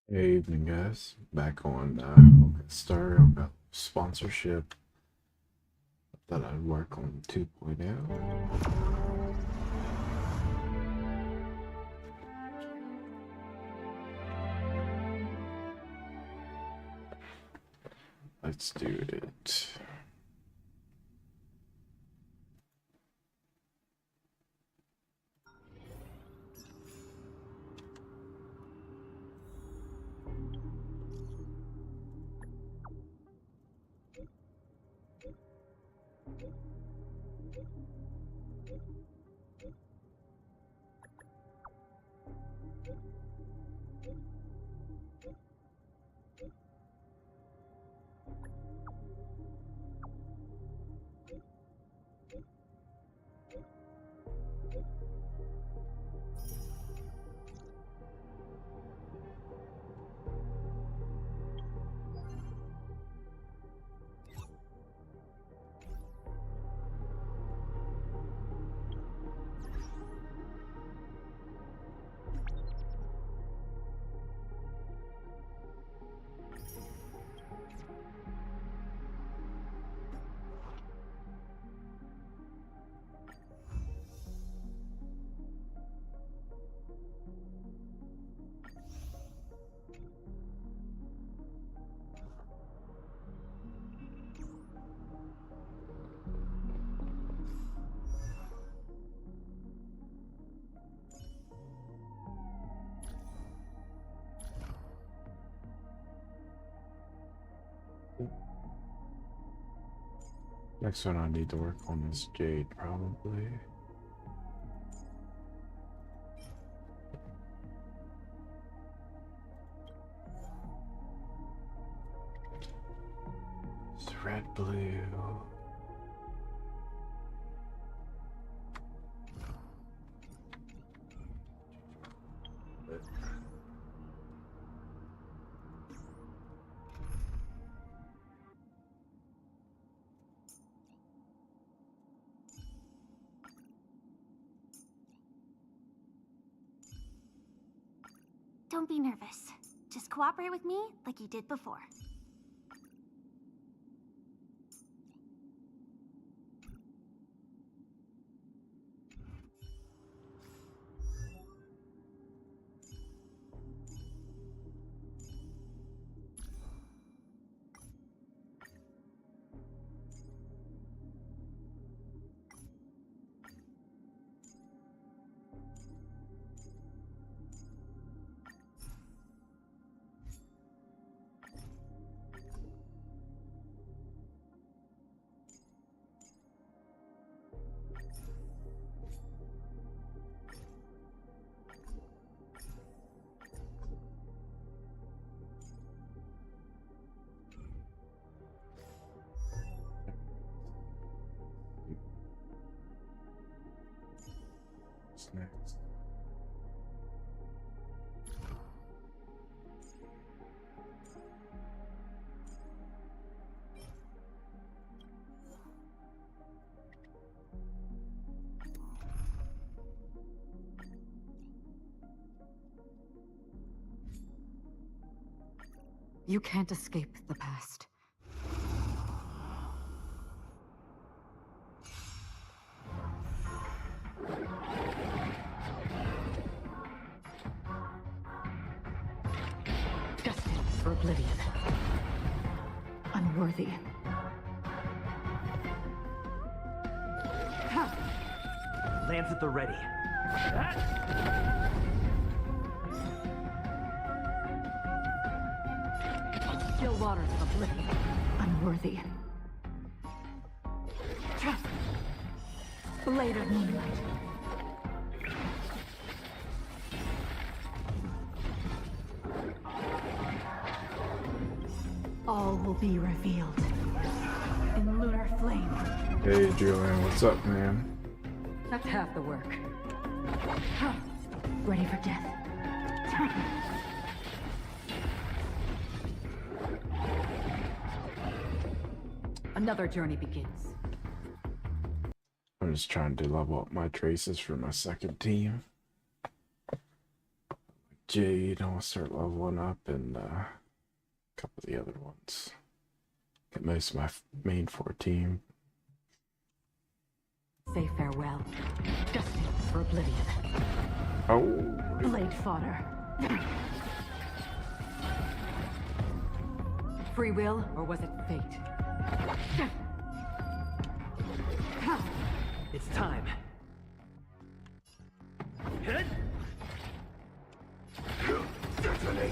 Hey, evening, guys. Back on Honkai Star Rail. Got sponsorship. Thought I'd work on 2.0. Let's do it. Next one, I need to work on this jade, probably. It's red, blue. Don't be nervous. Just cooperate with me like you did before. What's next? You can't escape the past. Destined for oblivion. Unworthy. Lands at the ready. Still waters of oblivion. Unworthy. Blade of moonlight. All will be revealed in lunar flame. Hey, Julian, what's up, man? That's half the work. Ready for death. Another journey begins. I'm just trying to level up my traces for my second team. Jade. I want to start leveling up and a couple of the other ones. Get most of my main 4 team. Say farewell. Destined for oblivion. Oh, Blade fodder. Free will, or was it fate? It's time. Detonate!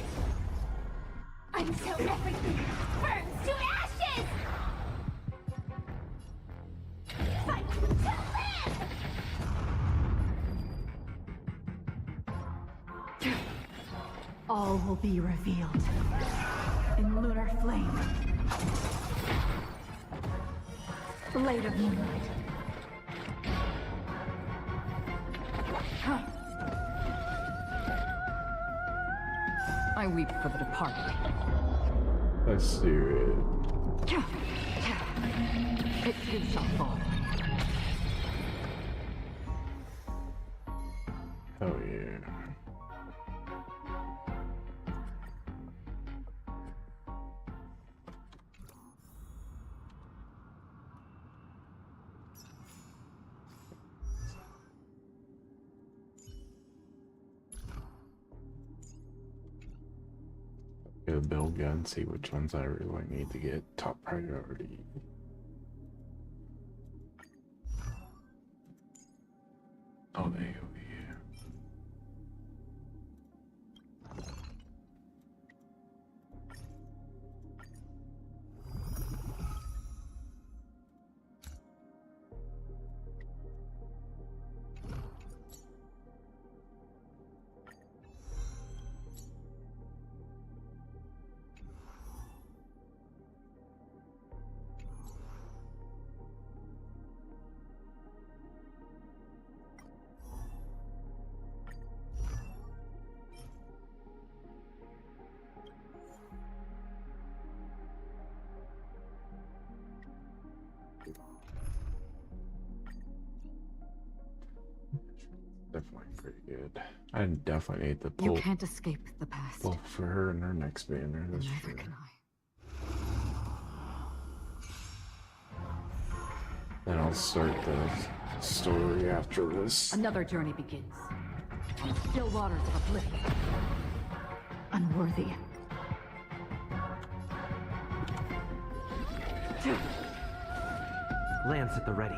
Until everything burns to ashes! Fight to live! All will be revealed. In lunar flame. Blade of moonlight. I weep for the departed. let's do It too shall fall. it. Hell yeah. Get a build gun, see which ones I really need to get top priority. Oh, they over here. Definitely pretty good. I definitely need to You pull, can't escape the past. pull for her in her next banner. That's Neither true. can I. Then I'll start the story after this. Another journey begins. On the still waters of oblivion. Unworthy. Lance at the ready.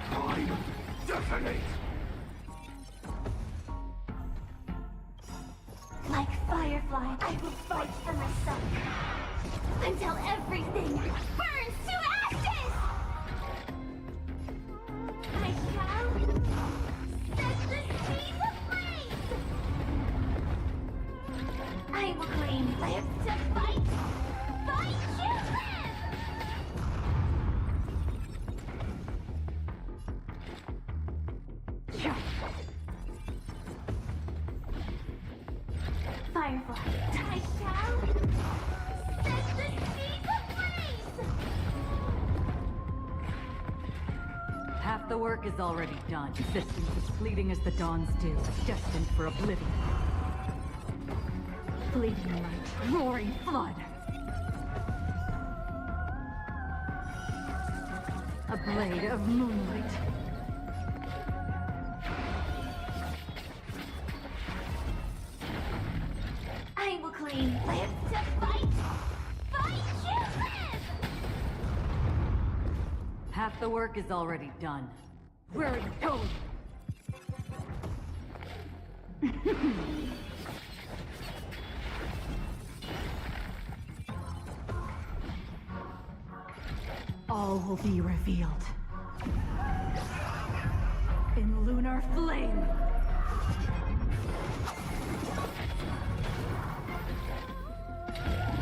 Time! Detonate! Like Firefly, I will fight for myself. Until everything burns to ashes! I shall set the seas ablaze! I will claim live to fight! Fight to live! Firefly, I shall set the seas ablaze! Half the work is already done. Existence is fleeting as the dawn's dew, destined for oblivion. Fleeting light, roaring flood. A blade of moonlight. I will claim live to fight! Fight to live! Half the work is already done. Where are you going? All will be revealed. In lunar flame.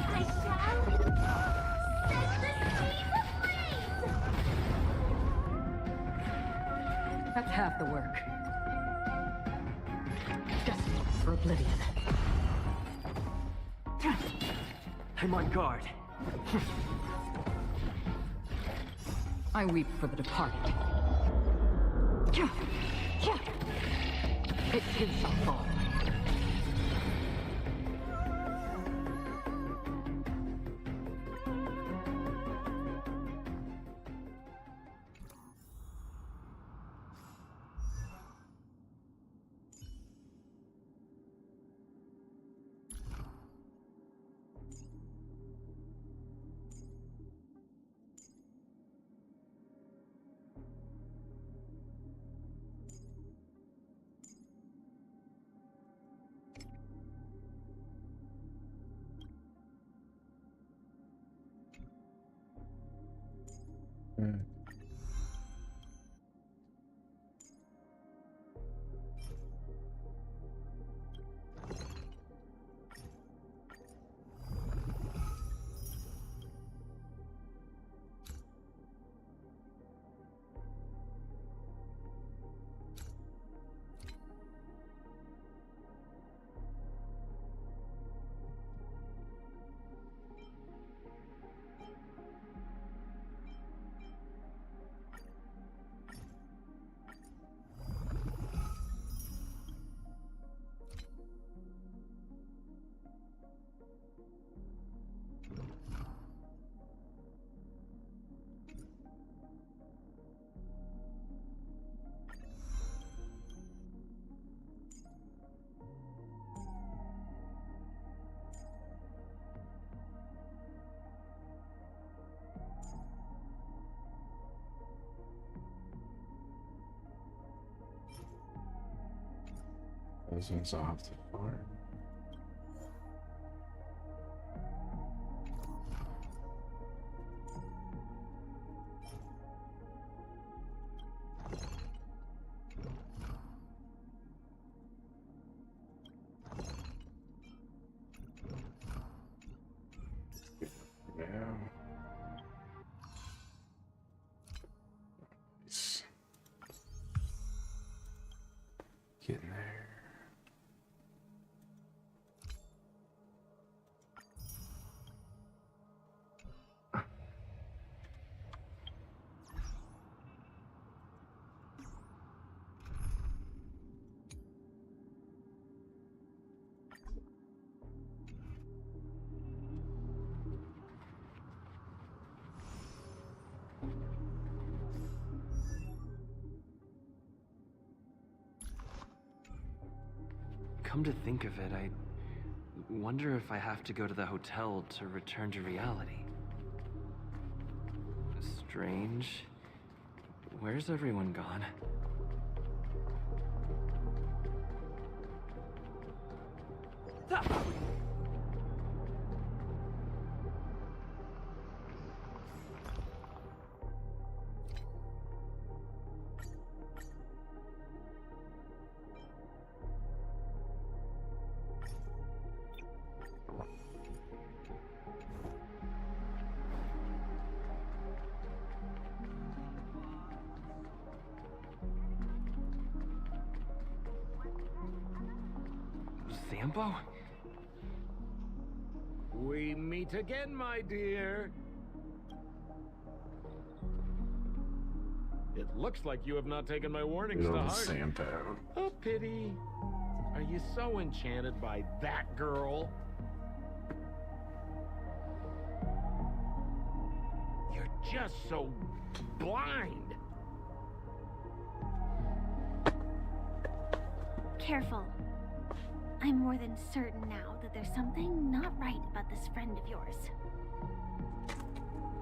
I shall set the seas ablaze! That's half the work. Destined for oblivion. I'm on guard. I weep for the departed. It too shall fall. Those ones I'll have to farm. Yeah. Nice. Getting there. Come to think of it, I wonder if I have to go to the hotel to return to reality. Strange. Where's everyone gone? Zambo? We meet again, my dear. It looks like you have not taken my warnings to Little heart. Sampo. A pity. Are you so enchanted by that girl? You're just so blind. Careful. I'm more than certain now that there's something not right about this friend of yours.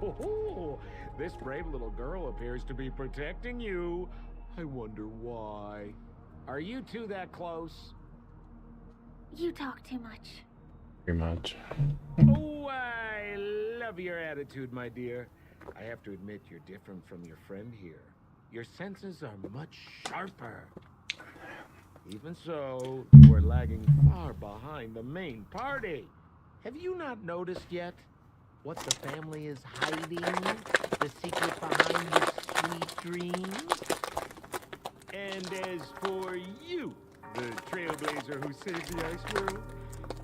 Oh, this brave little girl appears to be protecting you. I wonder why. Are you two that close? You talk too much. Pretty much. Oh, I love your attitude, my dear. I have to admit you're different from your friend here. Your senses are much sharper. Even so, you are lagging far behind the main party. Have you not noticed yet what the family is hiding? The secret behind the sweet dreams? And as for you, the trailblazer who saved the ice world,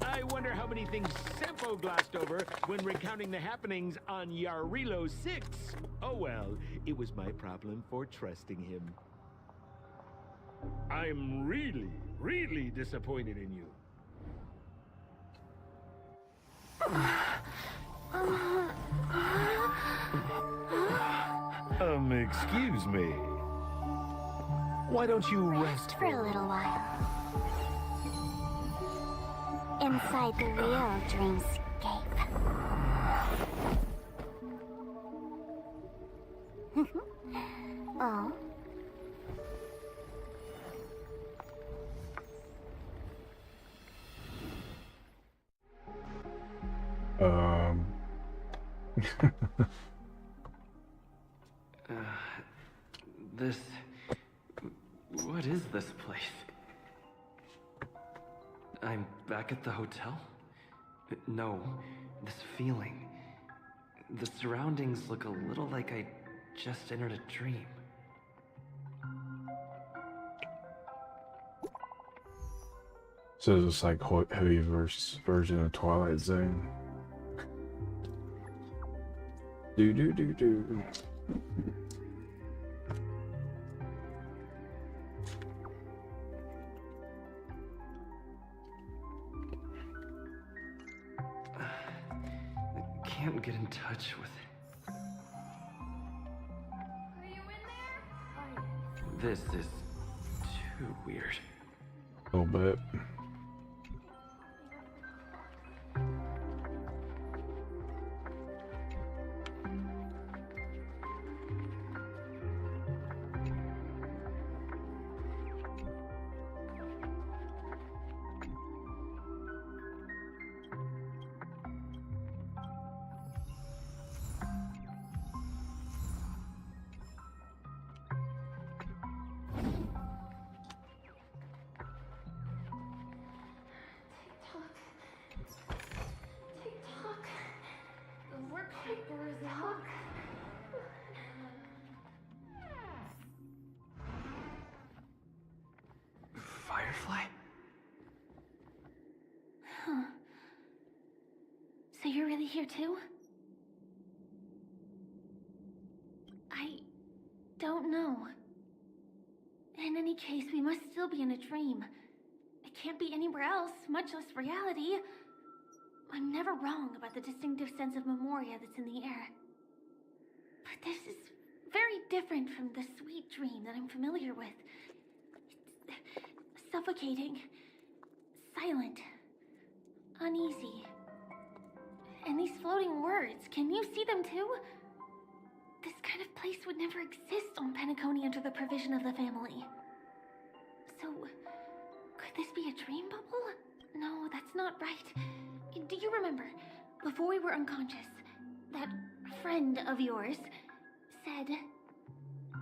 I wonder how many things Sempo glossed over when recounting the happenings on Yarilo 6. Oh well, it was my problem for trusting him. I'm really, really disappointed in you. Excuse me. Why don't you rest For a little while. Inside the real dreamscape. Oh. This... What is this place? I'm back at the hotel? No, this feeling. The surroundings look a little like I just entered a dream. So it's like heavy version of Twilight Zone. Do. I can't get in touch with it. Are you in there? This is too weird. A little bit. Tick-tock. The work paper is up. Firefly? Huh. So you're really here too? I don't know. In any case, we must still be in a dream. It can't be anywhere else, much less reality. I'm never wrong about the distinctive sense of memoria that's in the air. But this is very different from the sweet dream that I'm familiar with. It's suffocating, silent, uneasy. And these floating words, can you see them too? This kind of place would never exist on Penacoly under the provision of the family. So, could this be a dream bubble? No, that's not right. Do you remember, before we were unconscious, that friend of yours said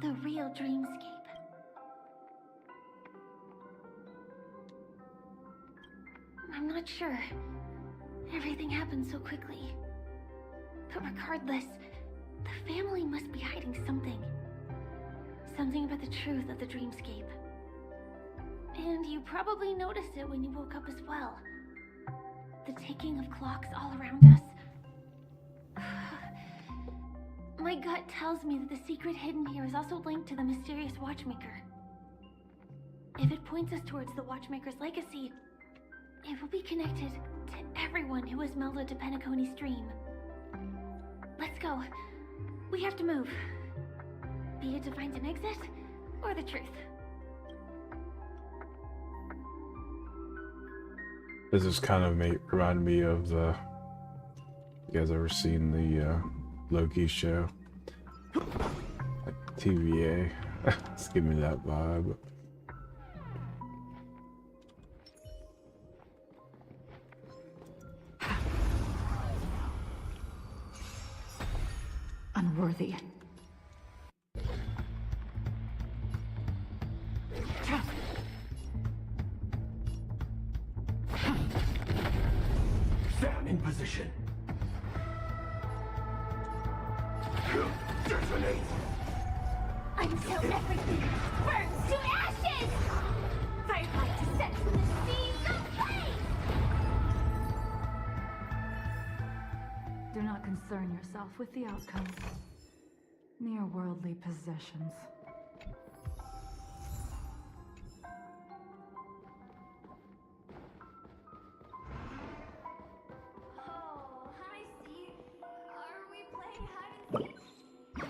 the real dreamscape? I'm not sure. Everything happened so quickly. But regardless, the family must be hiding something. Something about the truth of the dreamscape. And you probably noticed it when you woke up as well. The ticking of clocks all around us. My gut tells me that the secret hidden here is also linked to the mysterious Watchmaker. If it points us towards the Watchmaker's legacy, it will be connected to everyone who has melded to Penacoly's dream. Let's go. We have to move. Be it to find an exit, or the truth. This is kind of remind me of the... You guys ever seen the Loki show? Like TVA. It's giving me that vibe. Unworthy. Stand in position. Detonate. Until everything burns to ashes! Firefly descends from the seas of flame! Do not concern yourself with the outcome. Mere worldly possessions. Oh, hi, Steve. Are we playing hide and seek?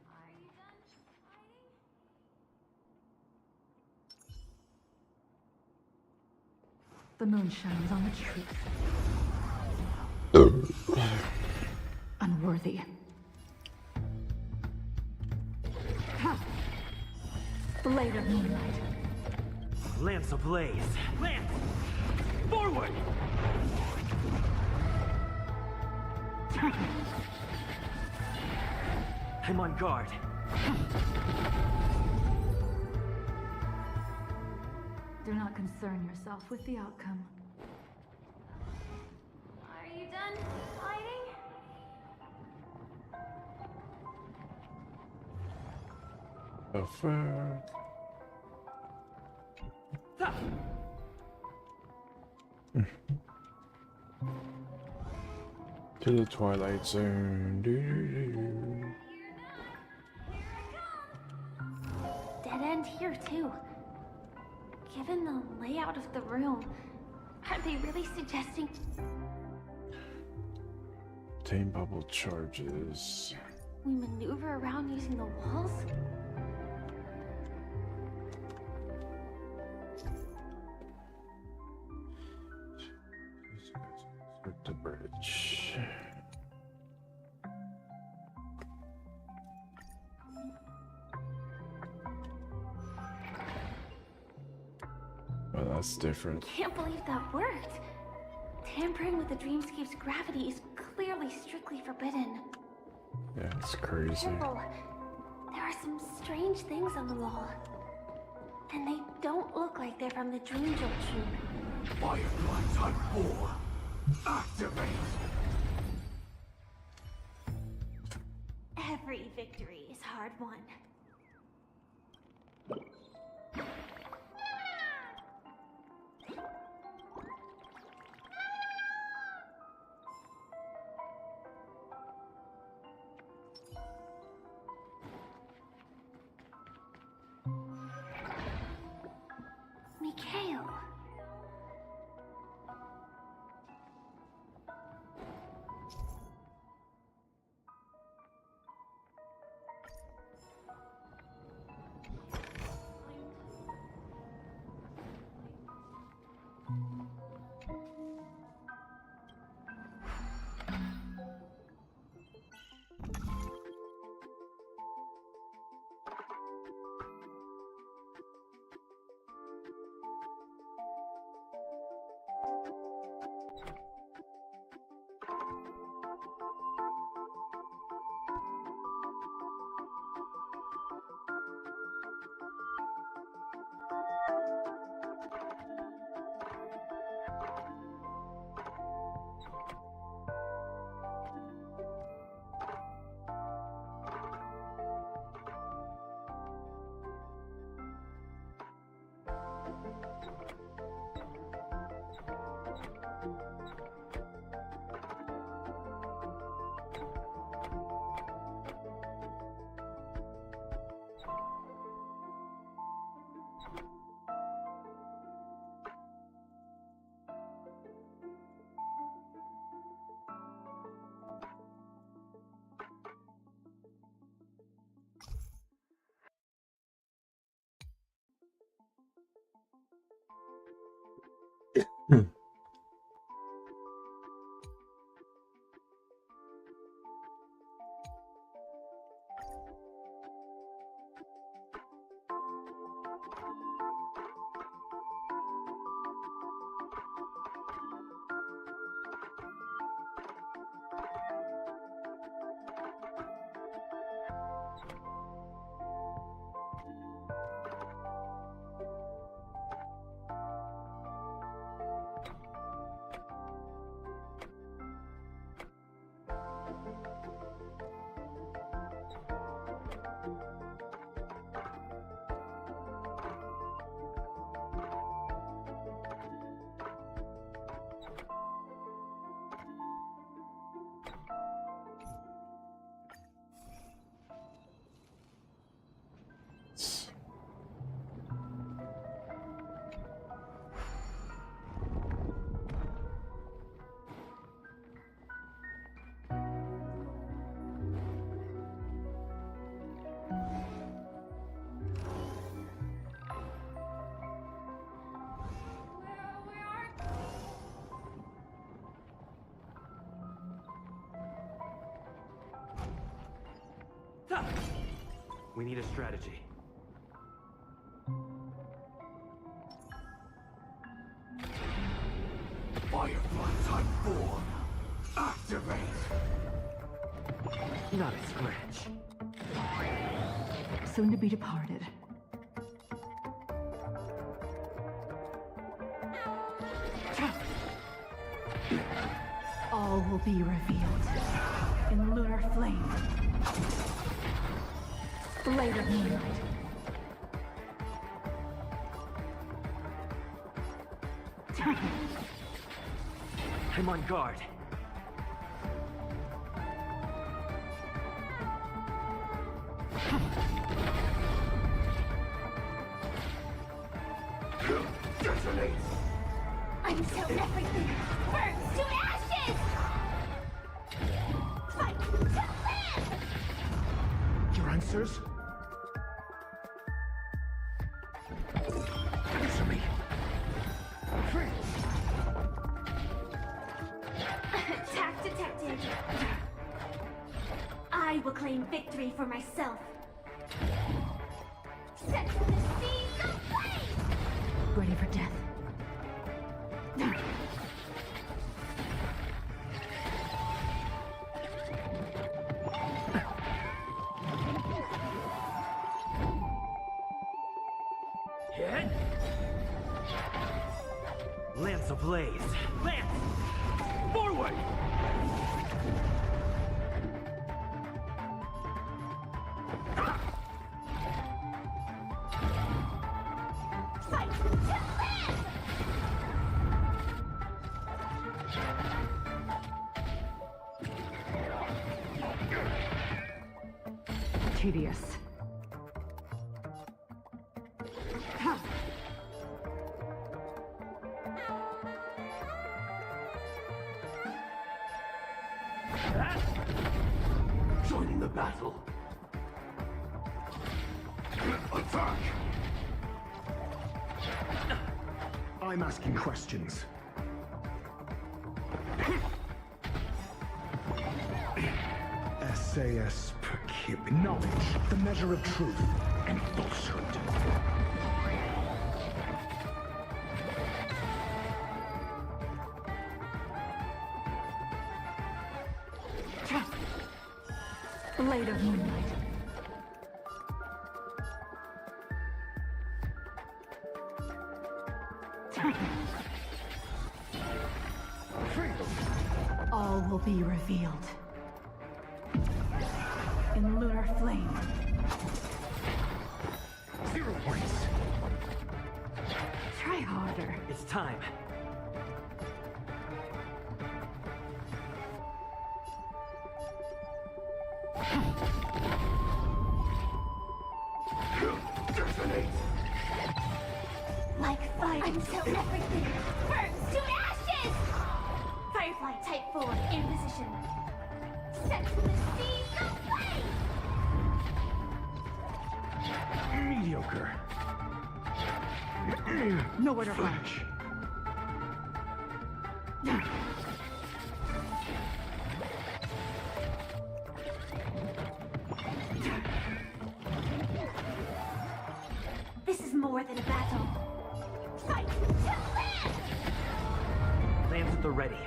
Are you done hiding? The moon shines on the truth. Unworthy. Ha! Blade of moonlight. Lance ablaze. Lance! Forward! I'm on guard. Do not concern yourself with the outcome. Are you done hiding? Affair. Ha! To the Twilight Zone. Dead end here, too. Given the layout of the room, are they really suggesting... Obtain bubble charges. we maneuver around using the walls? With the bridge. Well, that's different. Can't believe that worked. Tampering with the dreamscape's gravity is clearly strictly forbidden. Yeah, it's crazy. Careful. There are some strange things on the wall. And they don't look like they're from the Dream Jolt tune. Firefly Type 4. Activate! Every victory is hard won. Mikhail. We need a strategy. Firefly Type 4. Activate! Not a scratch. Soon to be departed. All will be revealed in lunar flame. Blade of moonlight. I'm on guard. Detonate! Until everything burns to ashes! Fight to live! Your answers? Answer me! Attack detected. I will claim victory for myself. Set the seas aflame! Ready for death. Hit! Lance ablaze! Lance! Forward! Fight to live! Tedious. Joining the battle. Attack! I'm asking questions. SAS Perkib. Knowledge, the measure of truth and falsehood. Blade of moonlight. All will be revealed in lunar flame. 0 points. Try harder. It's time. Detonate! Like fire until everything burns to ashes! Firefly Type 4 in position. Set the seas aflame! Mediocre. Nowhere to run. Flash. This is more than a battle. Fight to live! Lance at the ready.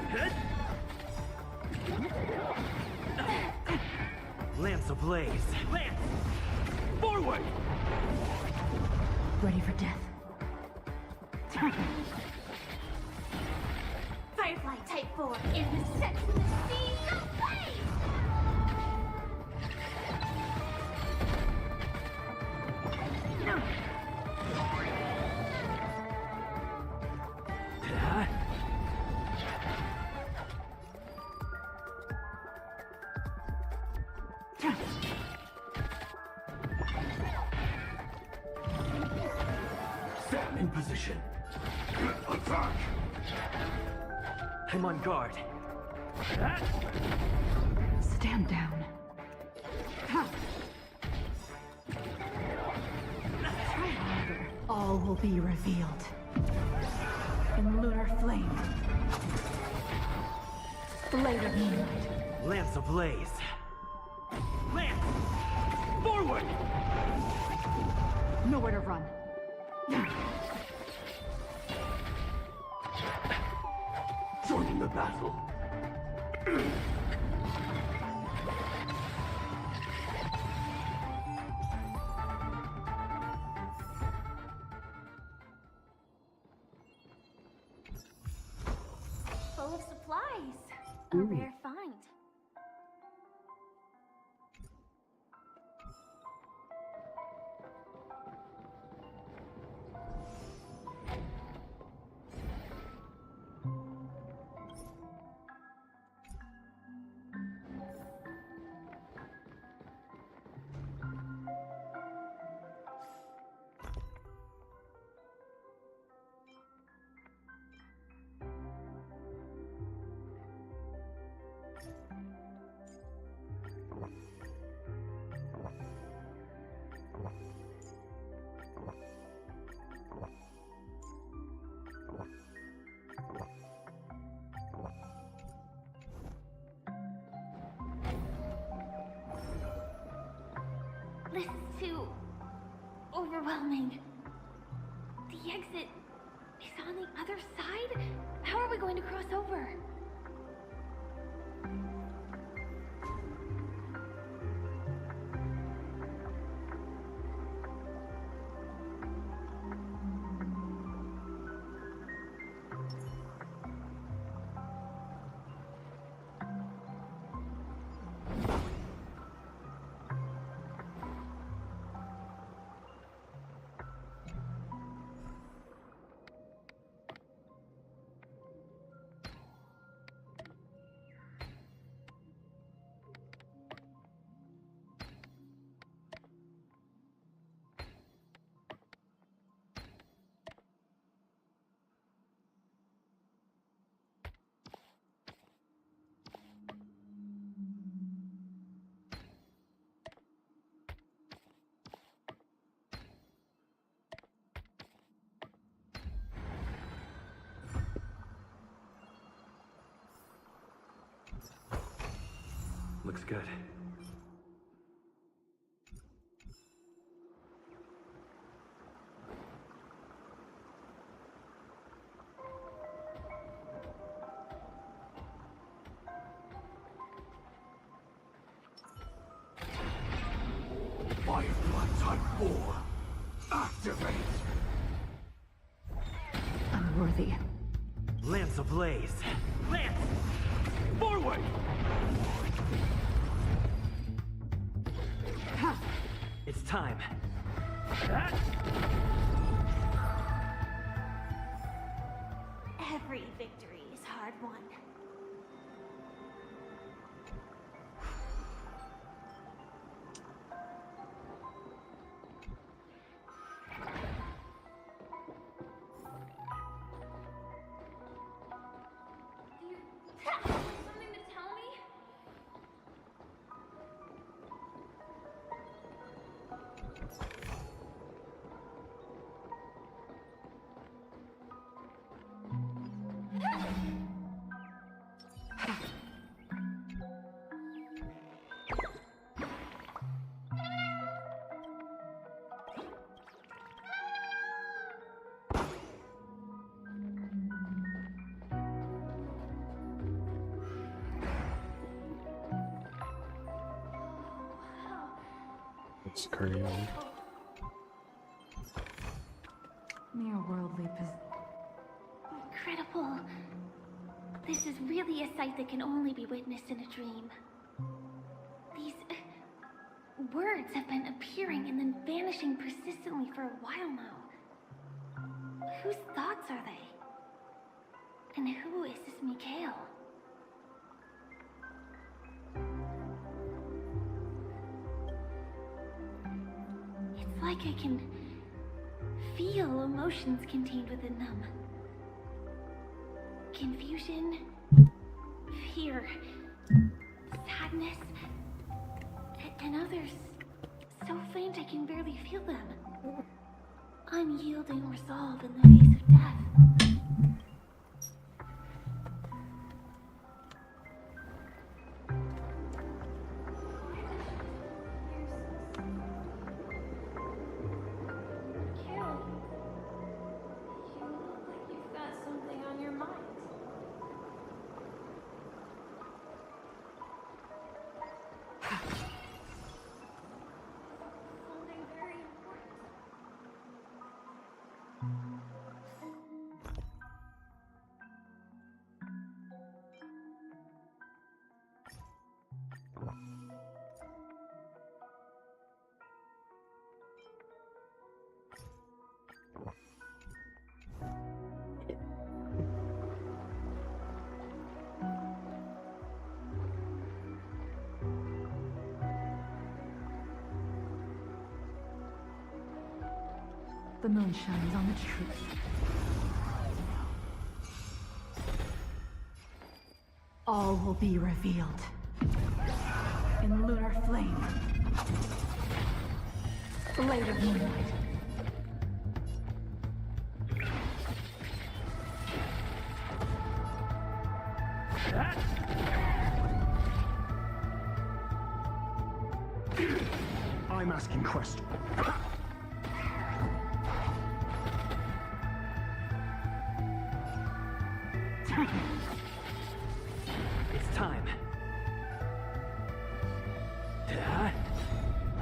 Hit! Lance ablaze! Lance! Forward! Ready for death. Firefly Type 4 in the set the seas aflame! Stand in position. Attack! I'm on guard. Stand down. Try harder. All will be revealed in lunar flame. Blade of moonlight. Lance ablaze! Forward! Nowhere to run. Joining the battle. Full of supplies. A rare find. This is too overwhelming. The exit is on the other side? How are we going to cross over? Looks good. Firefly Type 4. Activate! Unworthy. Lance ablaze. Lance! Forward! It's time. Every victory is hard won. Do you have something to tell me? It's crazy. Mere worldly Incredible. This is really a sight that can only be witnessed in a dream. These words have been appearing and then vanishing persistently for a while now. Whose thoughts are they? And who is this Mikhail? It's like I can feel emotions contained within them. Confusion, fear, sadness, and others so faint I can barely feel them. Unyielding resolve in the face of death. The moon shines on the truth. All will be revealed. In lunar flame. Blade of moonlight. I'm asking questions. It's time.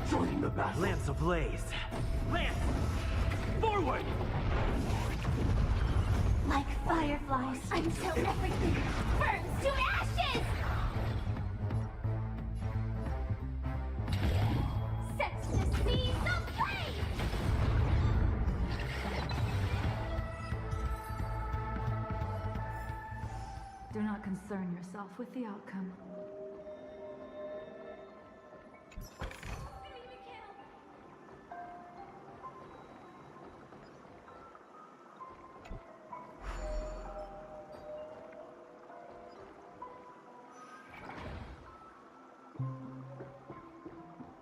Joining the battle. Lance ablaze. Lance! Forward! Like fireflies until everything burns to ashes! Sets to seize the flame! Do not concern yourself with the outcome.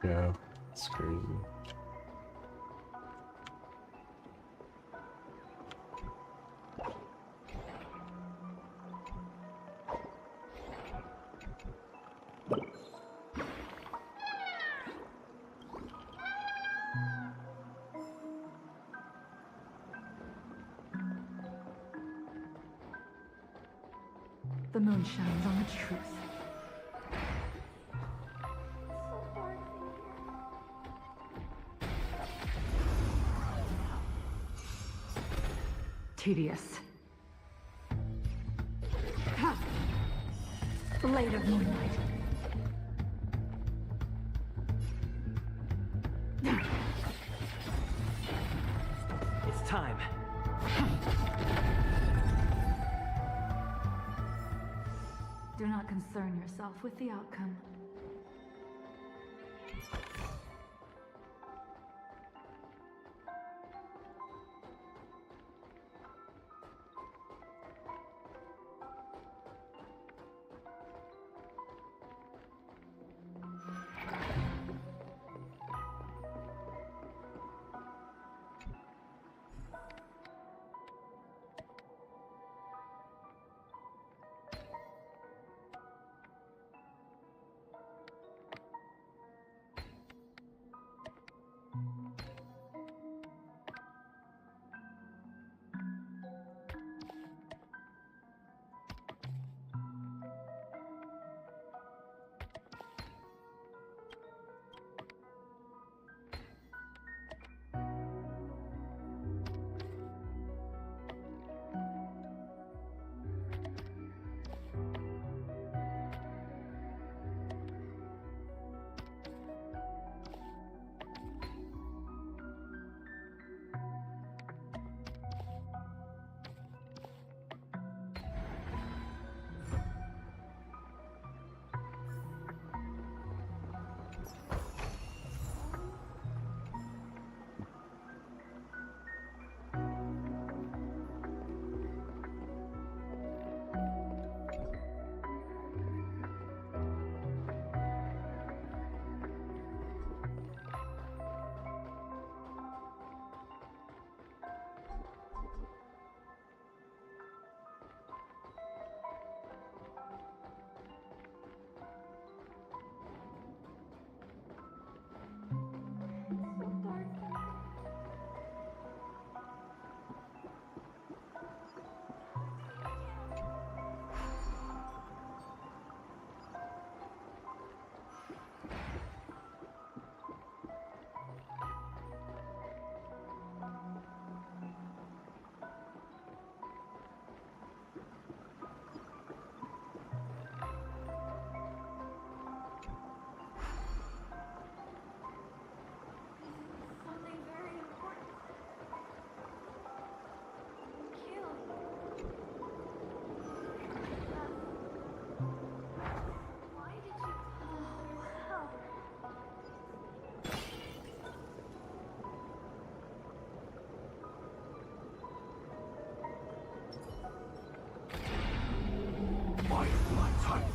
Yeah, it's crazy. The moon shines on the truth. Tedious. Ha! Blade of moonlight. It's time. Do not concern yourself with the outcome.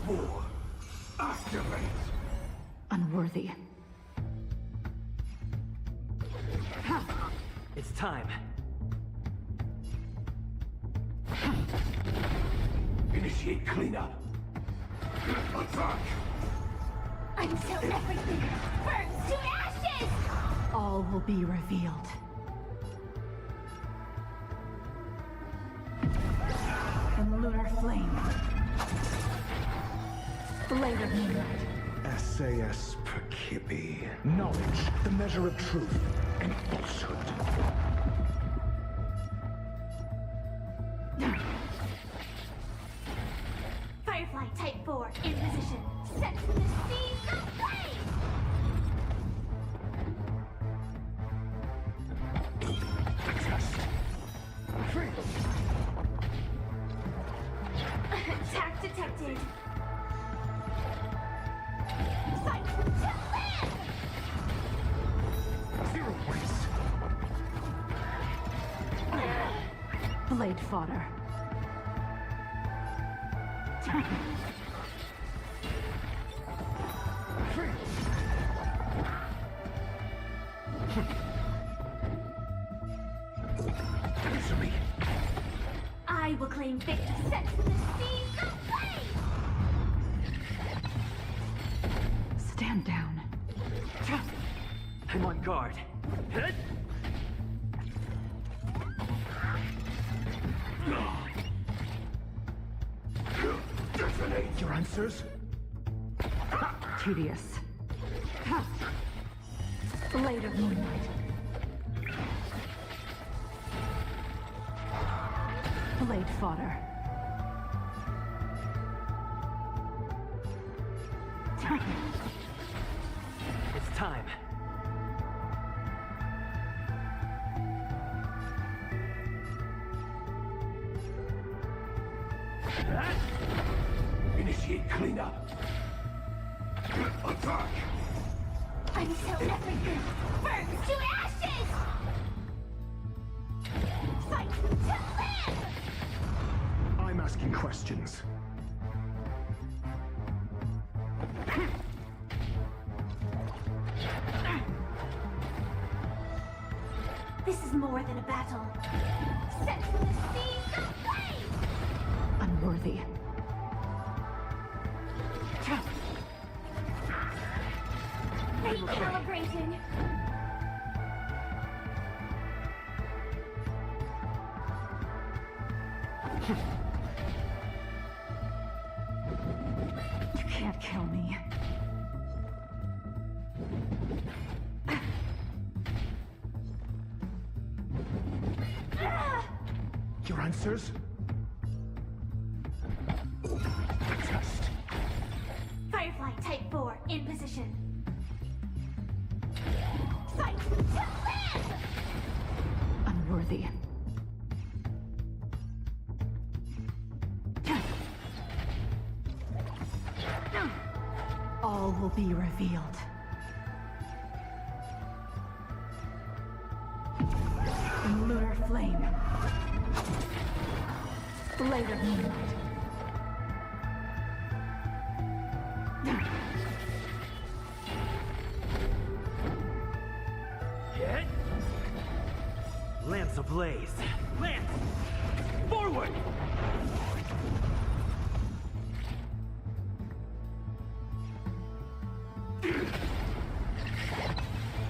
4. Activate. Unworthy. It's time. Initiate cleanup. Attack. Until everything burns to ashes! All will be revealed. In lunar flame. Blade of moonlight. SAS Percipi. Knowledge, the measure of truth and falsehood. Firefly Type 4 in position. Set to the seas of flame! Test. Freeze. Attack detected. Sight to land! 0 points. Blade fodder. Freeze. Answer me. I will claim victory. Set to the seas of flame! Stand down. I'm on guard. Hit! Detonate. Your answers? Tedious. Blade of moonlight. Blade fodder. It's time. Initiate cleanup. Attack. Until everything burns to ashes! Fight to land! I'm asking questions. This is more than a battle. Set to the seas of flame! Unworthy. Recalibrating. You can't kill me. Your answers? Test. Firefly Type 4 in position. Fight to land! Unworthy. All will be revealed. In lunar flame. Blade of moonlight. Hit! Lamps ablaze. Lance! Forward!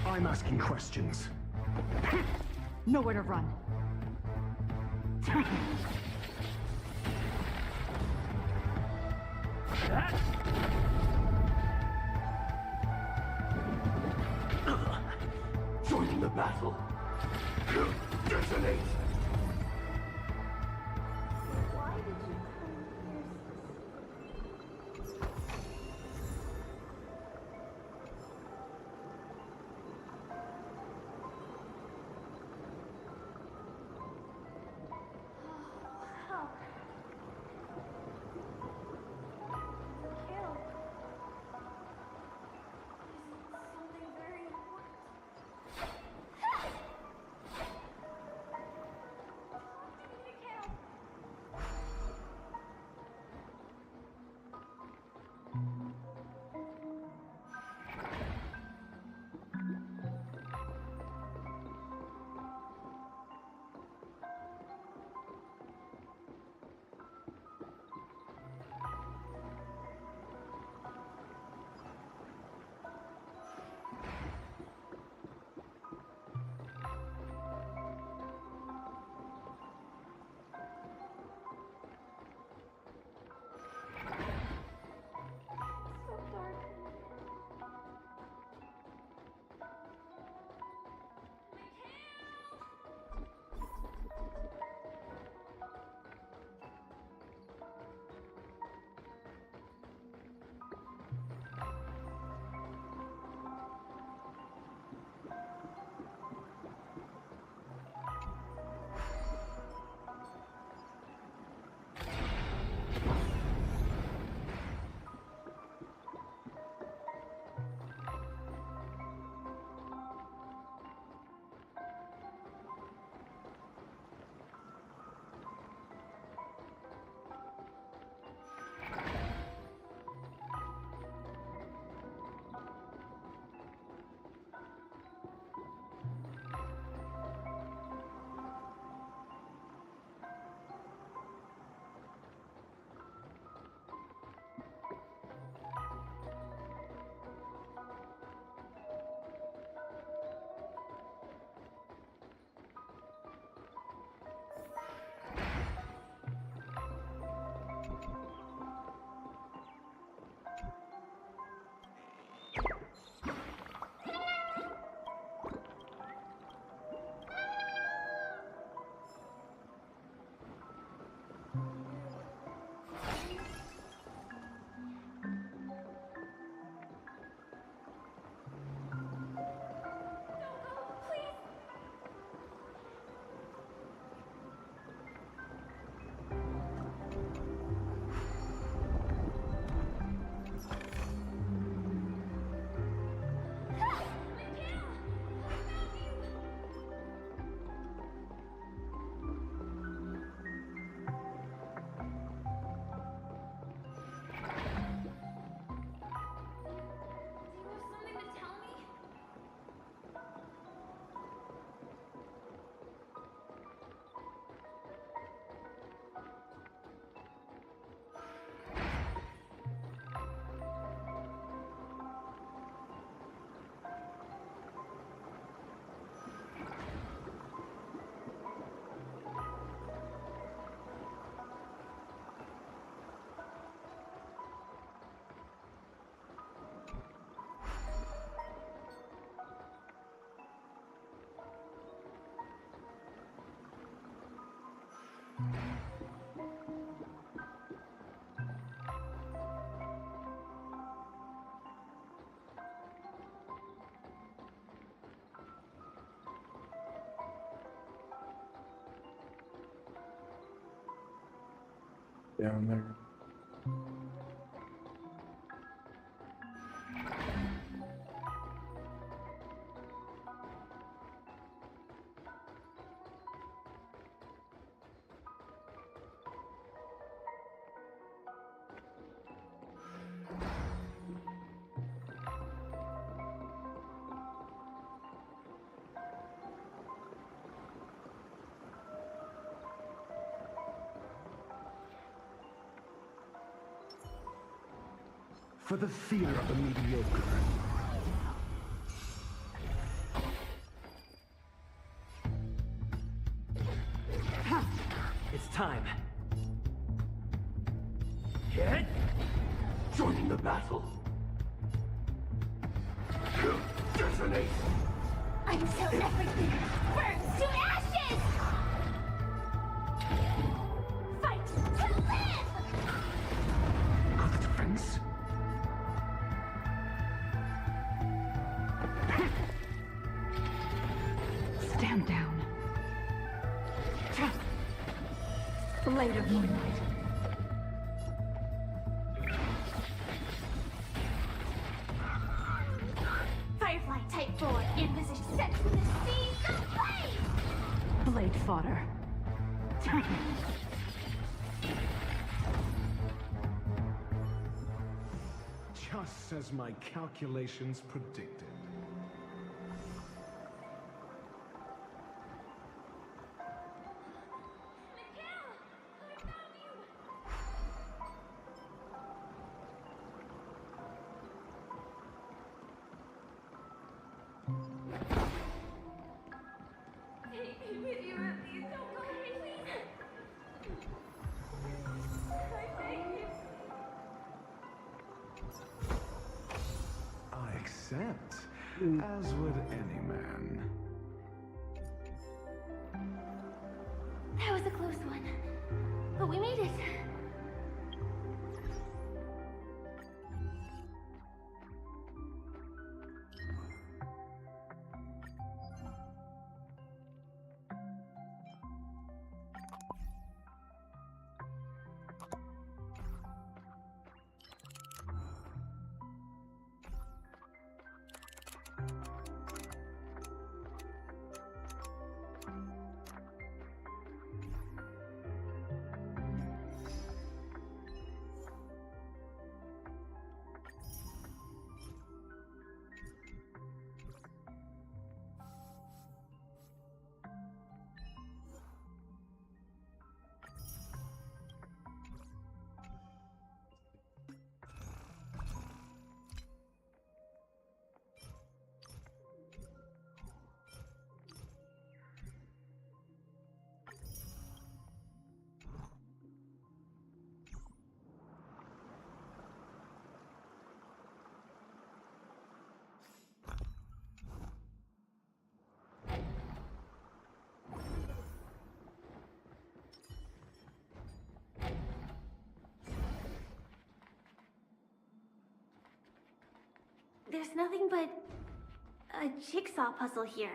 I'm asking questions. Nowhere to run. Join the battle. Detonate. Why did you Oh. Kill. Something very important. Down there. For the fear of the mediocre. It's time. Hit! Joining the battle. Detonate! Until everything burns to ashes! Fight to live! Got defense? Stand down. Blade of Moonlight. Firefly Type 4, envisage set from the seas of flame! Blade fodder. Just as my calculations predicted. I accept, as would any man. That was a close one. But we made it. There's nothing but a jigsaw puzzle here.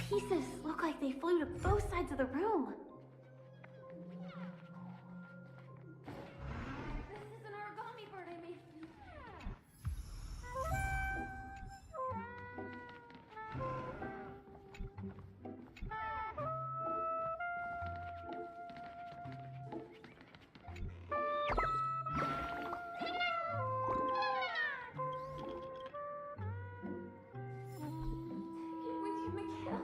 pieces look like they flew to both sides of the room. This is an origami bird I made. With you, Mikhail.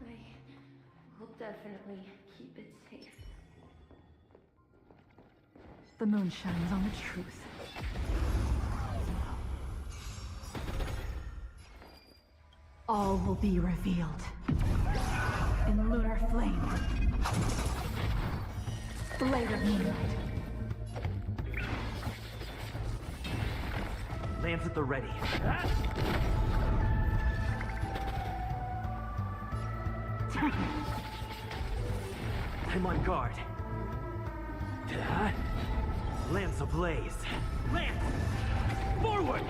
I will definitely keep it safe. The moon shines on the truth. All will be revealed in lunar flame. Blade of moonlight. Lance at the ready. I'm on guard. Lance ablaze. Lance! Forward!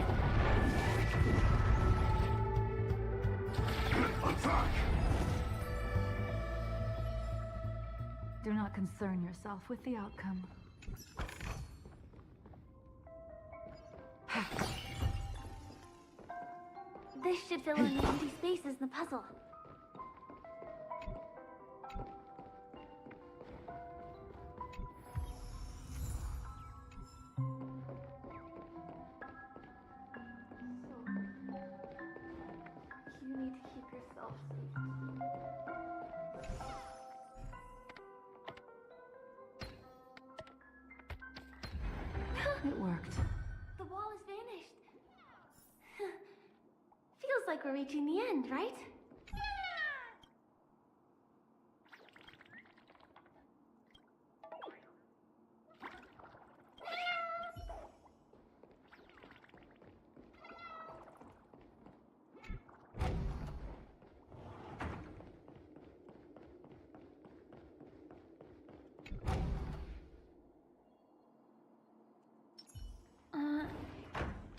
Attack! Do not concern yourself with the outcome. This should fill in the empty spaces in the puzzle. You need to keep yourself safe. It worked. The wall has vanished. Feels like we're reaching the end, right?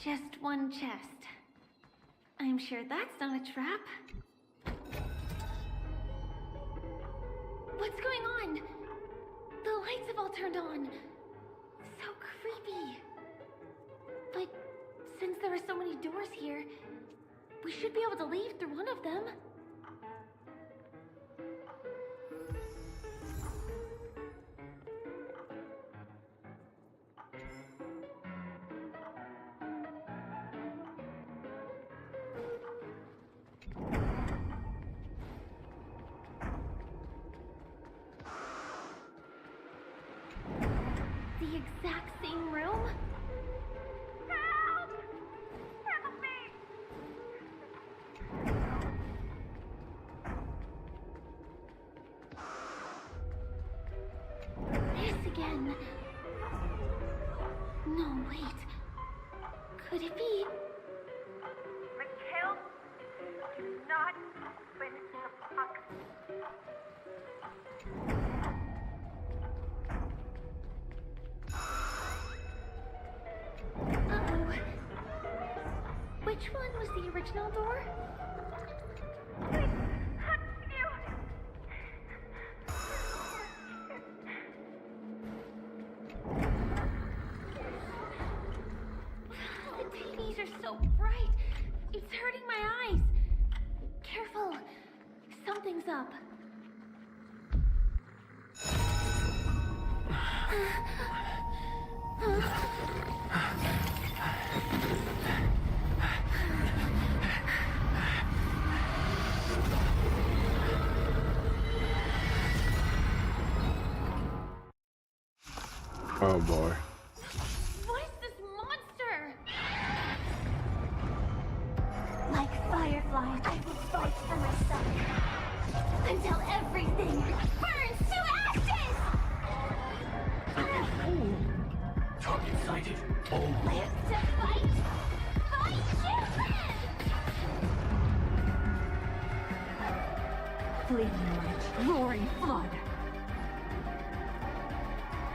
Just one chest. I'm sure that's not a trap. What's going on? The lights have all turned on. So creepy. But since there are so many doors here, we should be able to leave through one of them. The exact same room? Help! Help me! again. No, wait. Could it be? Mikhail, do not open the box. Uh-oh. Which one was the original door? The TVs are so bright. It's hurting my eyes. Careful. Something's up. Oh boy. What is this monster? Like fireflies, I will fight for myself until everything burns to ashes! Target sighted. Live to fight! Fight children! Fleeting light, roaring flood.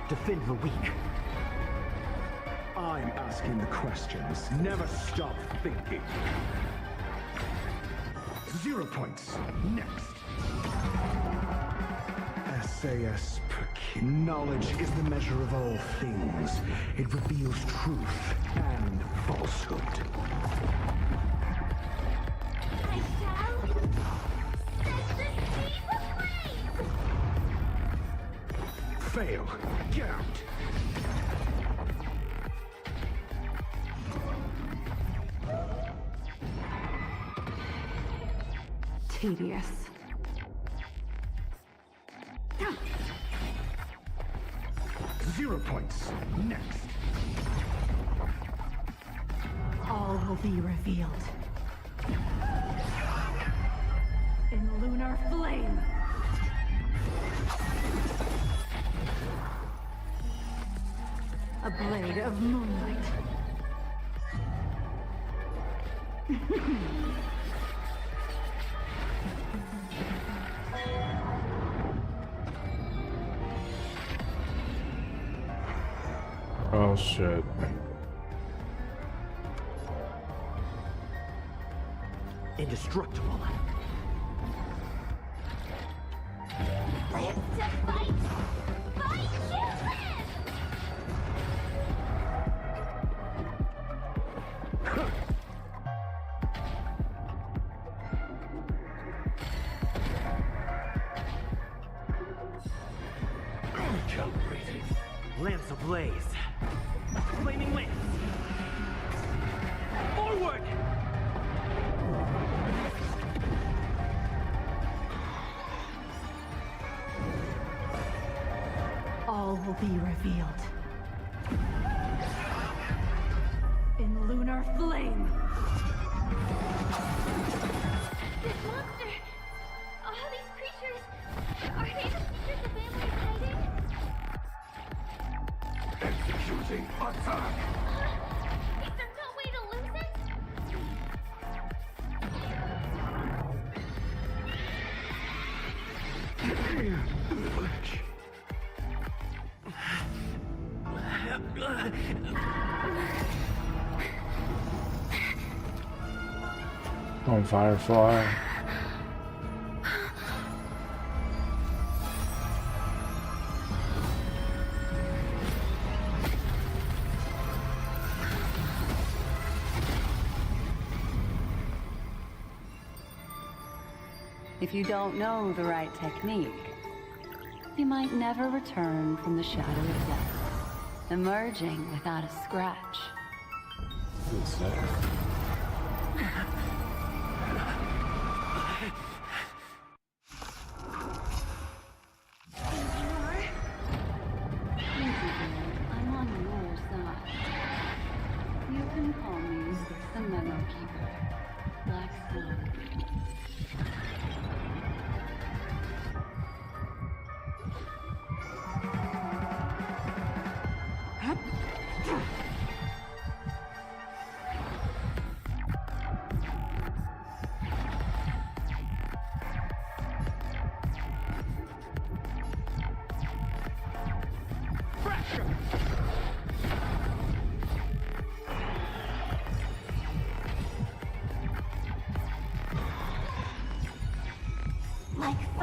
Defend the weak. I'm asking the questions. Never stop thinking. 0 points. Next. SAS per knowledge is the measure of all things. It reveals truth and falsehood. I shall set the seas ablaze! Fail. Get out. Tedious. 0 points. Next. All will be revealed. In lunar flame. A blade of moonlight. Oh shit. Indestructible. Live to fight! Fight children! Calibrating. Lance ablaze. Flaming lance. Forward! All will be revealed. In lunar flame. This monster! All these creatures! Are they the creatures the family is hiding? Executing attack. Is there no way to lose it? On Firefly. If you don't know the right technique, you might never return from the shadow of death, emerging without a scratch. What's that? I'm on your side. You can call me the Memo Keeper, Black Sun.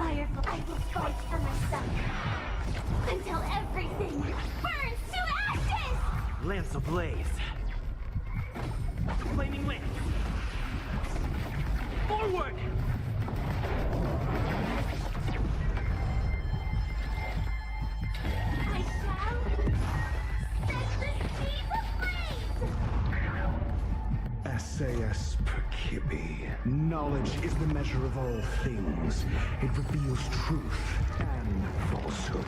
firefly, I will fight for myself until everything burns to ashes! Lance ablaze. Flaming wind. Forward! I shall set the seas ablaze! SAS Penacoly. Knowledge is the measure of all things. It reveals truth and falsehood.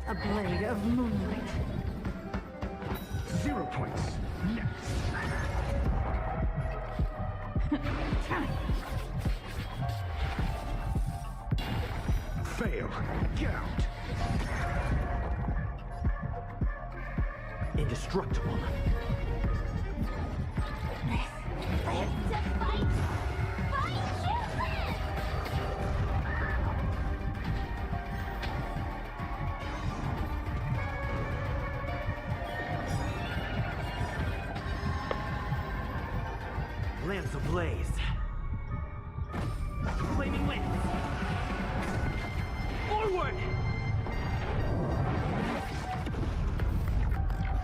A blade of moonlight. 0 points. Next. Fail. Get out. Indestructible. Live to fight! Fight to live! Lance ablaze. Flaming wind. Forward!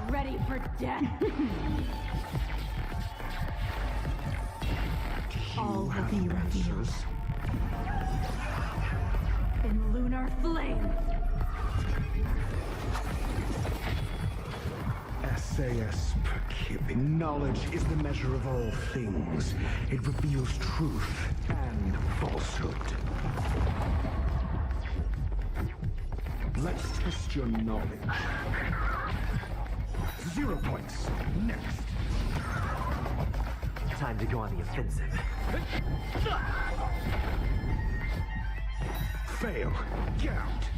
Ready for death. All will be revealed in lunar flame. SAS Penacoly. Knowledge is the measure of all things. It reveals truth and falsehood. Let's test your knowledge. 0 points. Next. Time to go on the offensive. Fail. Get out.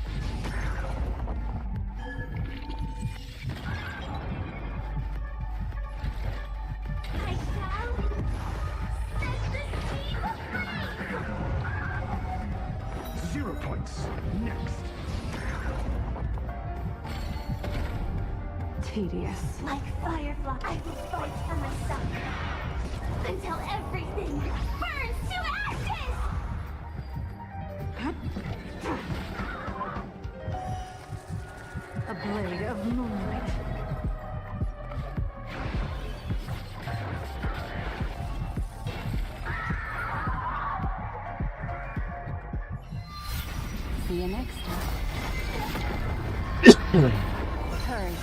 I shall set the seas ablaze! 0 points. Next. Tedious. Like firefly, I will fight for myself until everything burns to ashes! A blade of moonlight. See you next time. Hurry.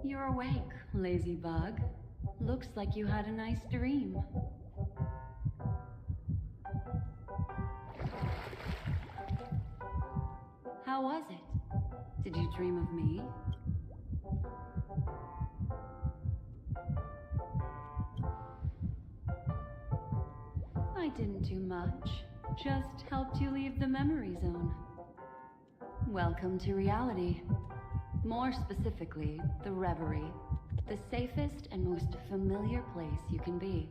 You're awake, lazy bug. Looks like you had a nice dream. How was it? Did you dream of me? I didn't do much. Just helped you leave the memory zone. Welcome to reality. More specifically, the Reverie. The safest and most familiar place you can be.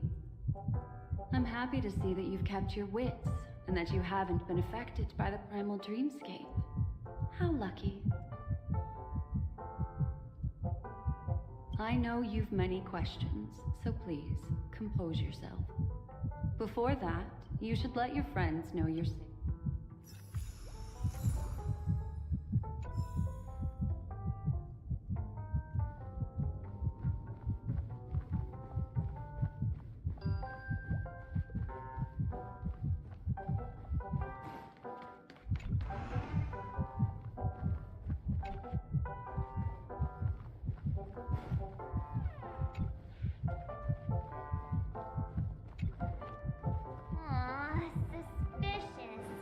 I'm happy to see that you've kept your wits, and that you haven't been affected by the primal dreamscape. How lucky. I know you've many questions, so please, compose yourself. Before that, you should let your friends know you're safe. Aw, suspicious.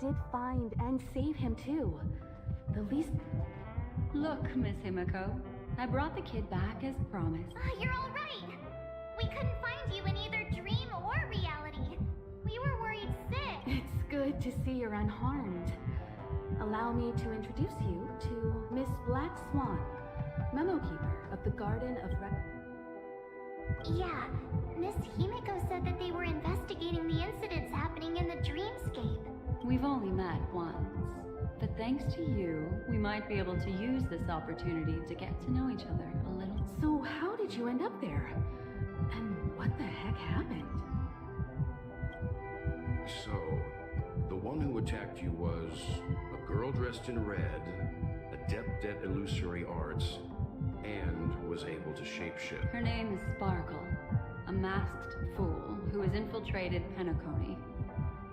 did find and save him too. The least... Look, Miss Himiko, I brought the kid back as promised. You're all right. We couldn't find you in either dream or reality. We were worried sick. It's good to see you're unharmed. Allow me to introduce you to Miss Black Swan, Memo Keeper of the Garden of Yeah, Miss Himiko said that they were investigating the incidents happening in the dreamscape. We've only met once, but thanks to you, we might be able to use this opportunity to get to know each other a little. So how did you end up there? And what the heck happened? So, the one who attacked you was a girl dressed in red, adept at illusory arts, and was able to shapeshift. Her name is Sparkle, a masked fool who has infiltrated Penacoly.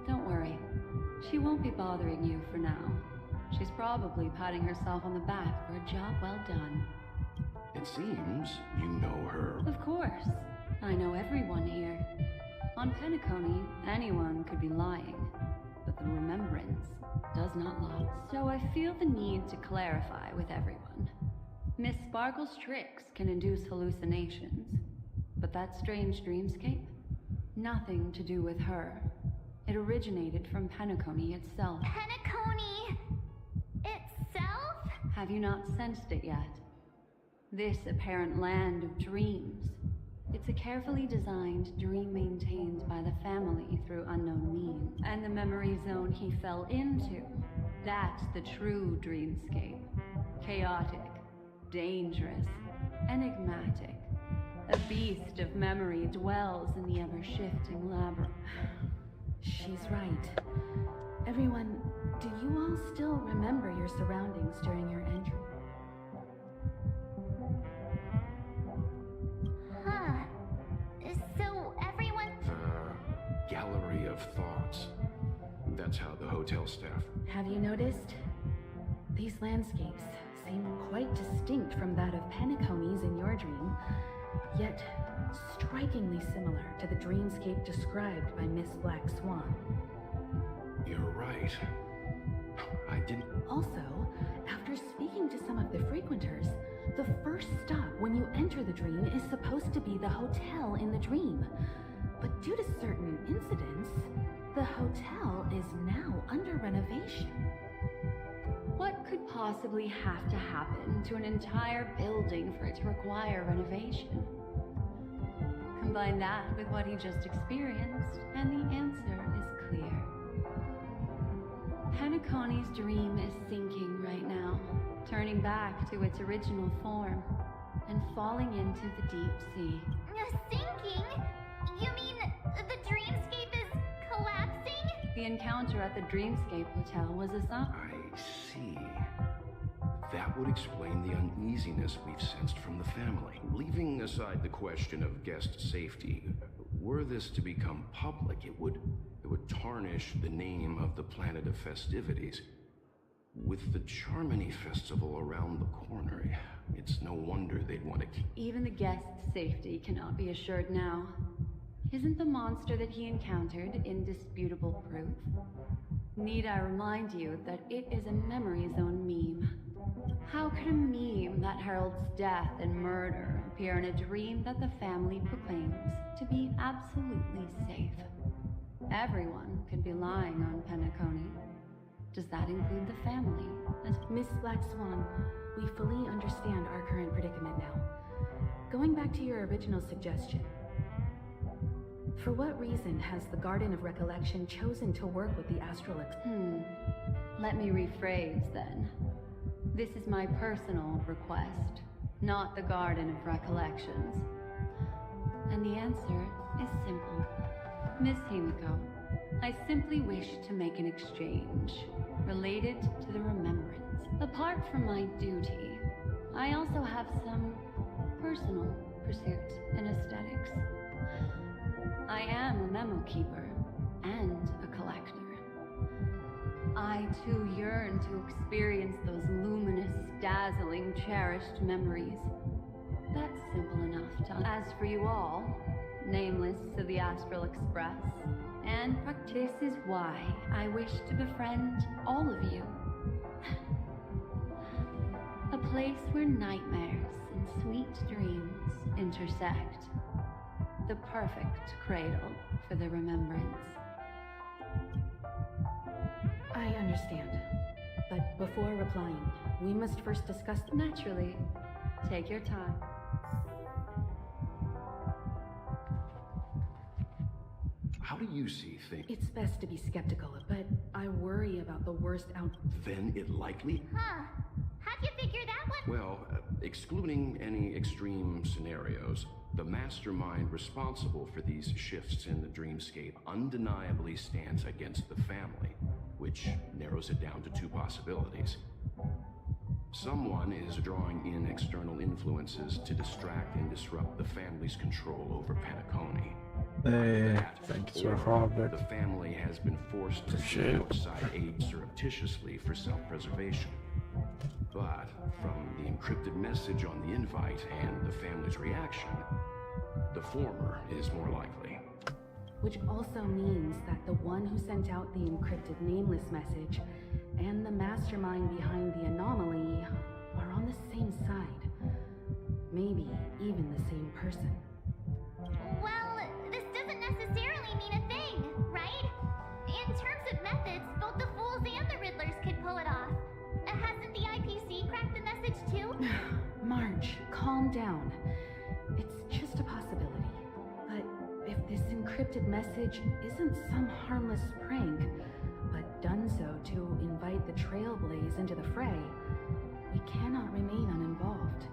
Don't worry, she won't be bothering you for now. She's probably patting herself on the back for a job well done. It seems you know her. Of course, I know everyone here. On Penacoly, anyone could be lying, but the remembrance does not lie. So I feel the need to clarify with everyone. Miss Sparkle's tricks can induce hallucinations, but that strange dreamscape? Nothing to do with her. It originated from Penacoly itself. Penacoly itself? Have you not sensed it yet? This apparent land of dreams. It's a carefully designed dream maintained by the family through unknown means. And the memory zone he fell into, that's the true dreamscape. Chaotic, dangerous, enigmatic. A beast of memory dwells in the ever-shifting labyrinth. She's right. Everyone, do you all still remember your surroundings during your entry? Huh. So everyone... Gallery of thoughts. That's how the hotel staff... Have you noticed? These landscapes seem quite distinct from that of Penacoly's in your dream, yet strikingly similar to the dreamscape described by Miss Black Swan. You're right. I didn't... Also, after speaking to some of the frequenters, the first stop when you enter the dream is supposed to be the hotel in the dream. But due to certain incidents, the hotel is now under renovation. What could possibly have to happen to an entire building for it to require renovation? Combine that with what he just experienced, and the answer is clear. Penacoly's dream is sinking right now, turning back to its original form, and falling into the deep sea. Sinking? You mean the dreamscape is collapsing? The encounter at the Dreamscape Hotel was a sign. I see. That would explain the uneasiness we've sensed from the family. Leaving aside the question of guest safety, were this to become public, it would tarnish the name of the planet of festivities. With the Charmony Festival around the corner, it's no wonder they'd want to keep... Even the guest's safety cannot be assured now. Isn't the monster that he encountered indisputable proof? Need I remind you that it is a memory zone meme? How could a meme that heralds death and murder appear in a dream that the family proclaims to be absolutely safe? Everyone could be lying on Penacoly. Does that include the family? As Miss Black Swan, we fully understand our current predicament now. Going back to your original suggestion, for what reason has the Garden of Recollection chosen to work with the Astral Let me rephrase then. This is my personal request, not the Garden of Recollections. And the answer is simple. Miss Himiko, I simply wish to make an exchange related to the remembrance. Apart from my duty, I also have some personal pursuits in aesthetics. I am a memo keeper and a collector. I too yearn to experience those luminous, dazzling, cherished memories. That's simple enough to... As for you all, nameless of the Astral Express, and this is why I wish to befriend all of you. A place where nightmares and sweet dreams intersect. The perfect cradle for the remembrance. I understand. But before replying, we must first discuss... Naturally. Take your time. How do you see things? It's best to be skeptical, but I worry about the worst out... Then it likely... Huh. How'd you figure that one? Well, excluding any extreme scenarios, the mastermind responsible for these shifts in the dreamscape undeniably stands against the family, which narrows it down to two possibilities. Someone is drawing in external influences to distract and disrupt the family's control over Penacoly. Thank you, Sir Robert. The family has been forced to seek outside aid surreptitiously for self-preservation. But from the encrypted message on the invite and the family's reaction, the former is more likely. Which also means that the one who sent out the encrypted nameless message and the mastermind behind the anomaly are on the same side. Maybe even the same person. Well, this doesn't necessarily mean a thing, right? In terms of methods, both the Fools and the Riddlers could pull it off. Hasn't the IPC cracked the message too? Marge, calm down. It's just a possibility. But if this encrypted message isn't some harmless prank, but done so to invite the Trailblaze into the fray, we cannot remain uninvolved.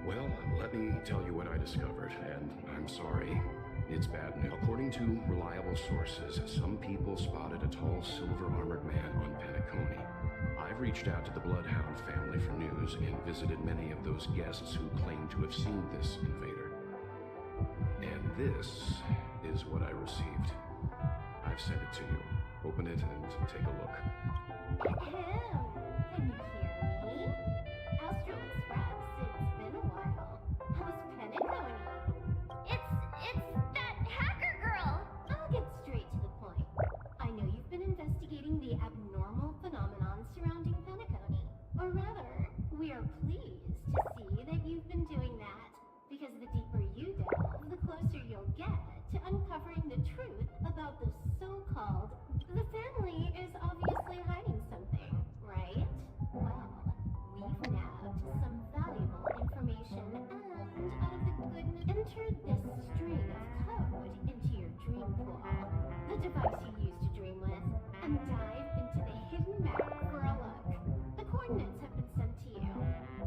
Well, let me tell you what I discovered, and I'm sorry. It's bad news. According to reliable sources, some people spotted a tall silver-armored man on Penacoly. I've reached out to the Bloodhound family for news and visited many of those guests who claim to have seen this invader. And this is what I received. I've sent it to you. Open it and take a look. Can you hear me? Astral Express, it's been a while. How's Penacoly? It's that hacker girl! I'll get straight to the point. I know you've been investigating the abnormal phenomenon surrounding Penacoly. Or rather, we are pleased to see that you've been doing that. Because the deeper you delve, the closer you'll get to uncovering the truth about the so-called... The family is obviously hiding something, right? Well, we've nabbed some valuable information and out of the goodness... Enter this string of code into your dream pool, the device you use to dream with, and dive into the hidden map for a look. The coordinates have been sent to you.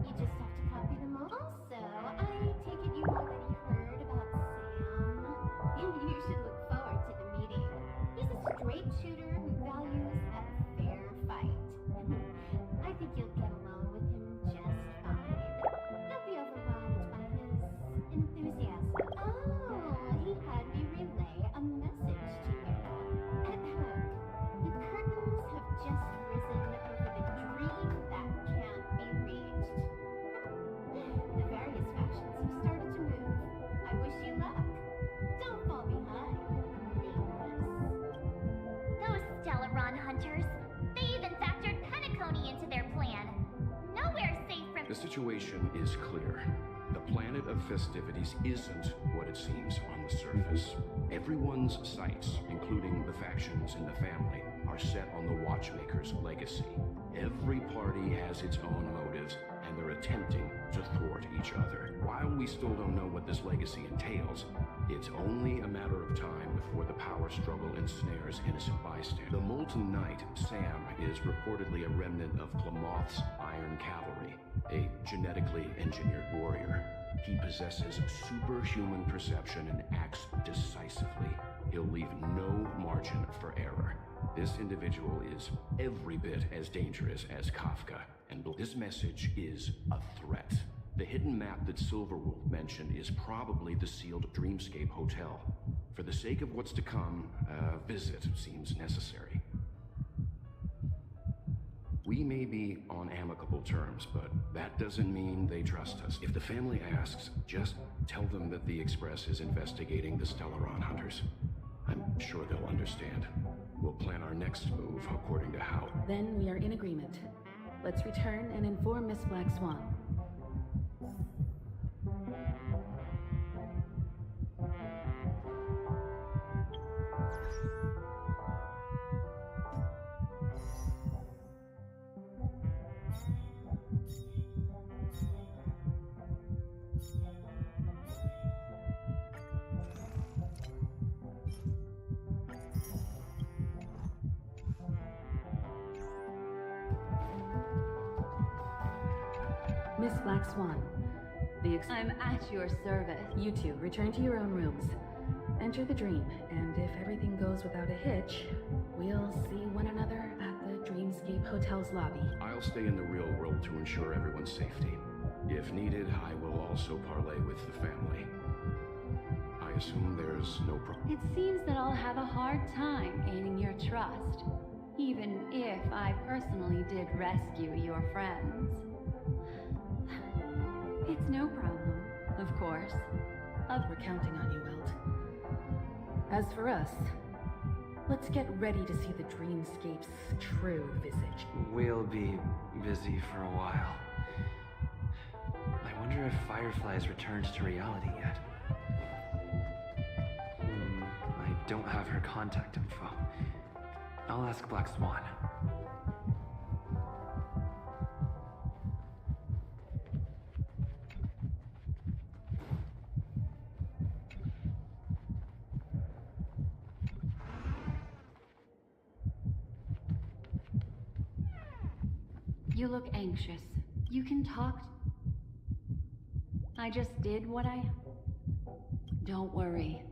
You just have to copy them all. Also, I take it you've already heard about Sam. You should look forward to the meeting. He's a straight shooter who values a fair fight. I think you'll get along with him just fine. Don't be overwhelmed by his enthusiasm. Oh, he had me relay a message to you. The curtains have just risen over the dream that can't be reached. The various factions have started to move. I wish you luck. Don't fall behind. Those Stellaron hunters. They even factored Penacoly into their plan. Nowhere safe from... The situation is clear. The planet of festivities isn't what it seems on the surface. Everyone's sights, including the factions in the family, are set on the Watchmaker's legacy. Every party has its own motives, and they're attempting to thwart each other. While we still don't know what this legacy entails, it's only a matter of time before the power struggle ensnares innocent bystanders. The Molten Knight, Sam, is reportedly a remnant of Klamoth's Iron Cavalry, a genetically engineered warrior. He possesses superhuman perception and acts decisively. He'll leave no margin for error. This individual is every bit as dangerous as Kafka, and this message is a threat. The hidden map that Silverwolf mentioned is probably the sealed Dreamscape Hotel. For the sake of what's to come, a visit seems necessary. We may be on amicable terms, but that doesn't mean they trust us. If the family asks, just tell them that the Express is investigating the Stellaron hunters. I'm sure they'll understand. We'll plan our next move according to how. Then we are in agreement. Let's return and inform Miss Black Swan. Miss Black Swan, I'm at your service. You two, return to your own rooms. Enter the dream, and if everything goes without a hitch, we'll see one another at the Dreamscape Hotel's lobby. I'll stay in the real world to ensure everyone's safety. If needed, I will also parlay with the family. I assume there's no problem. It seems that I'll have a hard time gaining your trust, even if I personally did rescue your friends. It's no problem, of course. We're counting on you, Welt. As for us, let's get ready to see the Dreamscape's true visage. We'll be busy for a while. I wonder if Firefly's returned to reality yet. I don't have her contact info. I'll ask Black Swan. You look anxious. You can talk. I just did what I... Don't worry.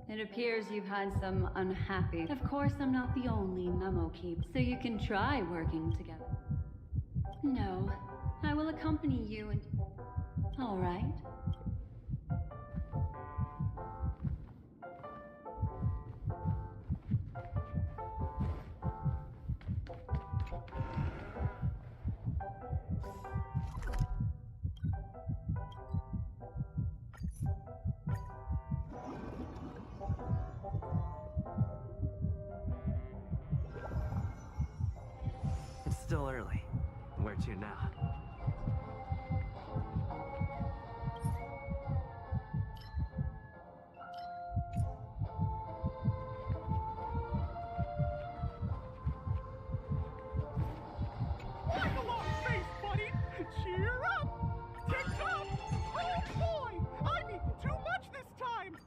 It appears you've had some unhappy... Of course, I'm not the only memo keep, so you can try working together. No, I will accompany you and... All right. It's still early. Where to now? Like a long face, buddy! Cheer up! Tick-tock! Oh boy! I'm eating too much this time!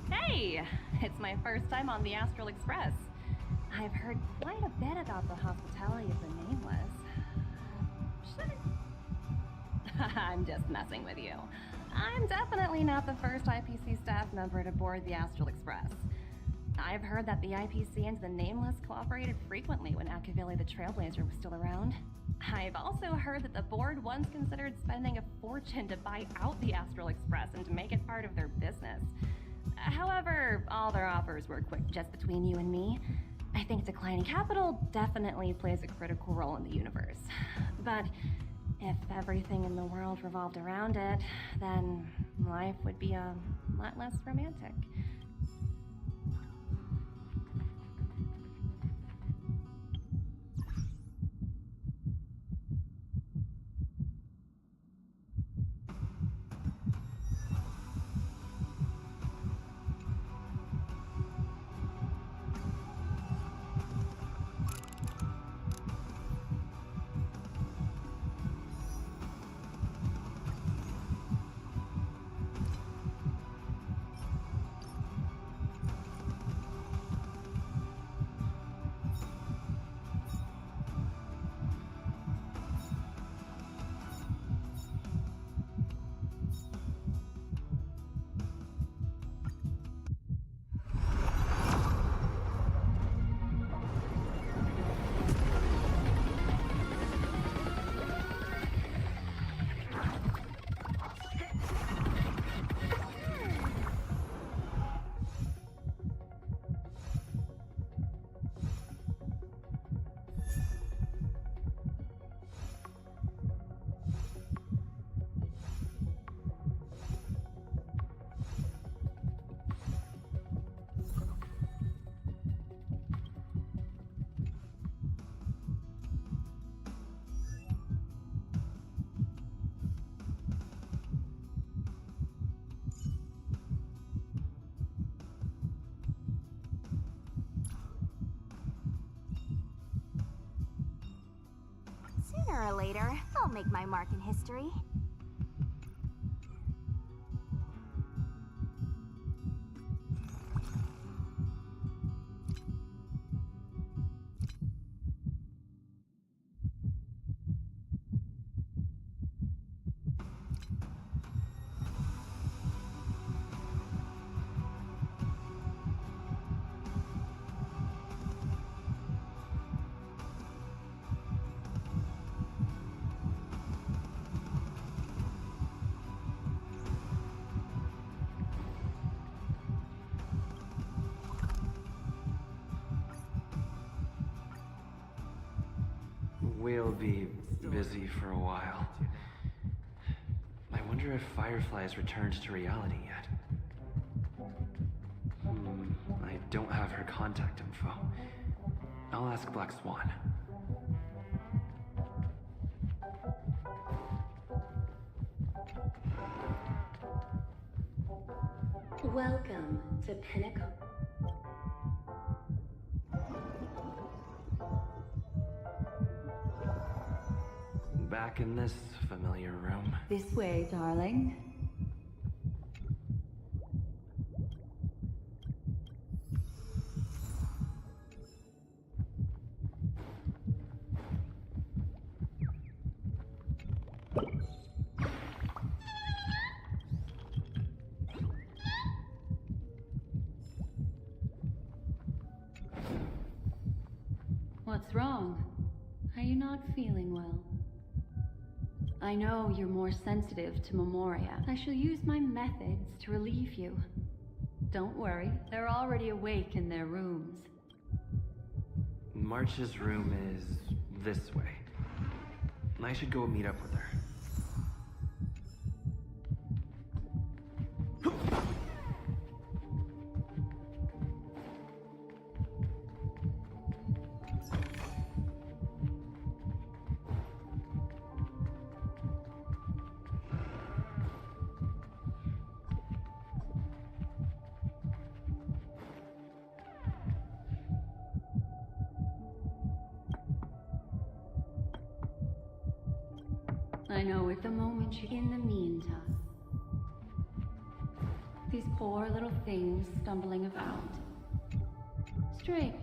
Hey, it's my first time on the Astral Express. I've heard quite a bit about the hospitality of the Nameless. I'm just messing with you. I'm definitely not the first IPC staff member to board the Astral Express. I've heard that the IPC and the Nameless cooperated frequently when Akavili the Trailblazer was still around. I've also heard that the board once considered spending a fortune to buy out the Astral Express and to make it part of their business. However, all their offers were quick. Just between you and me, I think declining capital definitely plays a critical role in the universe. But if everything in the world revolved around it, then life would be a lot less romantic. or later, I'll make my mark in history. We'll be busy for a while. I wonder if Firefly's returned to reality yet. I don't have her contact info. I'll ask Black Swan. Welcome to Penacoly. Back in this familiar room. This way, darling. What's wrong? Are you not feeling well? I know you're more sensitive to Memoria. I shall use my methods to relieve you. Don't worry, they're already awake in their rooms. March's room is this way. I should go meet up with her. I know at the moment in the meantime. These poor little things stumbling about. Straight.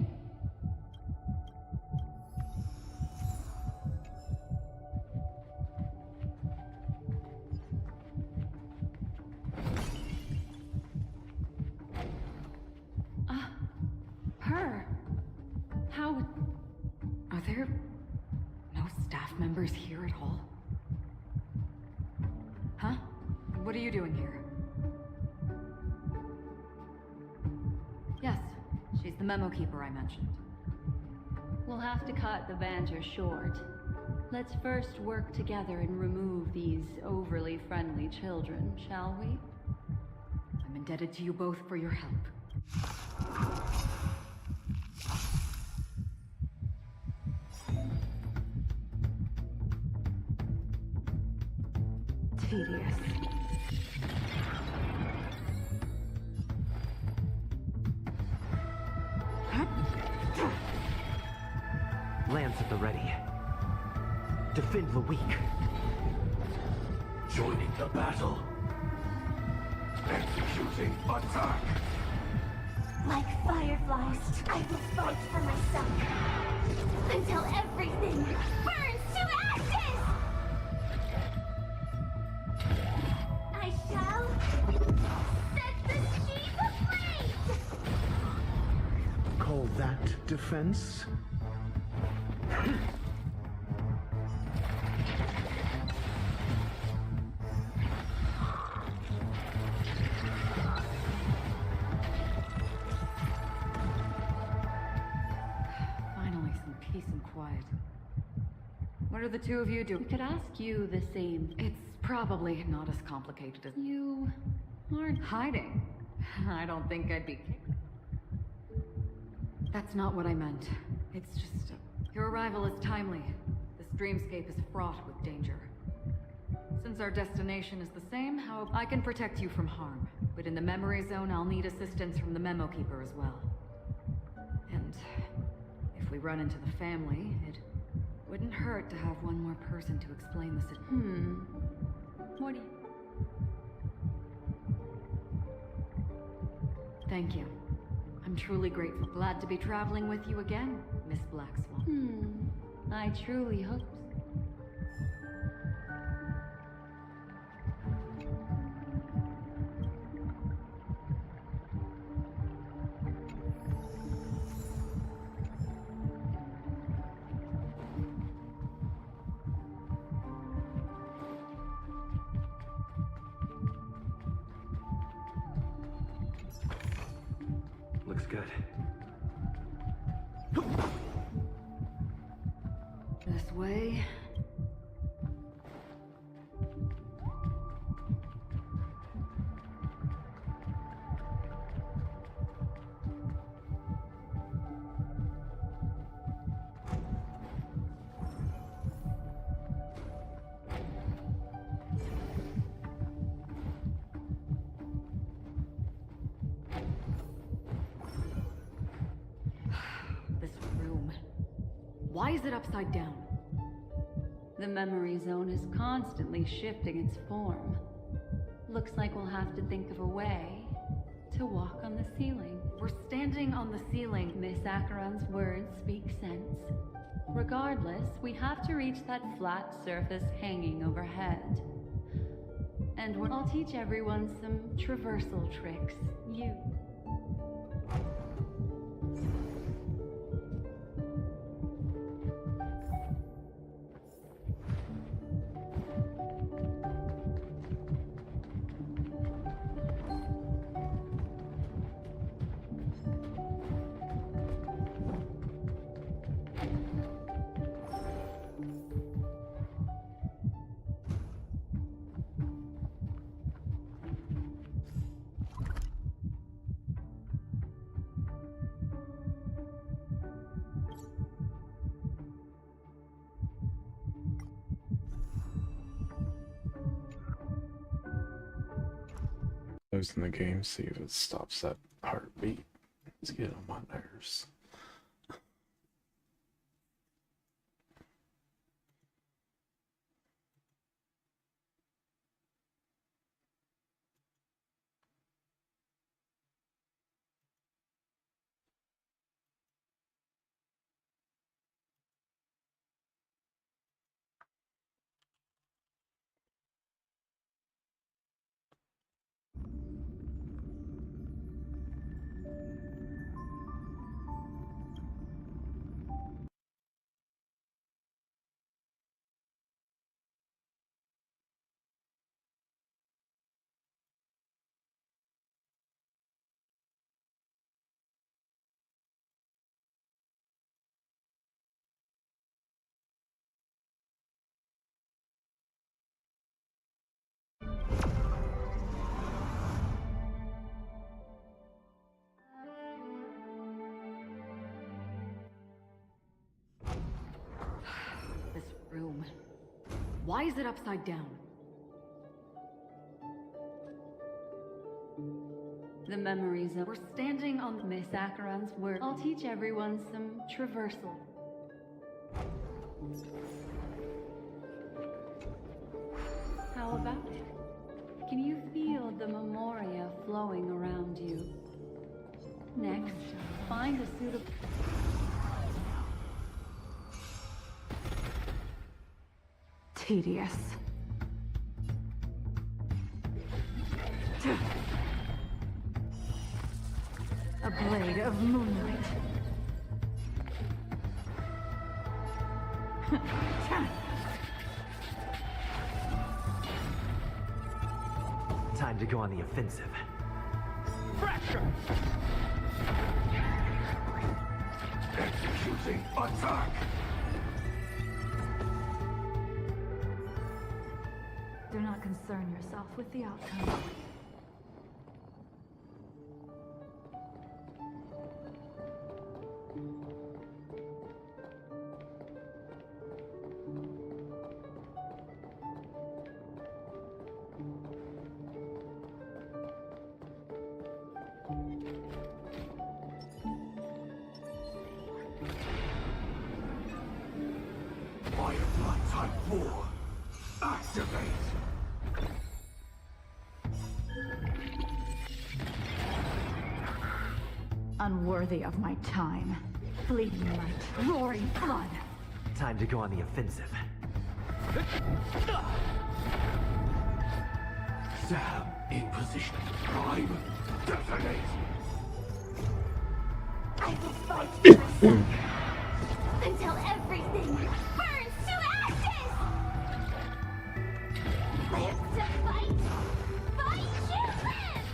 Her. How... Are there no staff members here at all? Huh? What are you doing here? Yes, she's the memo keeper I mentioned. We'll have to cut the banter short. Let's first work together and remove these overly friendly children, shall we? I'm indebted to you both for your help. Tedious. Lance at the ready. Defend the weak. Joining the battle. Executing attack. Like fireflies, I will fight for myself until everything burns to ashes! I shall set the sheep ablaze! Call that defense? Finally, some peace and quiet. What are the two of you doing? We could ask you the same. It's probably not as complicated as... You aren't hiding. I don't think I'd be... That's not what I meant. It's just... Your arrival is timely. This dreamscape is fraught with danger. Since our destination is the same, how I can protect you from harm. But in the memory zone, I'll need assistance from the memo keeper as well. And if we run into the family, it Wouldn't hurt to have one more person to explain the What do you... Thank you. I'm truly grateful. Glad to be traveling with you again, Miss Black Swan. I truly hope so. Looks good. This way. This room. Why is it upside down? The memory zone is constantly shifting its form. Looks like we'll have to think of a way to walk on the ceiling. We're standing on the ceiling. Miss Acheron's words speak sense. Regardless, we have to reach that flat surface hanging overhead. And I'll teach everyone some traversal tricks. Closing the game, see if it stops that heartbeat. It's getting on my nerves. This room. Why is it upside down? The memory zone. We're standing on Miss Acheron's words. I'll teach everyone some traversal. How about it? Can you feel the memoria flowing around you? Next, find a suitable... Tedious. A blade of moonlight. Time to go on the offensive. Fracture! Executing attack! Do not concern yourself with the outcome. 4. Activate! Unworthy of my time. Fleeting light, roaring flood. Time to go on the offensive. Sam, in position. Prime, detonate! I will fight for myself until everything burns to ashes! Live to fight! Fight to live!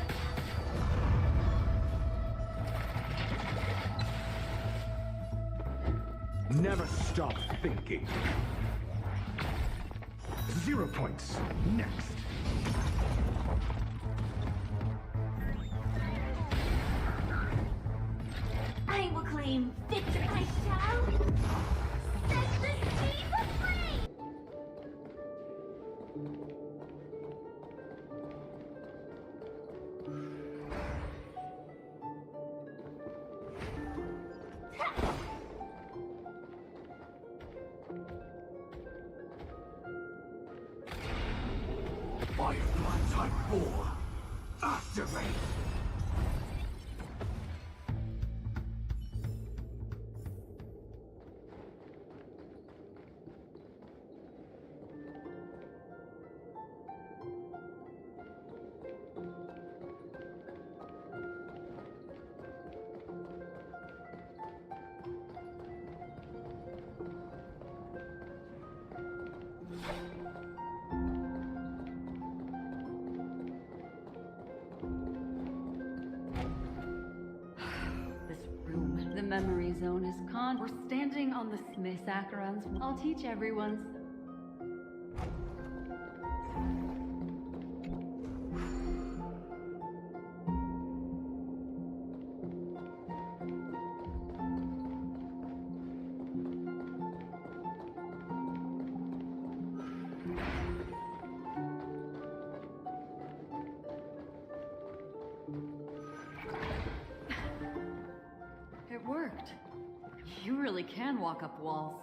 Never stop thinking. 0 points. Next. I will claim victory. I shall set the sheep aflame! Firefly Type 4. Activate! This room, the memory zone is con. We're standing on the Miss Acheron's. I'll teach everyone's. It worked. You really can walk up walls.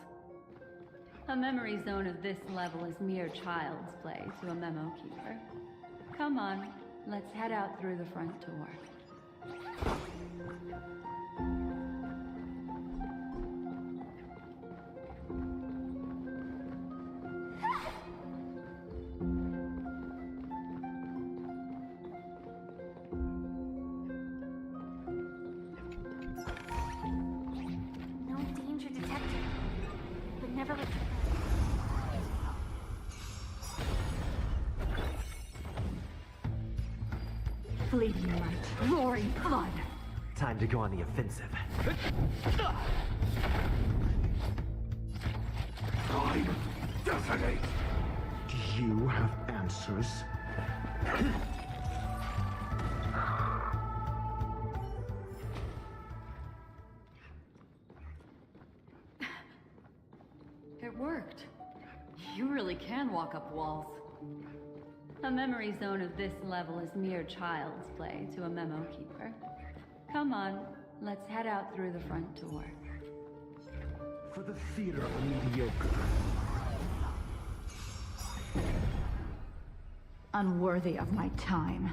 A memory zone of this level is mere child's play to a memo keeper. Come on, let's head out through the front door. No danger detected. But never let Fleeting light, roaring flood. Time to go on the offensive. Prime, detonate! Do you have answers? It worked. You really can walk up walls. A memory zone of this level is mere child's play to a memo keeper. Come on, let's head out through the front door. For the theater of the mediocre. Unworthy of my time.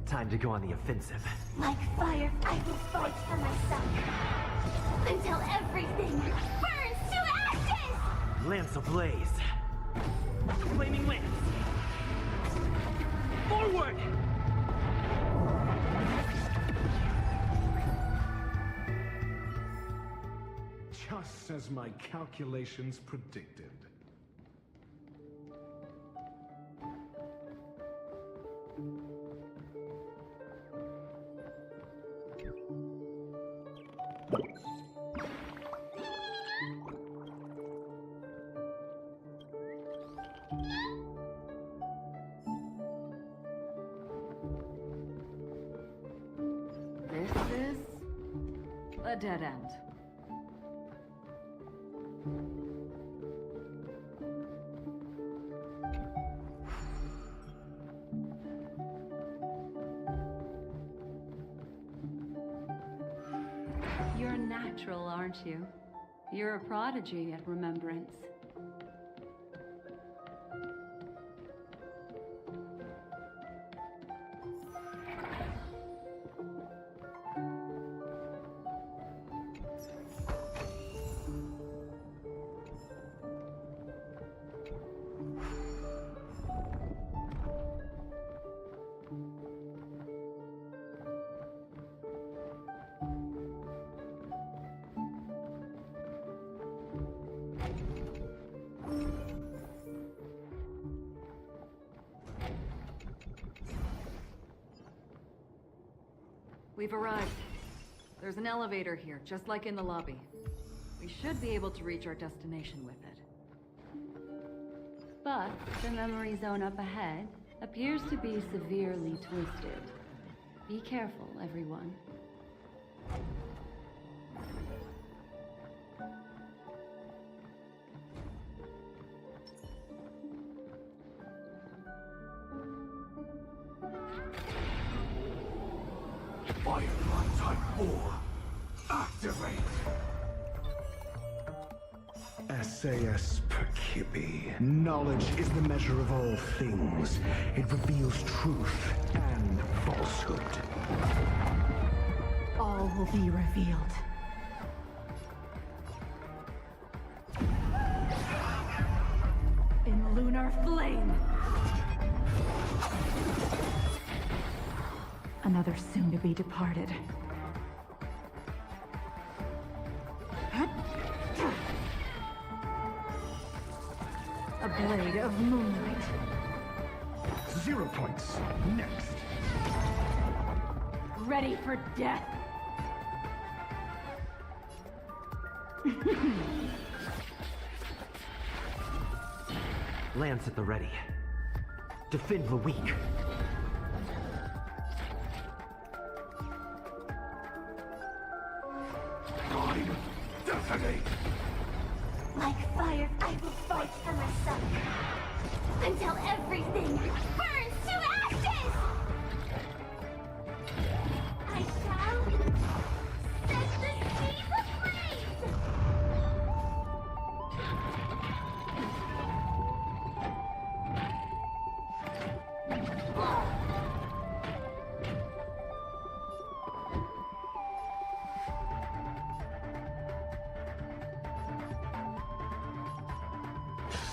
Time to go on the offensive. Like fire, I will fight for myself until everything burns to ashes! Lance ablaze. Flaming lance. Forward! Just as my calculations predicted. This is a dead end. You're natural, aren't you? You're a prodigy at remembrance. We've arrived. There's an elevator here, just like in the lobby. We should be able to reach our destination with it. But the memory zone up ahead appears to be severely twisted. Be careful, everyone. Firefly Type 4, activate! SAS Penacoly. Knowledge is the measure of all things. It reveals truth and falsehood. All will be revealed. In lunar flame. Another soon-to-be departed. A blade of moonlight. 0 points. Next. Ready for death. Lance at the ready. Defend the weak. Guide. Detonate. Like fire, I will fight for myself. Until everything burns to ashes! I shall set the seas ablaze!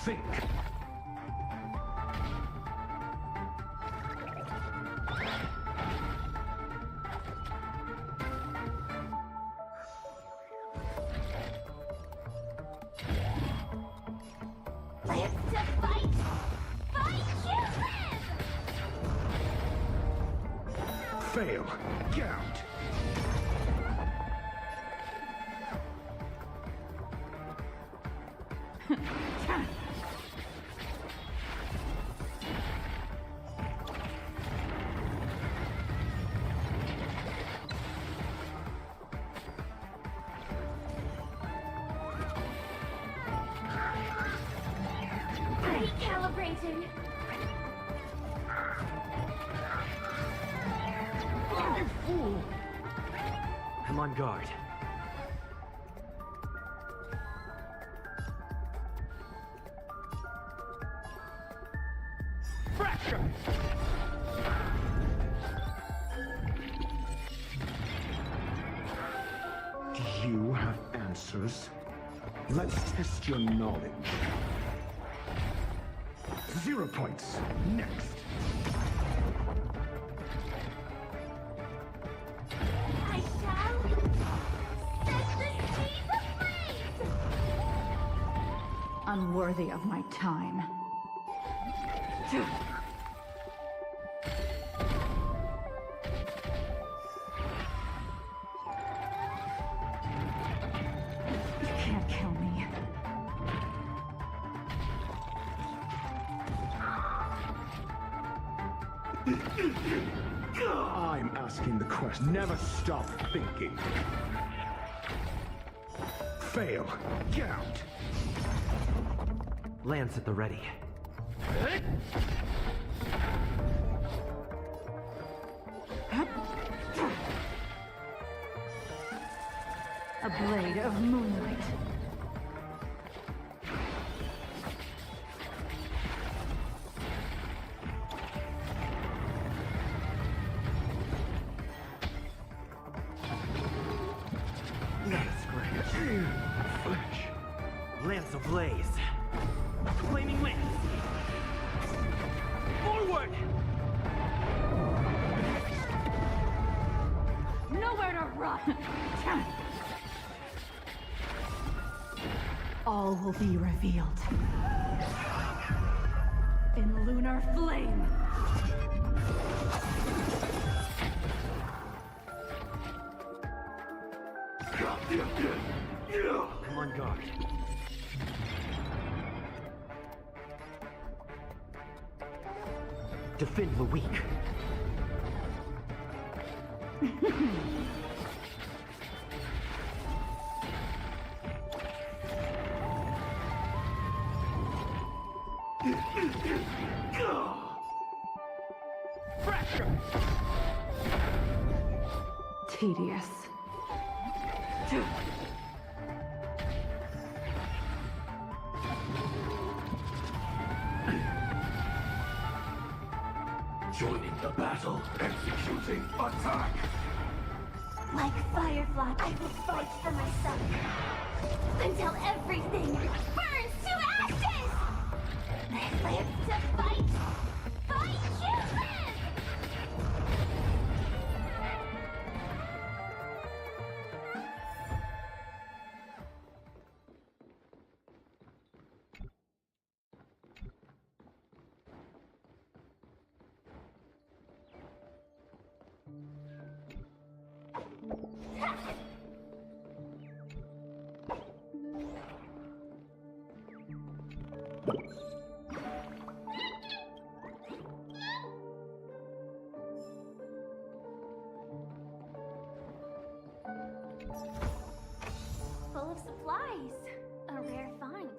Think. Live to fight! Fight to live! Fail. Count. Recalibrating. You fool! I'm on guard. Fraction! Do you have answers? Let's test your knowledge. 0 points. Next. I shall set the seas ablaze! Unworthy of my time. You can't kill me. I'm asking the question. Never stop thinking. Fail. Count. Lance at the ready. A blade of moonlight. Not a scratch. Flinch. Lance ablaze. Flaming lance. Forward! Nowhere to run! All will be revealed. In lunar flame! Come on guard. Defend the weak. Pressure! Tedious. Joining the battle, executing attack! Like Firefly, I will fight for myself. Until everything burns to ashes! I live to fight! Fight you live! Full of supplies. A rare find.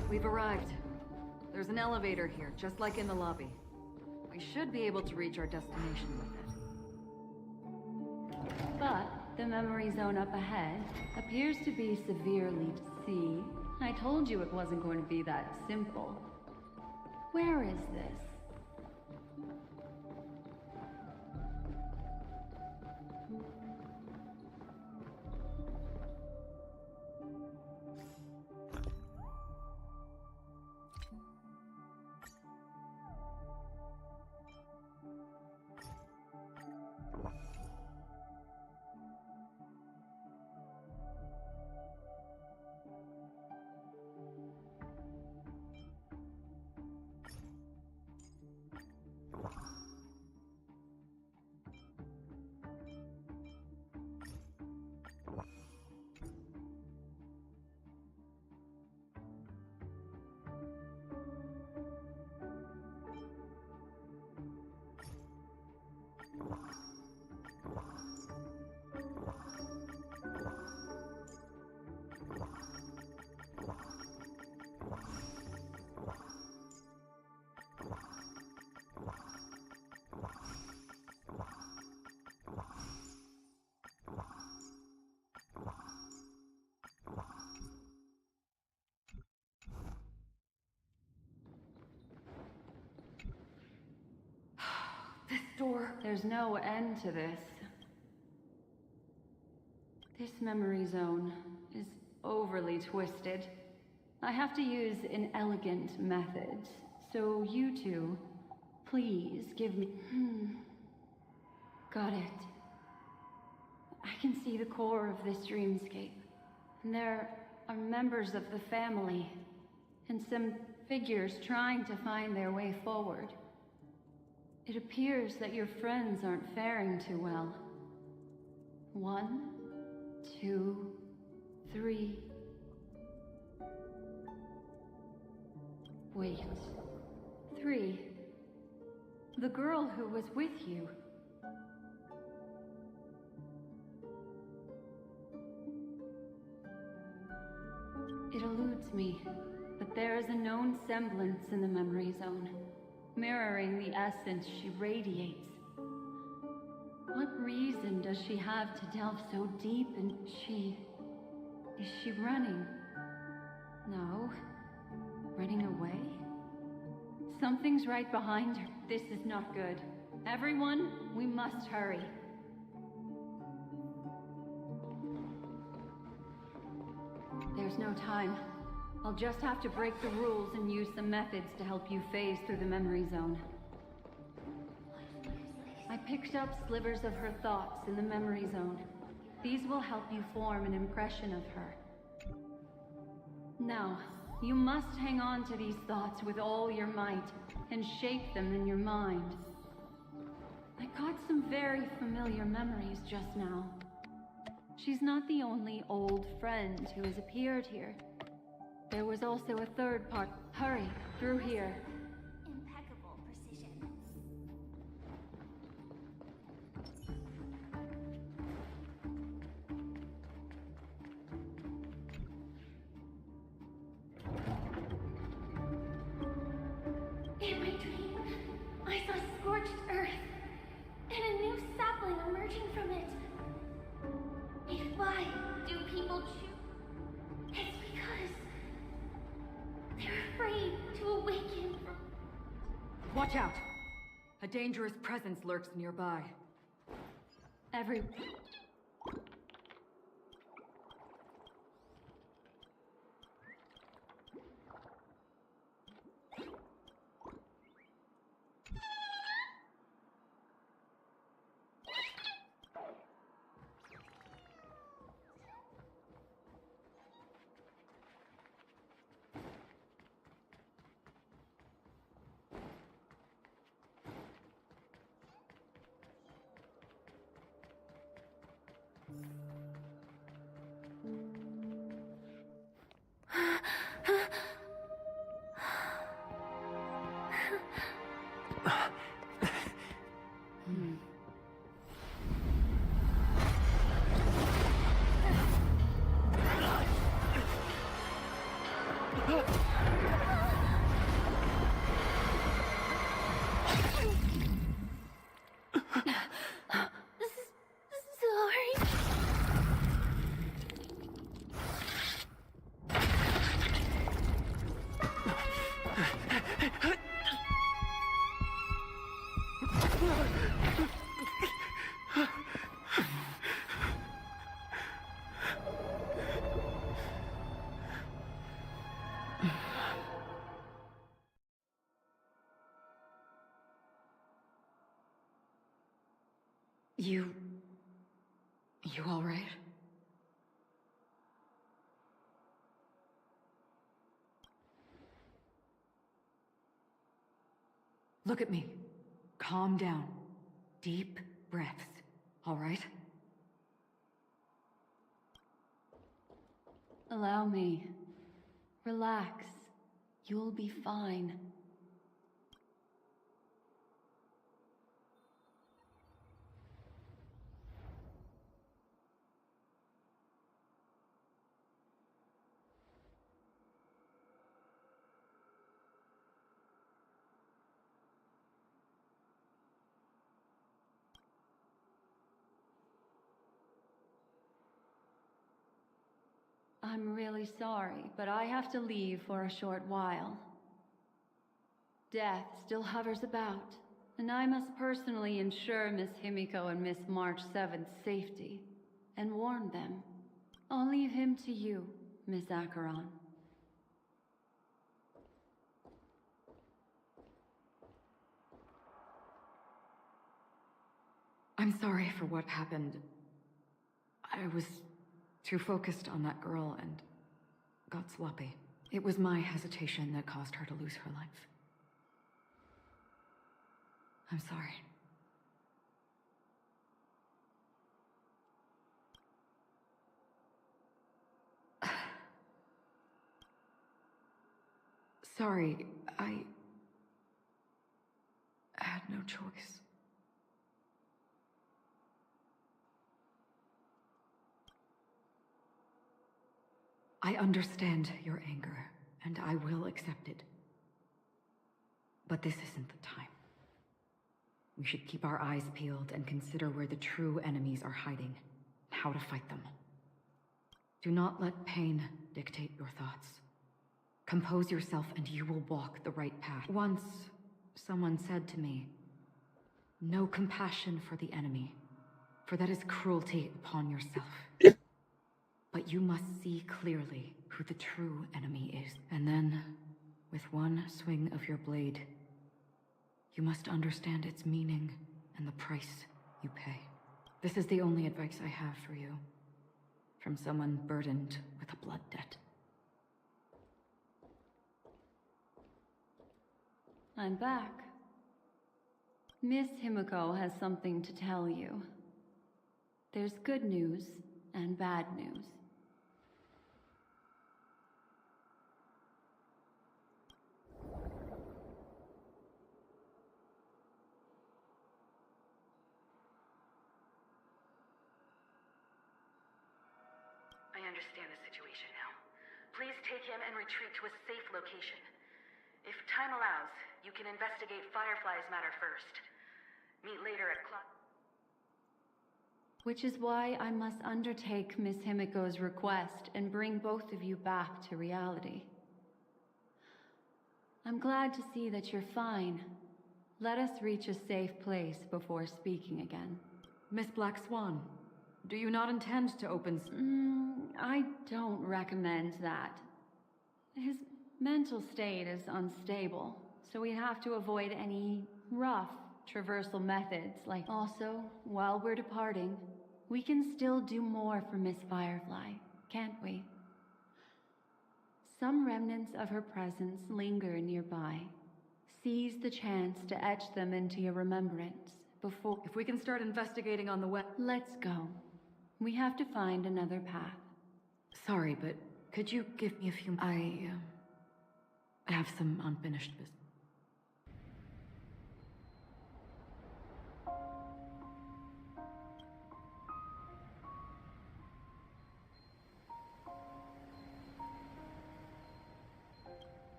We've arrived. There's an elevator here, just like in the lobby. We should be able to reach our destination with it. But the memory zone up ahead appears to be severely... See? I told you it wasn't going to be that simple. Where is this? This door... There's no end to this. This memory zone is overly twisted. I have to use inelegant methods, so you two, please give me... Got it. I can see the core of this dreamscape. And there are members of the family, and some figures trying to find their way forward. It appears that your friends aren't faring too well. 1, 2, 3. Wait. 3. The girl who was with you. escapes me, but there is a known semblance in the memory zone, mirroring the essence she radiates. What reason does she have to delve so deep and is she running? No. Running away? Something's right behind her. This is not good. Everyone, we must hurry. There's no time. I'll just have to break the rules and use some methods to help you phase through the memory zone. I picked up slivers of her thoughts in the memory zone. These will help you form an impression of her. Now, you must hang on to these thoughts with all your might and shape them in your mind. I caught some very familiar memories just now. She's not the only old friend who has appeared here. There was also a third part. Hurry, through here. Impeccable precision. In my dream, I saw scorched earth and a new sapling emerging from it. Why do people choose? It's because they're afraid to awaken from... Watch out! A dangerous presence lurks nearby. You all right? Look at me. Calm down. Deep breaths. All right? Allow me. Relax. You'll be fine. I'm really sorry, but I have to leave for a short while. Death still hovers about, and I must personally ensure Miss Himiko and Miss March 7th's safety, and warn them. I'll leave him to you, Miss Acheron. I'm sorry for what happened. I was too focused on that girl and got sloppy. It was my hesitation that caused her to lose her life. I'm sorry. Sorry, I had no choice. I understand your anger, and I will accept it. But this isn't the time. We should keep our eyes peeled and consider where the true enemies are hiding, and how to fight them. Do not let pain dictate your thoughts. Compose yourself and you will walk the right path. Once, someone said to me, "No compassion for the enemy, for that is cruelty upon yourself." But you must see clearly who the true enemy is. And then, with one swing of your blade, you must understand its meaning and the price you pay. This is the only advice I have for you, from someone burdened with a blood debt. I'm back. Miss Himiko has something to tell you. There's good news and bad news. I understand the situation now. Please take him and retreat to a safe location. If time allows, you can investigate Firefly's matter first. Meet later at clock. Which is why I must undertake Miss Himiko's request and bring both of you back to reality. I'm glad to see that you're fine. Let us reach a safe place before speaking again. Miss Black Swan, do you not intend to open... I don't recommend that. His mental state is unstable, so we have to avoid any rough traversal methods. Also, while we're departing, we can still do more for Miss Firefly, can't we? Some remnants of her presence linger nearby. Seize the chance to etch them into your remembrance before... If we can start investigating on the web... Let's go. We have to find another path. Sorry, but could you give me a few... I have some unfinished business.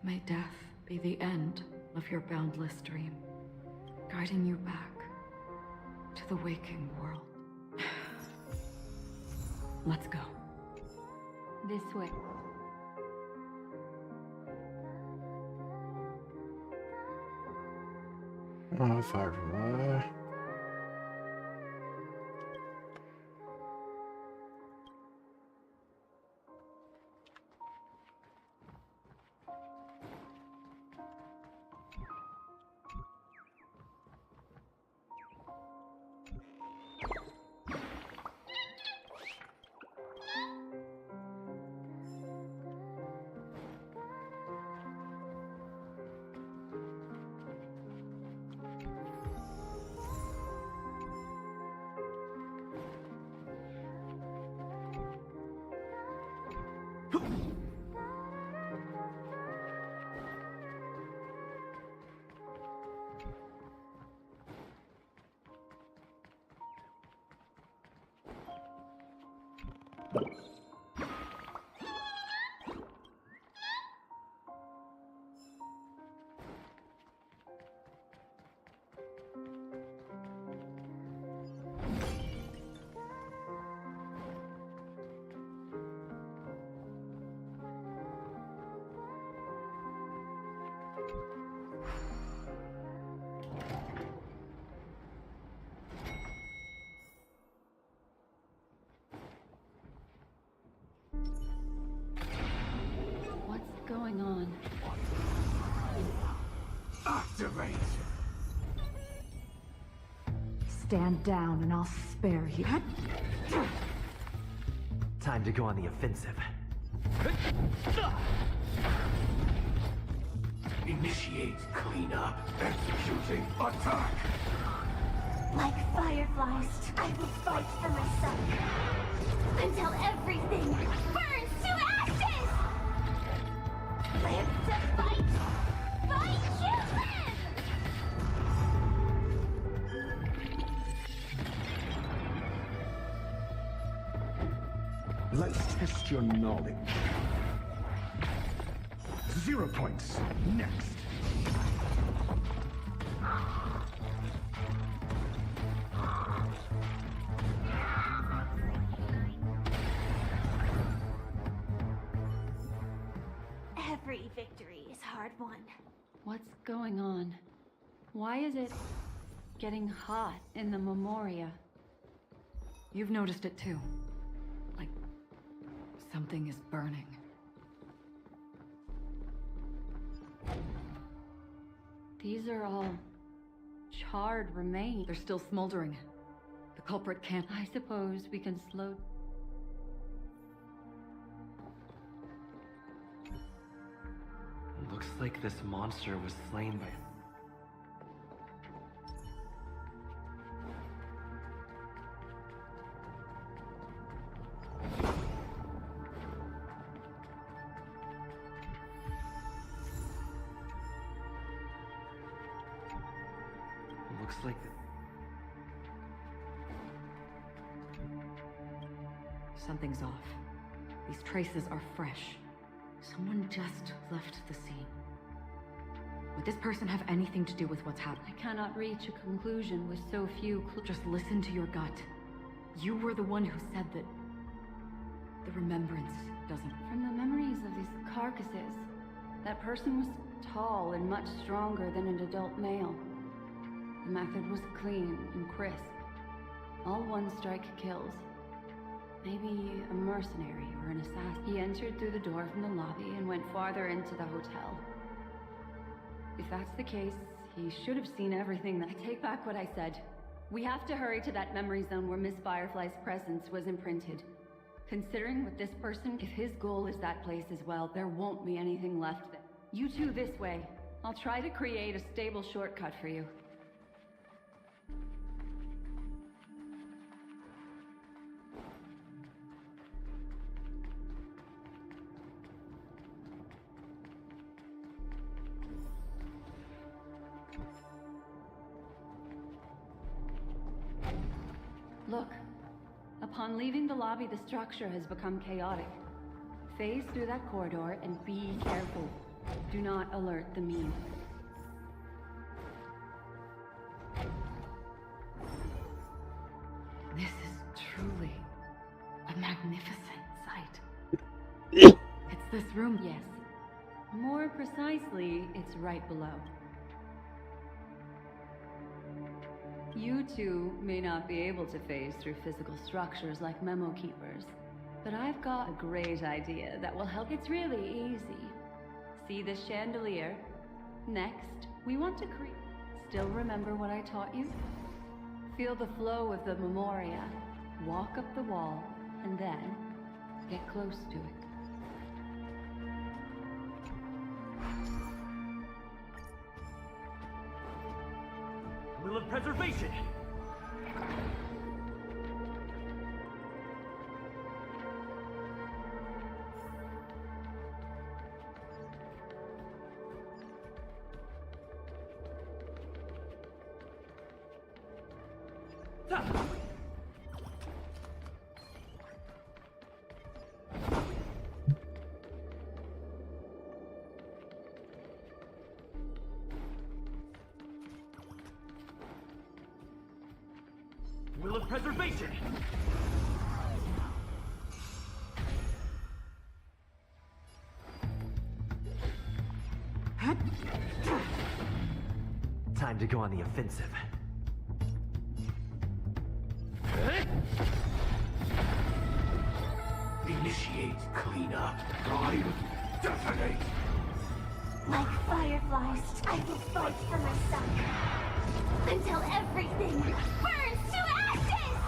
May death be the end of your boundless dream, guiding you back to the waking world. Let's go. This way. Oh, Firefly. What's going on? Activate! Stand down and I'll spare you. Time to go on the offensive. Initiate cleanup. Executing attack. Like fireflies, I will fight for myself until everything burns to ashes! Live to fight! Fight to live! Let's test your knowledge. 0 points. Next. Every victory is hard won. What's going on? Why is it getting hot in the Memoria? You've noticed it too. Like, something is burning. These are all charred remains. They're still smoldering. The culprit can't... I suppose we can slow... Looks like this monster was slain by... Looks like... Something's off. These traces are fresh. Someone just left the scene. Would this person have anything to do with what's happening? I cannot reach a conclusion with so few clues. Just listen to your gut. You were the one who said that the remembrance doesn't... From the memories of these carcasses, that person was tall and much stronger than an adult male. The method was clean and crisp. All one strike kills. Maybe a mercenary or an assassin. He entered through the door from the lobby and went farther into the hotel. If that's the case, he should have seen everything that... I take back what I said. We have to hurry to that memory zone where Miss Firefly's presence was imprinted. Considering with this person, if his goal is that place as well, there won't be anything left there. You two this way. I'll try to create a stable shortcut for you. Look. Upon leaving the lobby, the structure has become chaotic. Phase through that corridor and be careful. Do not alert the meme. This is truly a magnificent sight. It's this room. Yes. More precisely, it's right below. You two may not be able to phase through physical structures like memo keepers, but I've got a great idea that will help. It's really easy. See this chandelier? Next, we want to create... Still remember what I taught you? Feel the flow of the Memoria. Walk up the wall, and then get close to it. Will of preservation! Will of preservation! Time to go on the offensive. Initiate cleanup. Drive. Detonate. Like fireflies, I will fight for my son. Until everything burns to ashes!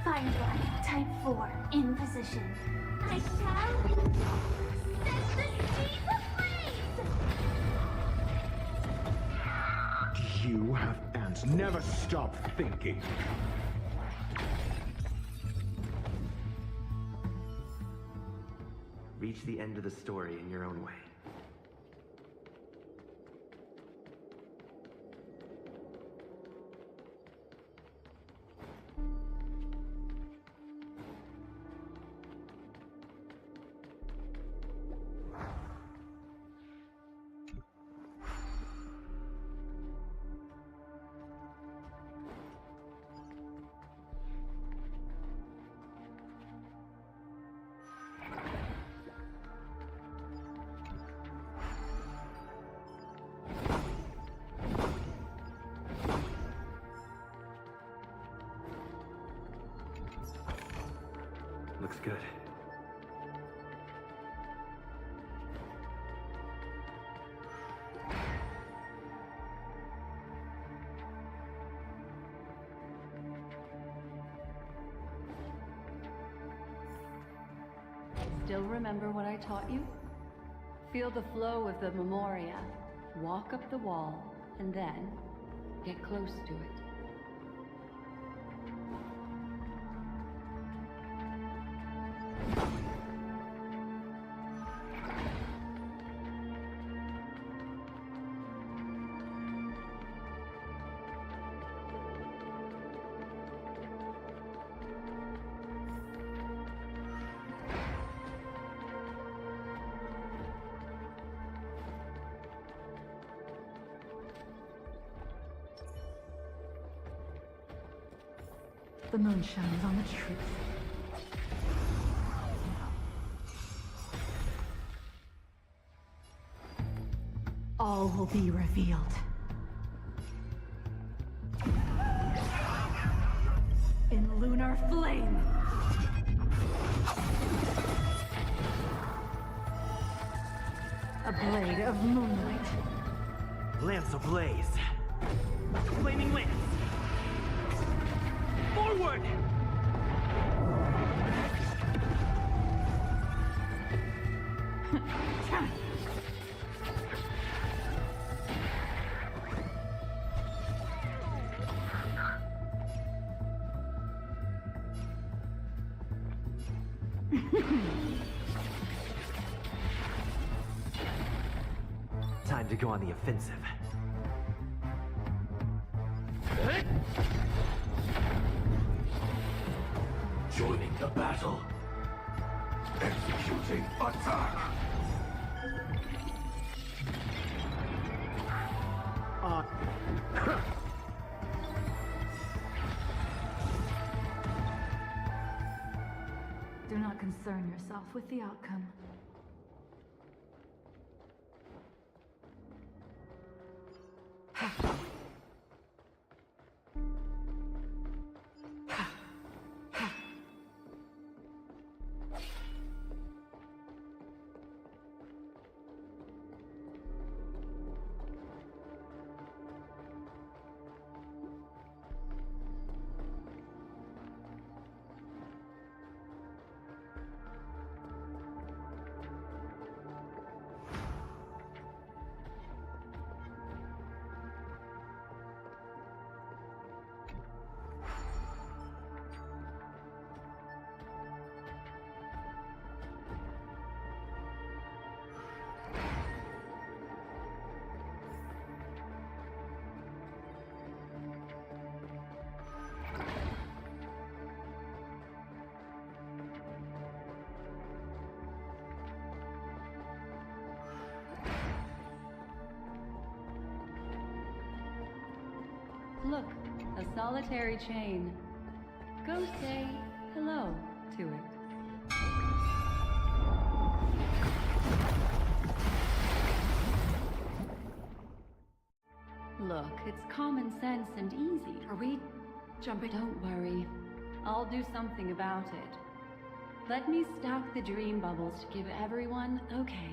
Firefly, type 4, in position. I shall set the seas ablaze! You have ants. Never stop thinking. Reach the end of the story in your own way. Still remember what I taught you? Feel the flow of the Memoria. Walk up the wall, and then get close to it. The moon shines on the truth. All will be revealed. In lunar flame. A blade of moonlight. Lance ablaze. Flaming lance. Forward! Time to go on the offensive. Joining the battle. Executing attack. Do not concern yourself with the outcome. Look, a solitary chain. Go say hello to it. Look, it's common sense and easy. Are we jumping? Don't worry. I'll do something about it. Let me stack the dream bubbles to give everyone okay.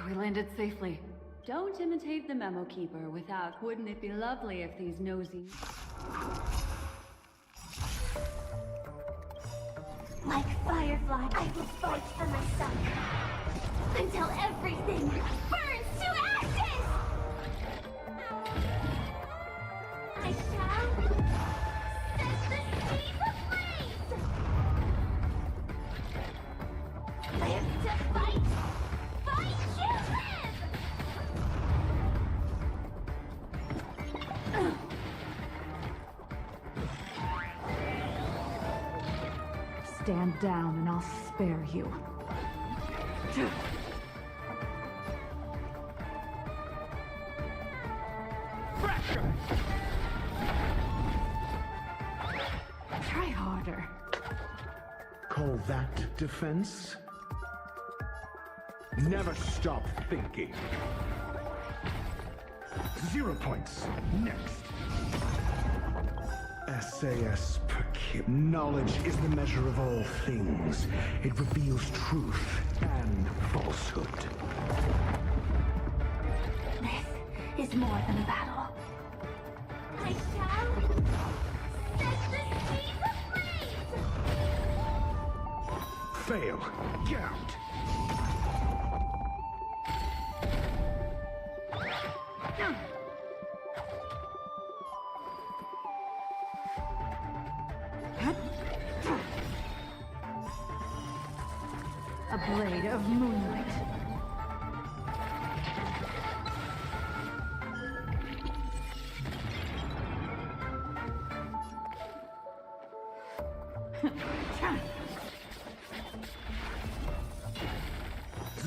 We landed safely. Don't imitate the memo keeper without. Wouldn't it be lovely if these nosy... Like Firefly, I will fight for myself until everything burns to ashes! I shall set the seas ablaze! Live to fight! Fight to live! Stand down and I'll spare you. Try harder. Call that defense? Never stop thinking. 0 points. Next. SAS Penacoly. Knowledge is the measure of all things. It reveals truth and falsehood. This is more than a battle. I shall set the seas ablaze! fail. Get out. A blade of moonlight.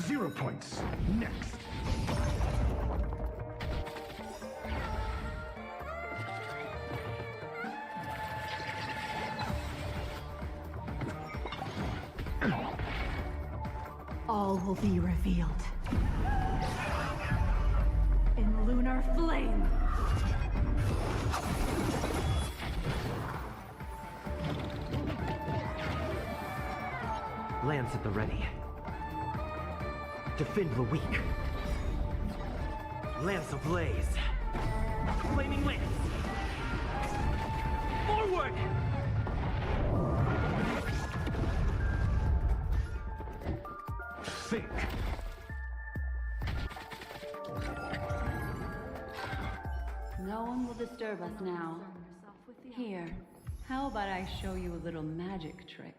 Zero points. Next. All will be revealed. In lunar flame. Lance at the ready. Defend the weak. Lance ablaze. Flaming lance. Forward! Think. No one will disturb us now. Here, how about I show you a little magic trick?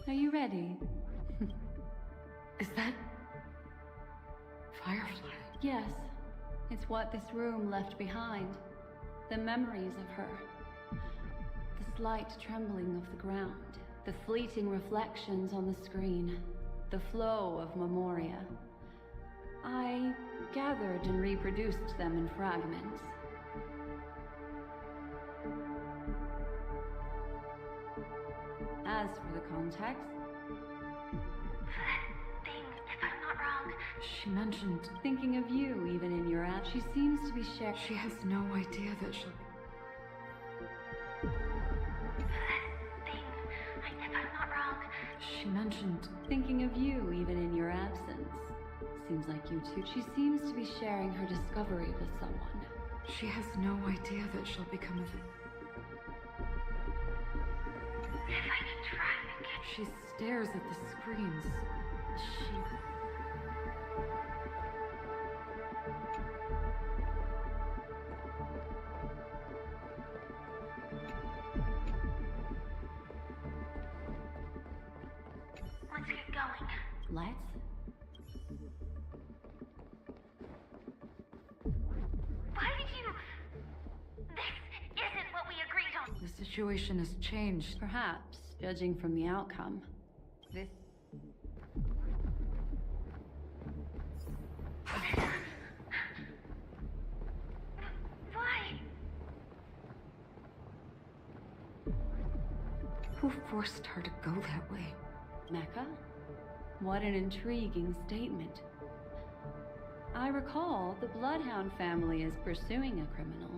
Are you ready? Is that... Firefly? Yes. It's what this room left behind. The memories of her. The slight trembling of the ground. The fleeting reflections on the screen. The flow of memoria. I gathered and reproduced them in fragments. As for the context... That thing, if I'm not wrong. She mentioned... Thinking of you, even in your app, she seems to be sharing... She has no idea that she'll... That thing, if I'm not wrong. She mentioned... Thinking of you, even in your absence. Seems like you two. She seems to be sharing her discovery with someone. She has no idea that she'll become a... If I can try again. She stares at the screens. She... Let's get going. Let's? Why did you... This isn't what we agreed on. The situation has changed. Perhaps, judging from the outcome. This... Why? Who forced her to go that way? Mecca? What an intriguing statement. I recall the Bloodhound family is pursuing a criminal,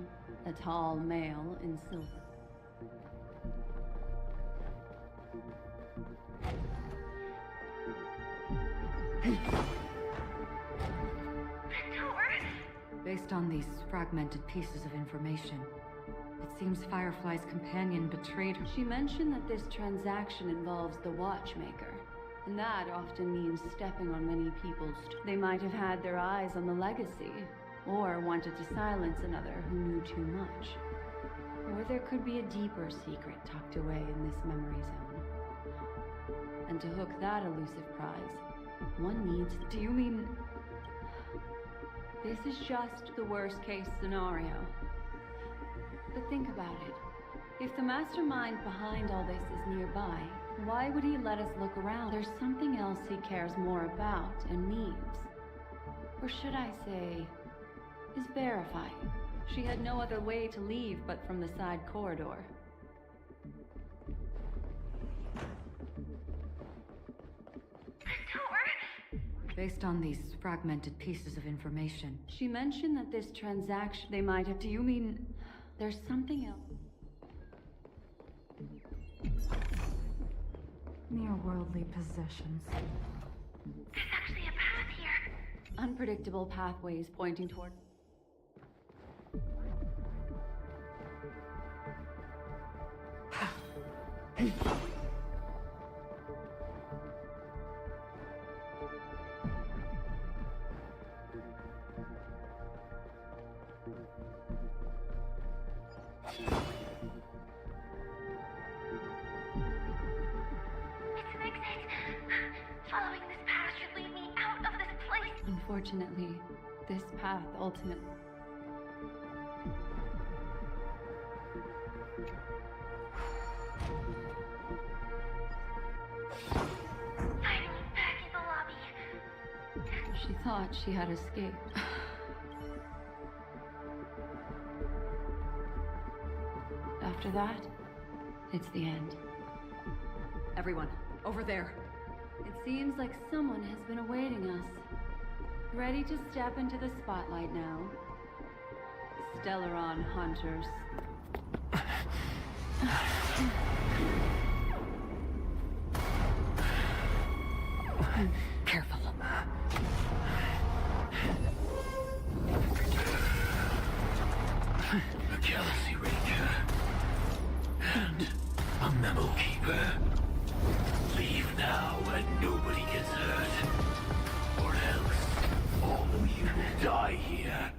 a tall male in silver. Based on these fragmented pieces of information, it seems Firefly's companion betrayed her. She mentioned that this transaction involves the Watchmaker, and that often means stepping on many people's They might have had their eyes on the legacy, or wanted to silence another who knew too much. Or there could be a deeper secret tucked away in this memory zone. And to hook that elusive prize, one needs... Do you mean... This is just the worst-case scenario. But think about it. If the mastermind behind all this is nearby, why would he let us look around? There's something else he cares more about and needs. Or should I say, is verifying. She had no other way to leave but from the side corridor. Based on these fragmented pieces of information. She mentioned that this transaction they might have... Do you mean... There's something else. Mere worldly possessions. There's actually a path here. Unpredictable pathways pointing toward... Following this path should lead me out of this place. Unfortunately, this path ultimately... Finally back in the lobby. She thought she had escaped. After that, it's the end. Everyone, over there. It seems like someone has been awaiting us. Ready to step into the spotlight now. Stellaron hunters. Careful. A Galaxy Ranger. And a Memo Keeper. Leave now and nobody gets hurt. Or else, all of you die here.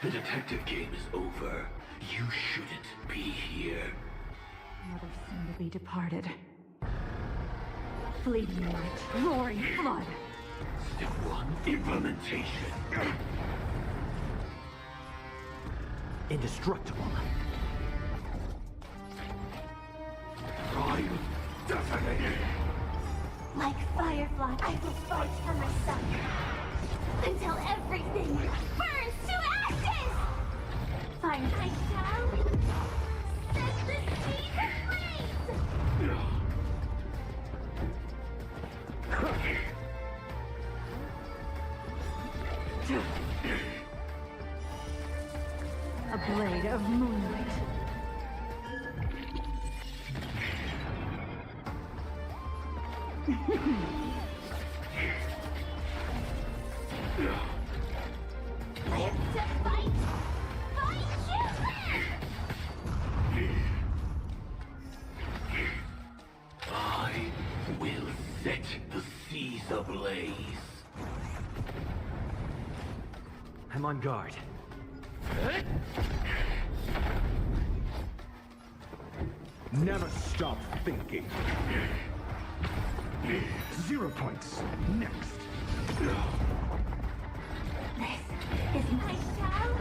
The detective game is over. You shouldn't be here. Mother soon to be departed. Fleeting light, roaring flood. Step 1, implementation. Indestructible. Prime detonated. Like Firefly, I will fight for my son. Until everything burns to ashes! Firefly shall set the seas ablaze! A blade of moonlight. Live to fight! Fight you! I will set the seas ablaze. I'm on guard. Never stop thinking. 0 points. Next. This is my child.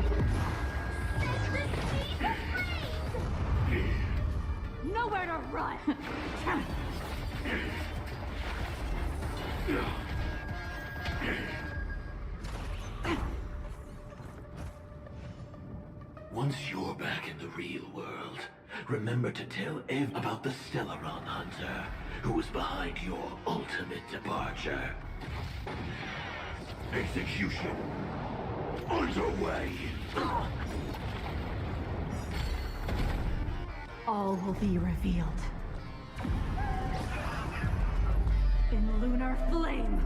Set the seas ablaze! Nowhere to run! Once you're back in the real world, remember to tell Ev about the Stellaron Hunter, who was behind your ultimate departure. Execution underway. All will be revealed. In lunar flame.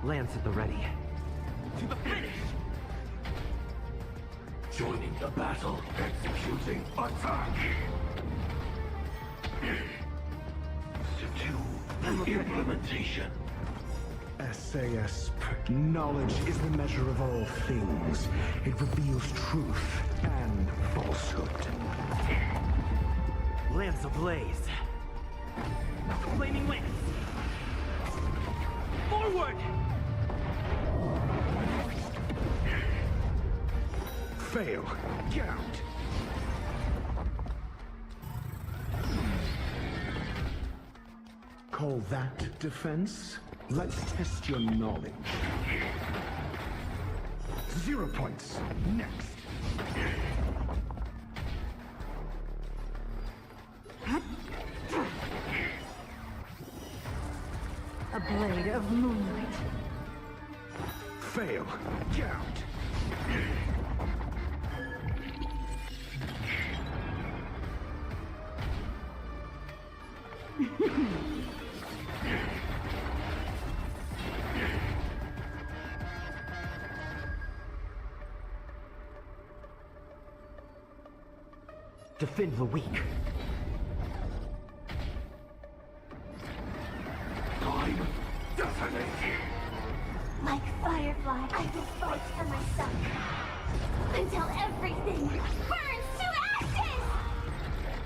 Lance at the ready. To the finish! Joining the battle, executing attack! Subdue implementation. SAS. Knowledge is the measure of all things. It reveals truth and falsehood. Lance ablaze. Flaming lance. Forward! Fail. Count. Call that defense? Let's test your knowledge. 0 points. Next. A blade of moonlight. Fail. Count. Defend the weak. Time detonate. Like Firefly, I will fight for myself. Until everything burns to ashes!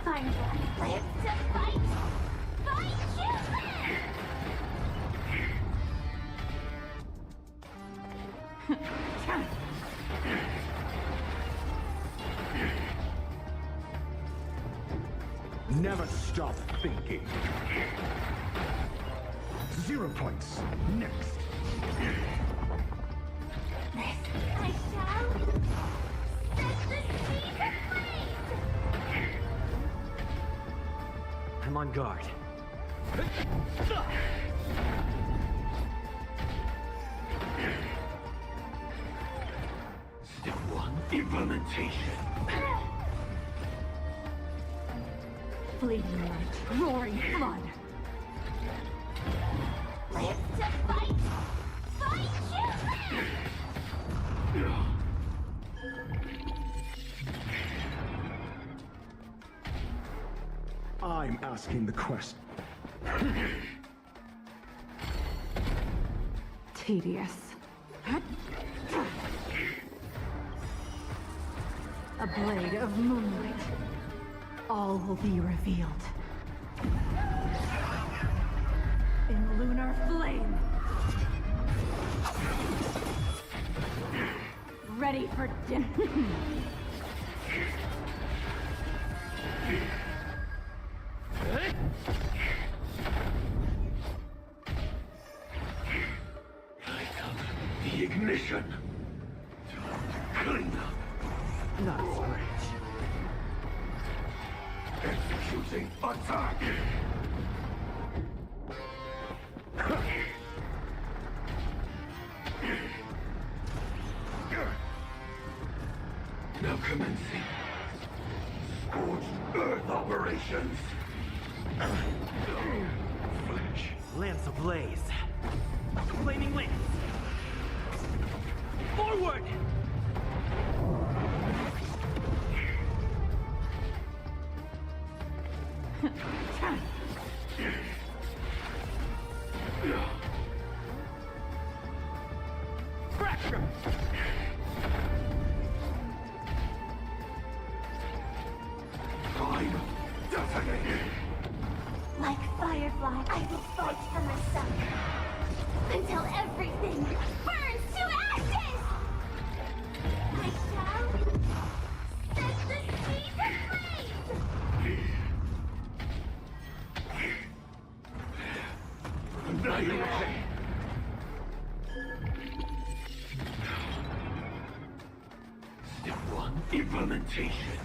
Firefly lives to fight! Fight human! Never stop thinking. 0 points. Next. I shall set the seas ablaze! I'm on guard. Step 1, implementation. Fleeting light, roaring flood. Live to fight! Fight human! I'm asking the question. Tedious. A blade of moonlight. All will be revealed. In lunar flame. Ready for death. The ignition. Clean up. Nice bridge. Executing attack. Now commencing. Scorched Earth operations. Flash. Lance ablaze. Flaming lance. Forward! Fracture! Time detonated. Like Firefly, I will fight for myself. Until everything burns to ashes! I shall set the seas ablaze! Annihilation. implementation.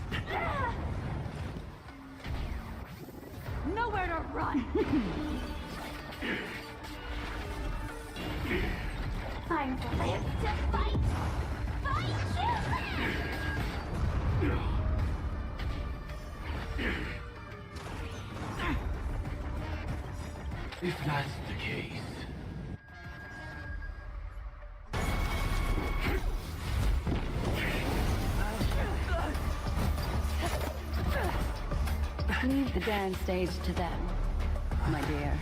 Nowhere to run! Time for Lance to fight! Fight you! If that's the case. Leave the dance stage to them, my dear.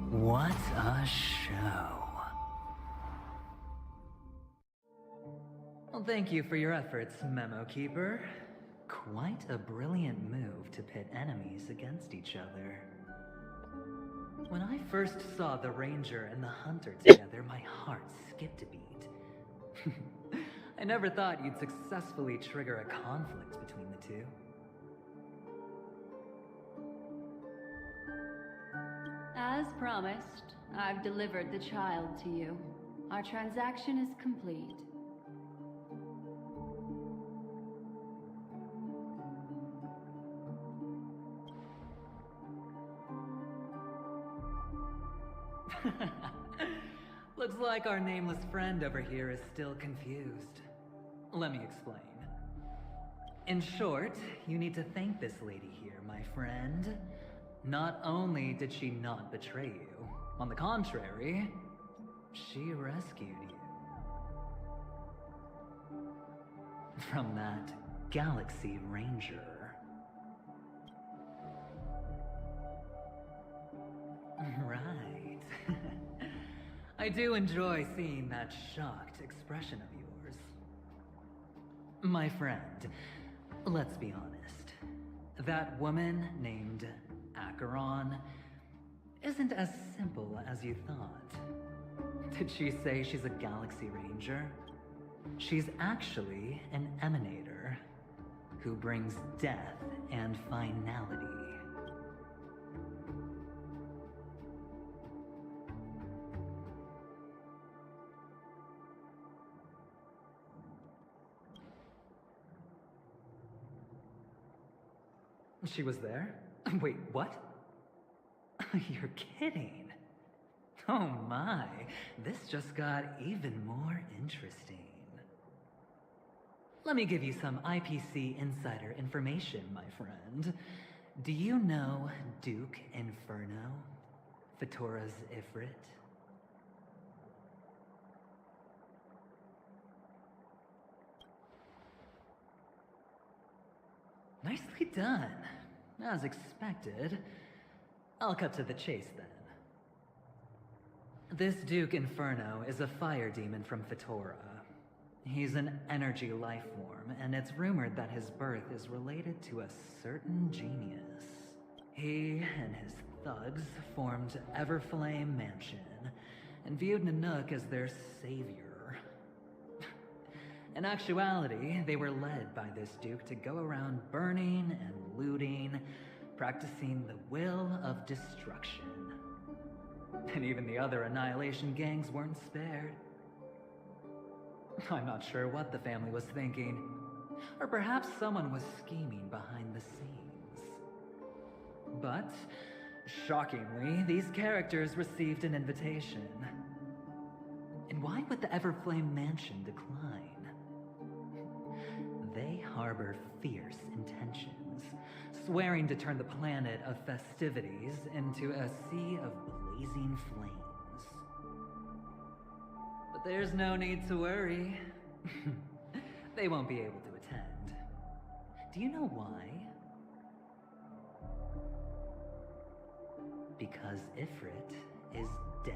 What a show. Well, thank you for your efforts, Memo Keeper. Quite a brilliant move to pit enemies against each other. When I first saw the Ranger and the Hunter together, my heart skipped a beat. I never thought you'd successfully trigger a conflict between the two. As promised, I've delivered the child to you. Our transaction is complete. Looks like our nameless friend over here is still confused. Let me explain. In short, you need to thank this lady here, my friend. Not only did she not betray you, on the contrary, she rescued you. From that Galaxy Ranger. Right. I do enjoy seeing that shocked expression of yours. My friend, let's be honest. That woman named Acheron isn't as simple as you thought. Did she say she's a Galaxy Ranger? She's actually an emanator who brings death and finality. She was there? Wait, what? You're kidding. Oh my, this just got even more interesting. Let me give you some IPC insider information, my friend. Do you know Duke Inferno? Fatora's Ifrit? Nicely done. As expected. I'll cut to the chase then. This Duke Inferno is a fire demon from Fatora. He's an energy life form, and it's rumored that his birth is related to a certain genius. He and his thugs formed Everflame Mansion, and viewed Nanook as their savior. In actuality, they were led by this Duke to go around burning and looting, practicing the will of destruction. And even the other Annihilation gangs weren't spared. I'm not sure what the family was thinking, or perhaps someone was scheming behind the scenes. But, shockingly, these characters received an invitation. And why would the Everflame Mansion decline? They harbor fierce intentions, swearing to turn the planet of festivities into a sea of blazing flames. But there's no need to worry. They won't be able to attend. Do you know why? Because Ifrit is dead.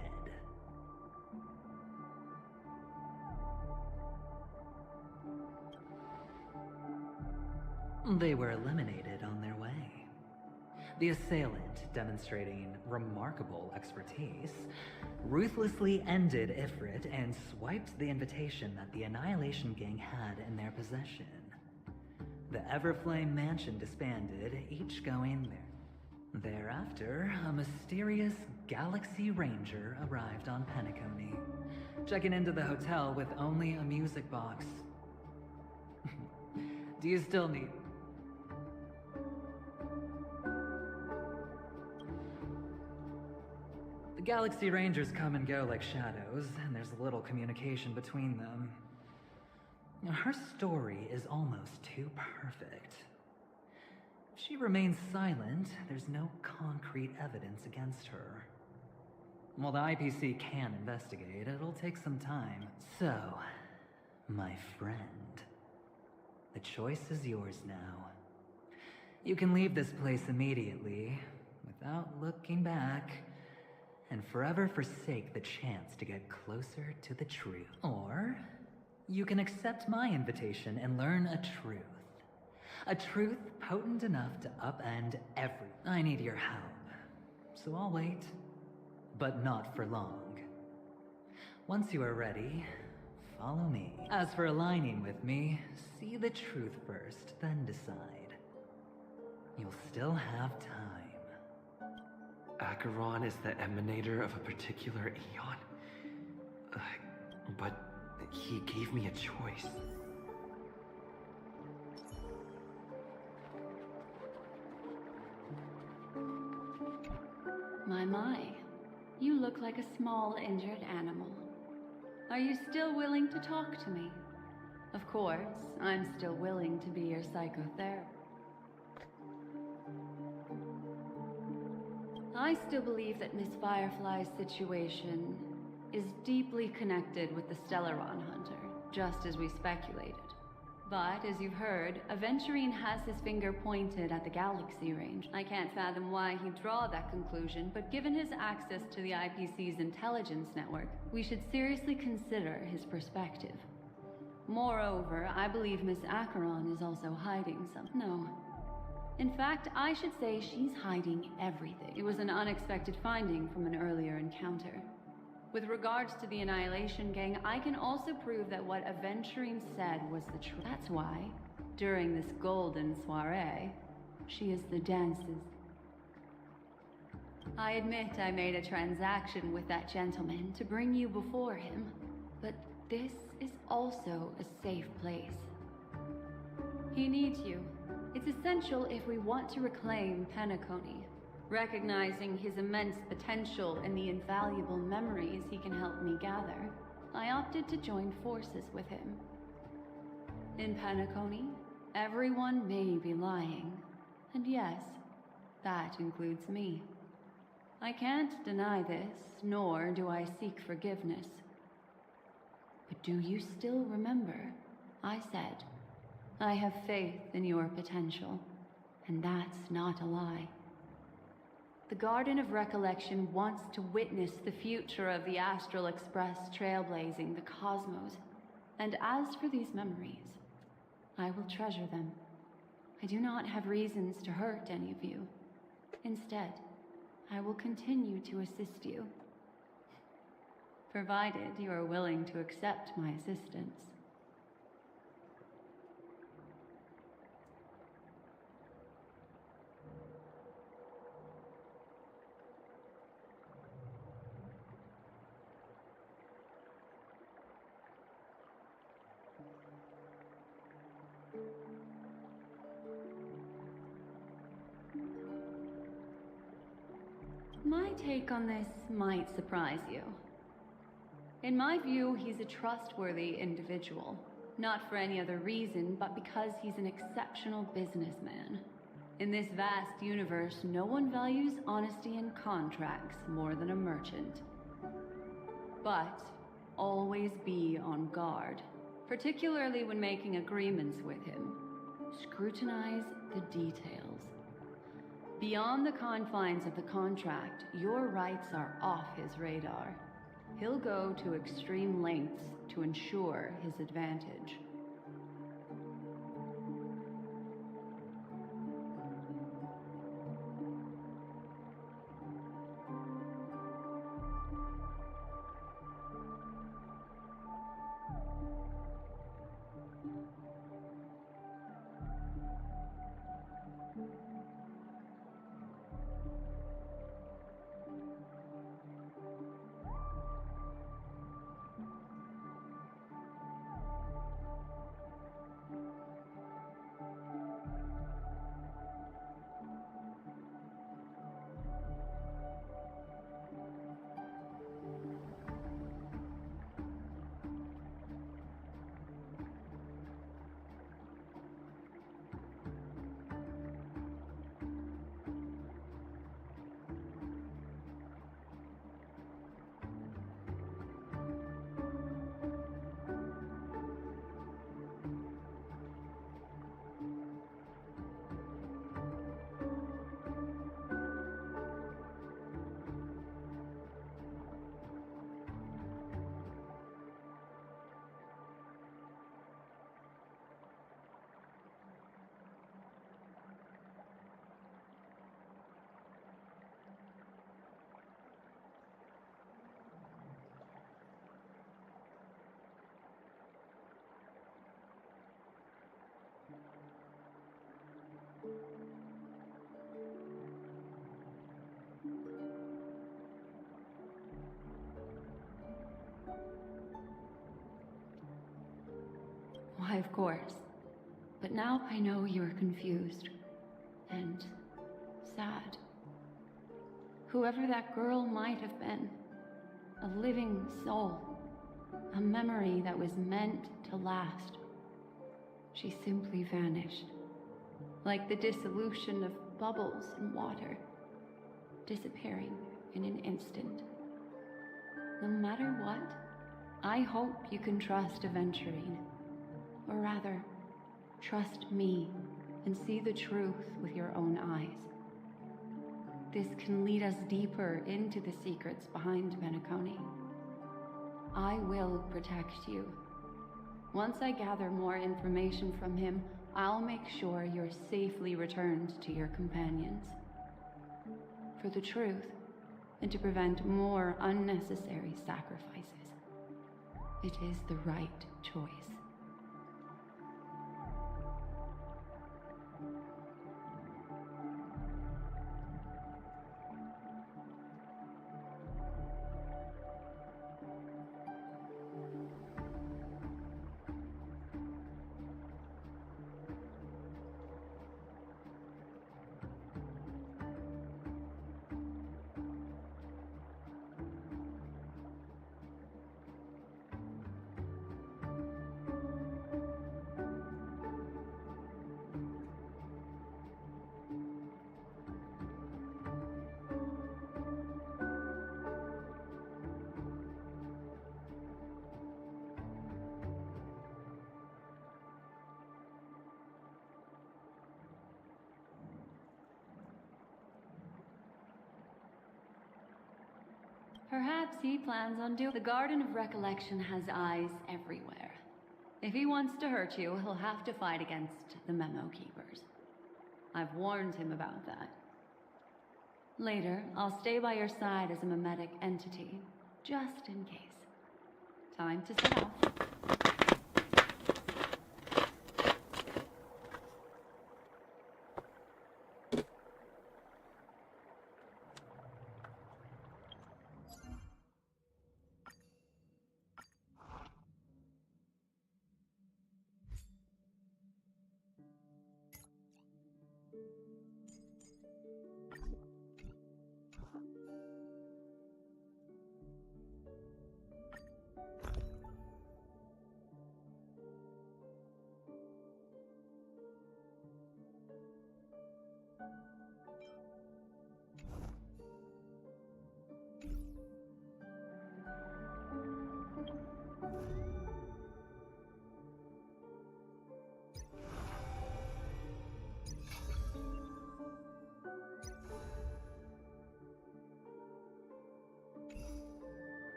They were eliminated on their way. The assailant, demonstrating remarkable expertise, ruthlessly ended Ifrit and swiped the invitation that the Annihilation Gang had in their possession. The Everflame Mansion disbanded, each going Thereafter, a mysterious Galaxy Ranger arrived on Penacoly, checking into the hotel with only a music box. Do you still need... The Galaxy Rangers come and go like shadows, and there's little communication between them. Her story is almost too perfect. If she remains silent, there's no concrete evidence against her. While the IPC can investigate, it'll take some time. So, my friend, the choice is yours now. You can leave this place immediately, without looking back, and forever forsake the chance to get closer to the truth. Or, you can accept my invitation and learn a truth. A truth potent enough to upend every... I need your help, so I'll wait. But not for long. Once you are ready, follow me. As for aligning with me, see the truth first, then decide. You'll still have time. Acheron is the emanator of a particular eon. But he gave me a choice. My. You look like a small injured animal. Are you still willing to talk to me? Of course, I'm still willing to be your psychotherapist. I still believe that Miss Firefly's situation is deeply connected with the Stellaron Hunter, just as we speculated. But, as you've heard, Aventurine has his finger pointed at the Galaxy Range. I can't fathom why he'd draw that conclusion, but given his access to the IPC's intelligence network, we should seriously consider his perspective. Moreover, I believe Miss Acheron is also hiding something. No. In fact, I should say she's hiding everything. It was an unexpected finding from an earlier encounter. With regards to the Annihilation Gang, I can also prove that what Aventurine said was the truth. That's why, during this golden soiree, she is the dance's. I admit I made a transaction with that gentleman to bring you before him, but this is also a safe place. He needs you. It's essential if we want to reclaim Penacoly. Recognizing his immense potential and the invaluable memories he can help me gather, I opted to join forces with him. In Penacoly, everyone may be lying, and yes, that includes me. I can't deny this, nor do I seek forgiveness. But do you still remember? I said, I have faith in your potential, and that's not a lie. The Garden of Recollection wants to witness the future of the Astral Express trailblazing the cosmos. And as for these memories, I will treasure them. I do not have reasons to hurt any of you. Instead, I will continue to assist you. Provided you are willing to accept my assistance. My take on this might surprise you. In my view, he's a trustworthy individual. Not for any other reason, but because he's an exceptional businessman. In this vast universe, no one values honesty in contracts more than a merchant. But always be on guard, particularly when making agreements with him. Scrutinize the details. Beyond the confines of the contract, your rights are off his radar. He'll go to extreme lengths to ensure his advantage. Why, of course. But now I know you're confused. And sad. Whoever that girl might have been. A living soul. A memory that was meant to last. She simply vanished. Like the dissolution of bubbles in water. Disappearing in an instant. No matter what, I hope you can trust Aventurine. Or rather, trust me and see the truth with your own eyes. This can lead us deeper into the secrets behind Penacoly. I will protect you. Once I gather more information from him, I'll make sure you're safely returned to your companions. For the truth, and to prevent more unnecessary sacrifices. It is the right choice. Perhaps he plans on doing. The Garden of Recollection has eyes everywhere. If he wants to hurt you, he'll have to fight against the Memo Keepers. I've warned him about that. Later, I'll stay by your side as a memetic entity, just in case. Time to set off.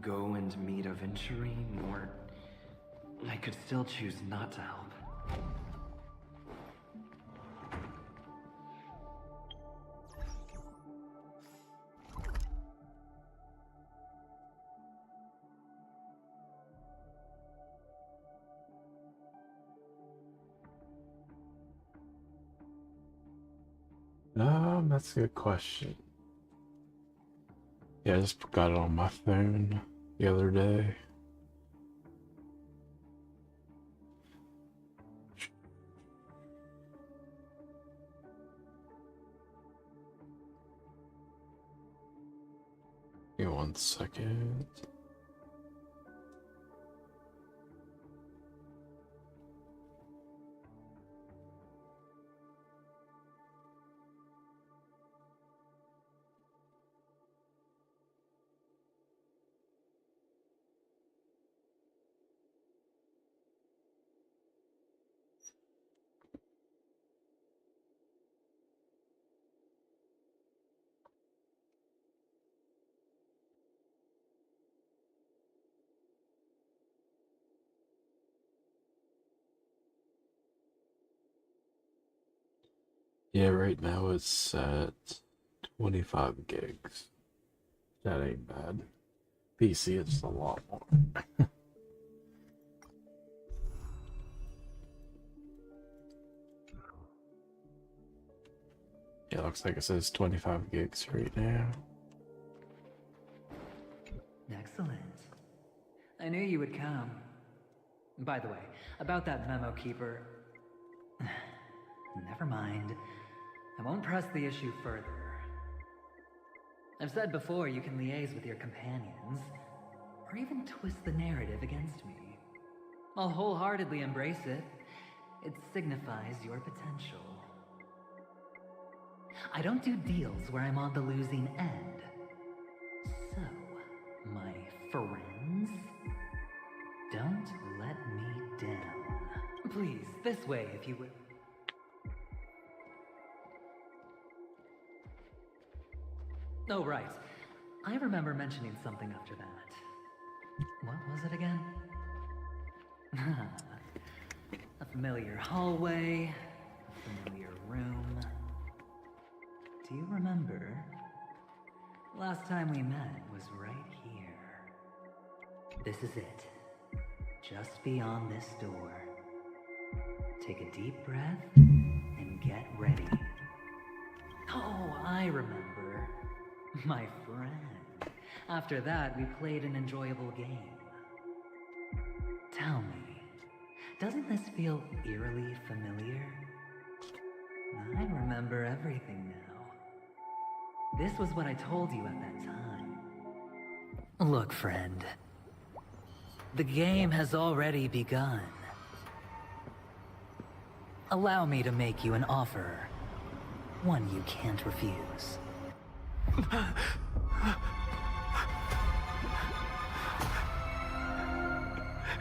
Go and meet Aventurine, or I could still choose not to help. That's a good question. Yeah, I just got it on my phone the other day. Give me 1 second. Yeah, right now it's at 25 gigs. That ain't bad. PC, it's a lot more. Yeah, looks like it says 25 gigs right now. Excellent. I knew you would come. By the way, about that memo keeper... Never mind. I won't press the issue further. I've said before you can liaise with your companions, or even twist the narrative against me. I'll wholeheartedly embrace it. It signifies your potential. I don't do deals where I'm on the losing end. So, my friends, don't let me down. Please, this way if you would. Oh, right. I remember mentioning something after that. What was it again? A familiar hallway, a familiar room. Do you remember? Last time we met was right here. This is it. Just beyond this door. Take a deep breath and get ready. Oh, I remember. My friend. After that, we played an enjoyable game. Tell me, doesn't this feel eerily familiar? I remember everything now. This was what I told you at that time. Look, friend. The game has already begun. Allow me to make you an offer. One you can't refuse.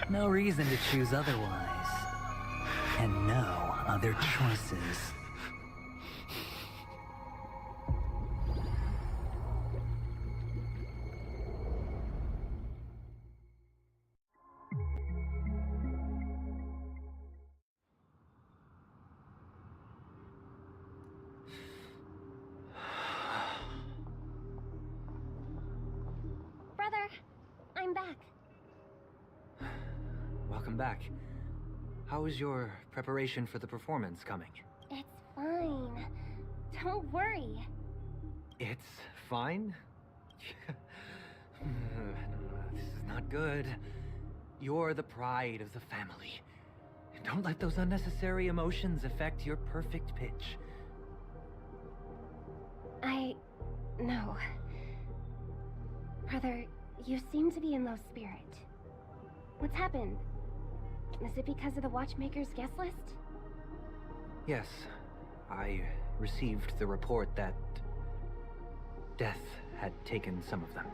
No reason to choose otherwise. And no other choices. Brother, I'm back. Welcome back. How is your preparation for the performance coming? It's fine. Don't worry. It's fine? This is not good. You're the pride of the family. Don't let those unnecessary emotions affect your perfect pitch. No. Brother, you seem to be in low spirit. What's happened? Is it because of the Watchmaker's guest list? Yes, I received the report that death had taken some of them.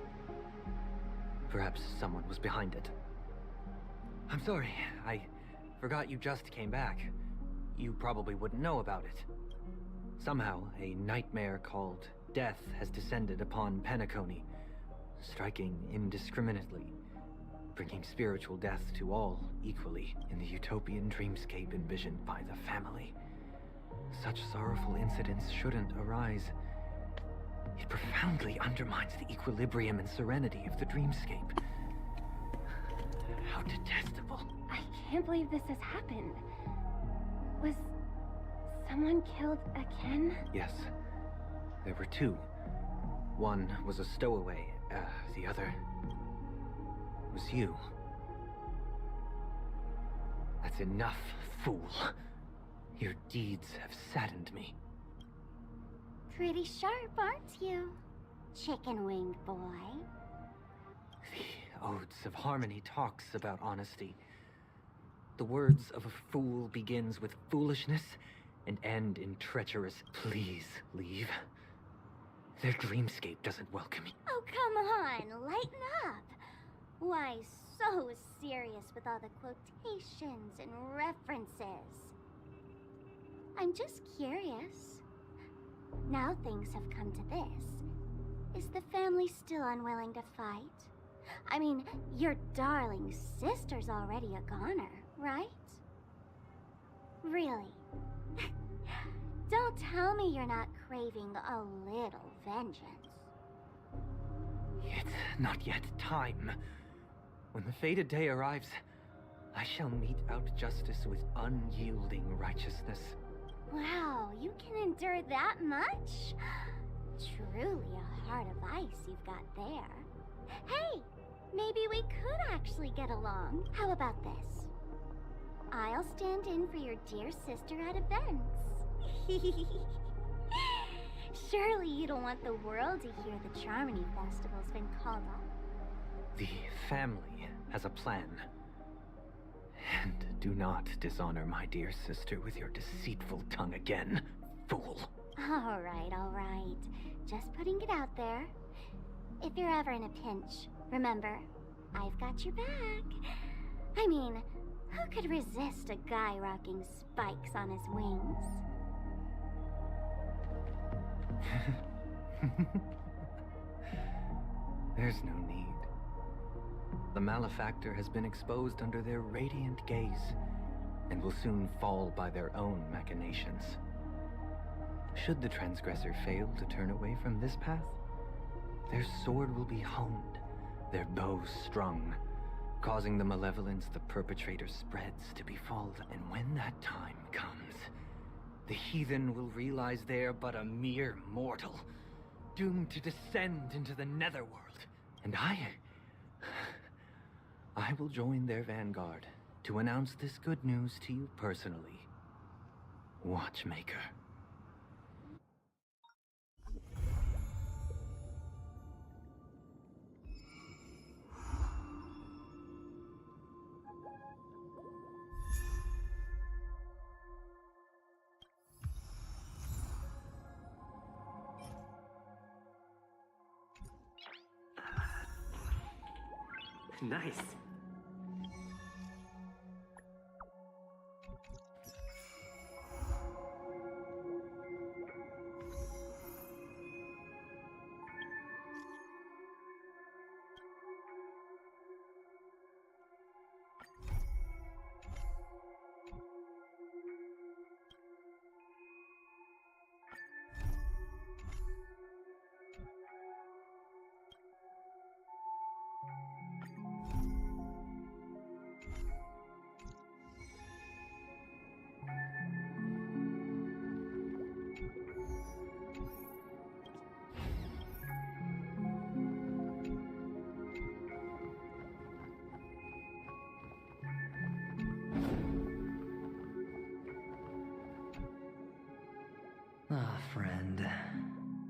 Perhaps someone was behind it. I'm sorry, I forgot you just came back. You probably wouldn't know about it. Somehow, a nightmare called death has descended upon Penacoly, striking indiscriminately, bringing spiritual death to all equally in the utopian dreamscape envisioned by the family. Such sorrowful incidents shouldn't arise. It profoundly undermines the equilibrium and serenity of the dreamscape. How detestable. I can't believe this has happened. Was someone killed again? Yes. There were two. One was a stowaway. The other was you. That's enough, fool. Your deeds have saddened me. Pretty sharp, aren't you, chicken-winged boy? The Odes of Harmony talks about honesty. The words of a fool begins with foolishness and end in treacherous. Please leave. Their dreamscape doesn't welcome me. Oh, come on, lighten up. Why so serious with all the quotations and references? I'm just curious. Now things have come to this. Is the family still unwilling to fight? I mean, your darling sister's already a goner, right? Really? Don't tell me you're not craving a little vengeance. It's not yet time. When the fated day arrives, I shall mete out justice with unyielding righteousness. Wow, you can endure that much? Truly a heart of ice you've got there. Hey, maybe we could actually get along. How about this? I'll stand in for your dear sister at events. Surely you don't want the world to hear the Charmony Festival's been called off. The family has a plan. And do not dishonor my dear sister with your deceitful tongue again, fool. All right. Just putting it out there. If you're ever in a pinch, remember, I've got your back. I mean, who could resist a guy rocking spikes on his wings? There's no need. The malefactor has been exposed under their radiant gaze, and will soon fall by their own machinations. Should the transgressor fail to turn away from this path, their sword will be honed, their bow strung, causing the malevolence the perpetrator spreads to befall. And when that time comes, the heathen will realize they're but a mere mortal, doomed to descend into the netherworld. And I will join their vanguard to announce this good news to you personally, Watchmaker. Nice. Ah, friend.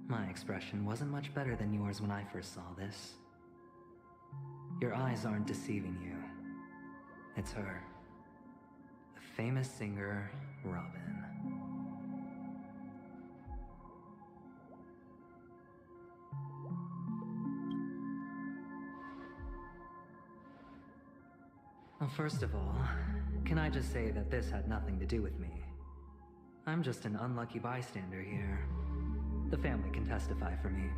My expression wasn't much better than yours when I first saw this. Your eyes aren't deceiving you. It's her. The famous singer, Robin. Well, first of all, can I just say that this had nothing to do with me? I'm just an unlucky bystander here. The family can testify for me.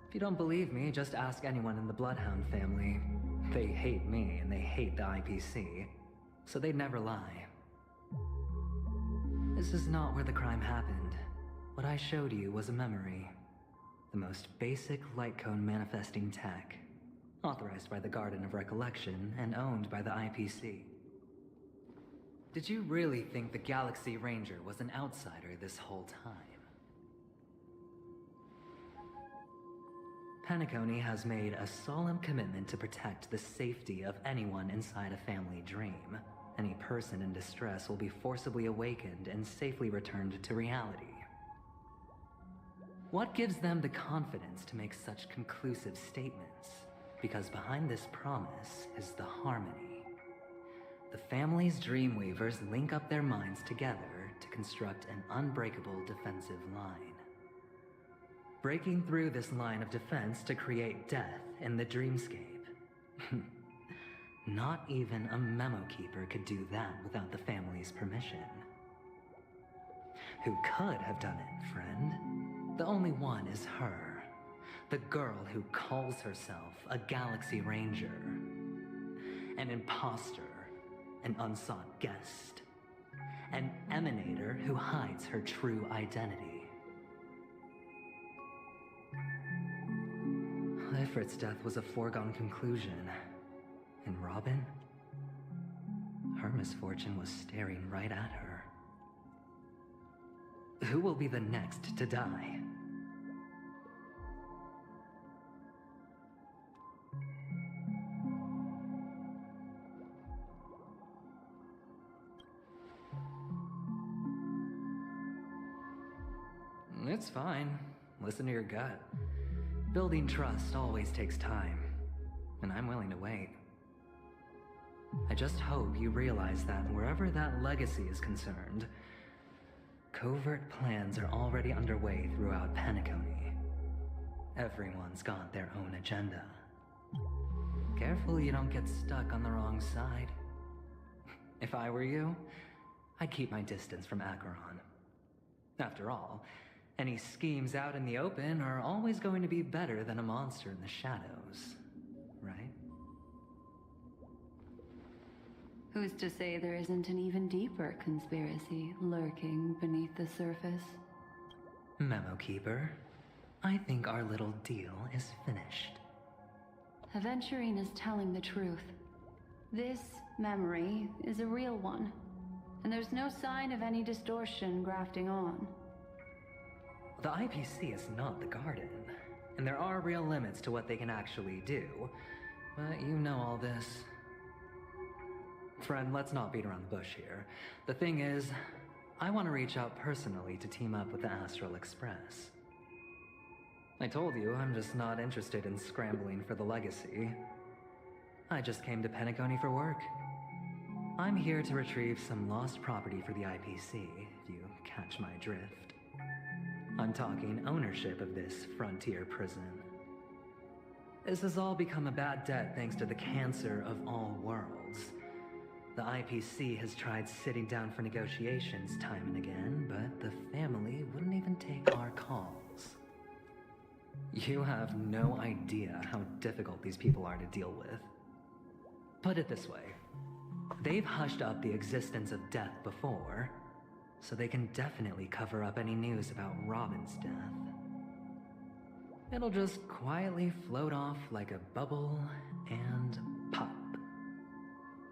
If you don't believe me, just ask anyone in the Bloodhound family. They hate me and they hate the IPC, so they'd never lie. This is not where the crime happened. What I showed you was a memory. The most basic light cone manifesting tech. Authorized by the Garden of Recollection and owned by the IPC. Did you really think the Galaxy Ranger was an outsider this whole time? Penacoly has made a solemn commitment to protect the safety of anyone inside a family dream. Any person in distress will be forcibly awakened and safely returned to reality. What gives them the confidence to make such conclusive statements? Because behind this promise is the harmony. The family's Dreamweavers link up their minds together to construct an unbreakable defensive line. Breaking through this line of defense to create death in the dreamscape. Not even a memo keeper could do that without the family's permission. Who could have done it, friend? The only one is her. The girl who calls herself a Galaxy Ranger. An imposter. An unsought guest. an emanator who hides her true identity. Ifrit's death was a foregone conclusion. And Robin? Her misfortune was staring right at her. Who will be the next to die? It's fine. Listen to your gut. Building trust always takes time, and I'm willing to wait. I just hope you realize that wherever that legacy is concerned, covert plans are already underway throughout Penacoly. Everyone's got their own agenda. Careful you don't get stuck on the wrong side. If I were you, I'd keep my distance from Acheron. After all, any schemes out in the open are always going to be better than a monster in the shadows, right? Who's to say there isn't an even deeper conspiracy lurking beneath the surface? Memo Keeper, I think our little deal is finished. Aventurine is telling the truth. This memory is a real one, and there's no sign of any distortion grafting on. The IPC is not the Garden, and there are real limits to what they can actually do, but you know all this. Friend, let's not beat around the bush here. The thing is, I want to reach out personally to team up with the Astral Express. I told you I'm just not interested in scrambling for the legacy. I just came to Penacoly for work. I'm here to retrieve some lost property for the IPC, if you catch my drift. I'm talking ownership of this frontier prison. This has all become a bad debt thanks to the cancer of all worlds. The IPC has tried sitting down for negotiations time and again, but the family wouldn't even take our calls. You have no idea how difficult these people are to deal with. Put it this way, they've hushed up the existence of death before, so they can definitely cover up any news about Robin's death. It'll just quietly float off like a bubble and pop.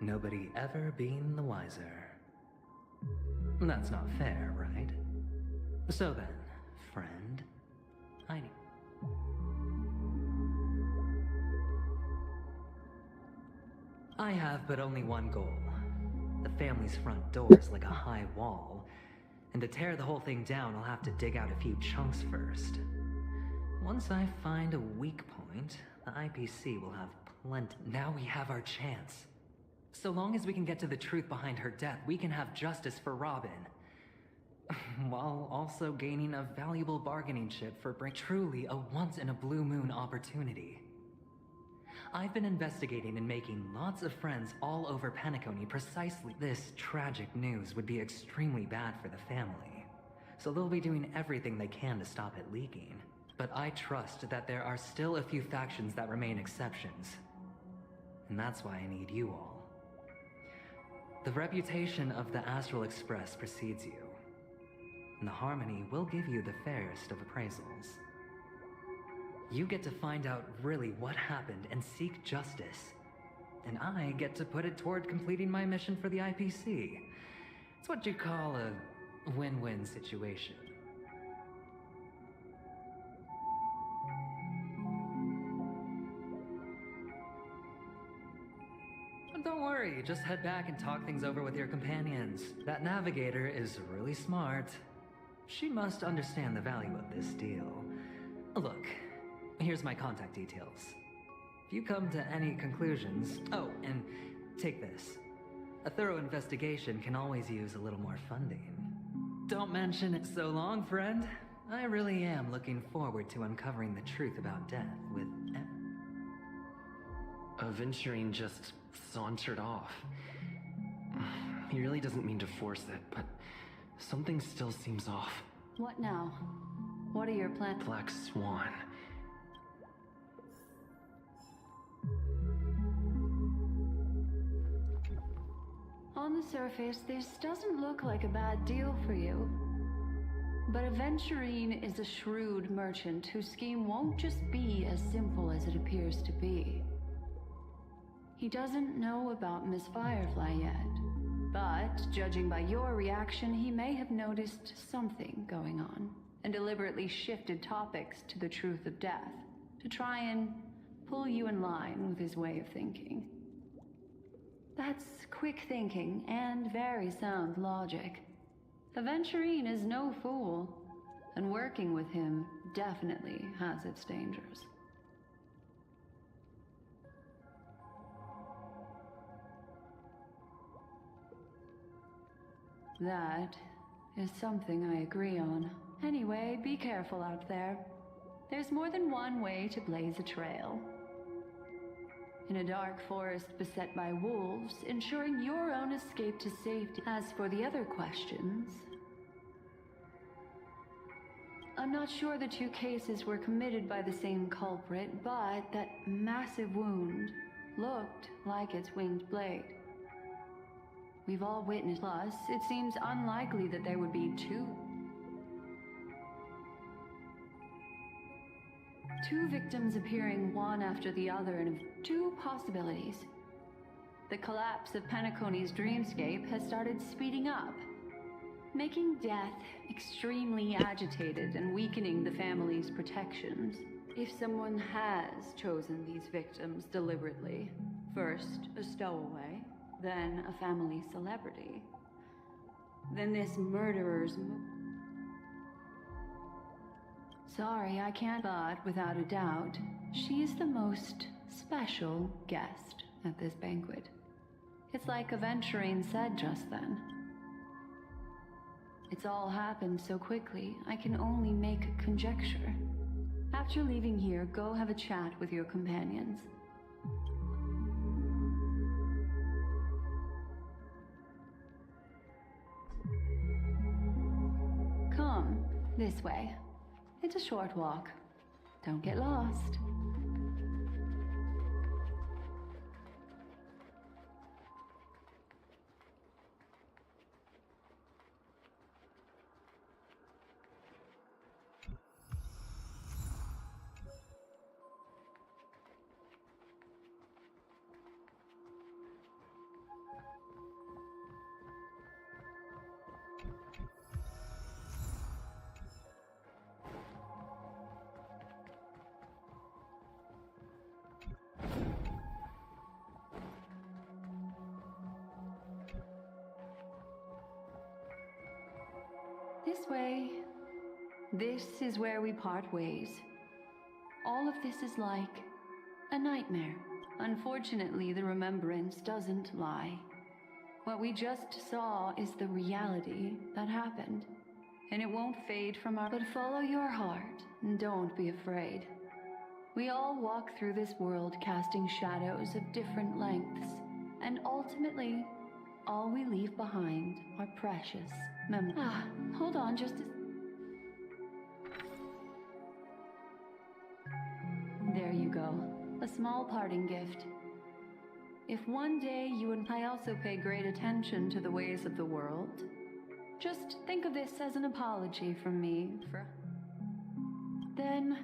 Nobody ever being the wiser. That's not fair, right? So then, friend, I have but only one goal. The family's front door is like a high wall, and to tear the whole thing down, I'll have to dig out a few chunks first. Once I find a weak point, the IPC will have plenty. Now we have our chance. So long as we can get to the truth behind her death, we can have justice for Robin. While also gaining a valuable bargaining chip for truly a once-in-a-blue-moon opportunity. I've been investigating and making lots of friends all over Penacoly precisely. This tragic news would be extremely bad for the family, so they'll be doing everything they can to stop it leaking. But I trust that there are still a few factions that remain exceptions. And that's why I need you all. The reputation of the Astral Express precedes you, and the Harmony will give you the fairest of appraisals. You get to find out really what happened and seek justice, and I get to put it toward completing my mission for the IPC. It's what you call a win-win situation. Don't worry, just head back and talk things over with your companions. That navigator is really smart. She must understand the value of this deal. Look, here's my contact details. If you come to any conclusions... Oh, and take this. A thorough investigation can always use a little more funding. Don't mention it so long, friend. I really am looking forward to uncovering the truth about death with... Aventurine just sauntered off. He really doesn't mean to force it, but something still seems off. What now? What are your plans? Black Swan. I'll On the surface, this doesn't look like a bad deal for you. But Aventurine is a shrewd merchant whose scheme won't just be as simple as it appears to be. He doesn't know about Miss Firefly yet, but judging by your reaction, he may have noticed something going on and deliberately shifted topics to the truth of death to try and pull you in line with his way of thinking. That's quick thinking and very sound logic. Aventurine is no fool, and working with him definitely has its dangers. That is something I agree on. Anyway, be careful out there. There's more than one way to blaze a trail. In a dark forest beset by wolves, ensuring your own escape to safety. As for the other questions, I'm not sure the two cases were committed by the same culprit, but that massive wound looked like its winged blade. We've all witnessed. Plus, it seems unlikely that there would be two victims appearing one after the other, and two possibilities. The collapse of Penacoly's dreamscape has started speeding up, making death extremely agitated and weakening the family's protections. If someone has chosen these victims deliberately, first a stowaway, then a family celebrity, then this murderer's... Sorry, I can't, but without a doubt, she is the most special guest at this banquet. It's like Aventurine said just then. It's all happened so quickly, I can only make conjecture. After leaving here, go have a chat with your companions. Come, this way. It's a short walk. Don't get lost. This way. This is where we part ways. All of this is like a nightmare. Unfortunately, the remembrance doesn't lie. What we just saw is the reality that happened, and it won't fade from our... But follow your heart, and don't be afraid. We all walk through this world casting shadows of different lengths, and ultimately, all we leave behind are precious memories. Hold on just a... There you go. A small parting gift. If one day you and I also pay great attention to the ways of the world, just think of this as an apology from me for... Then,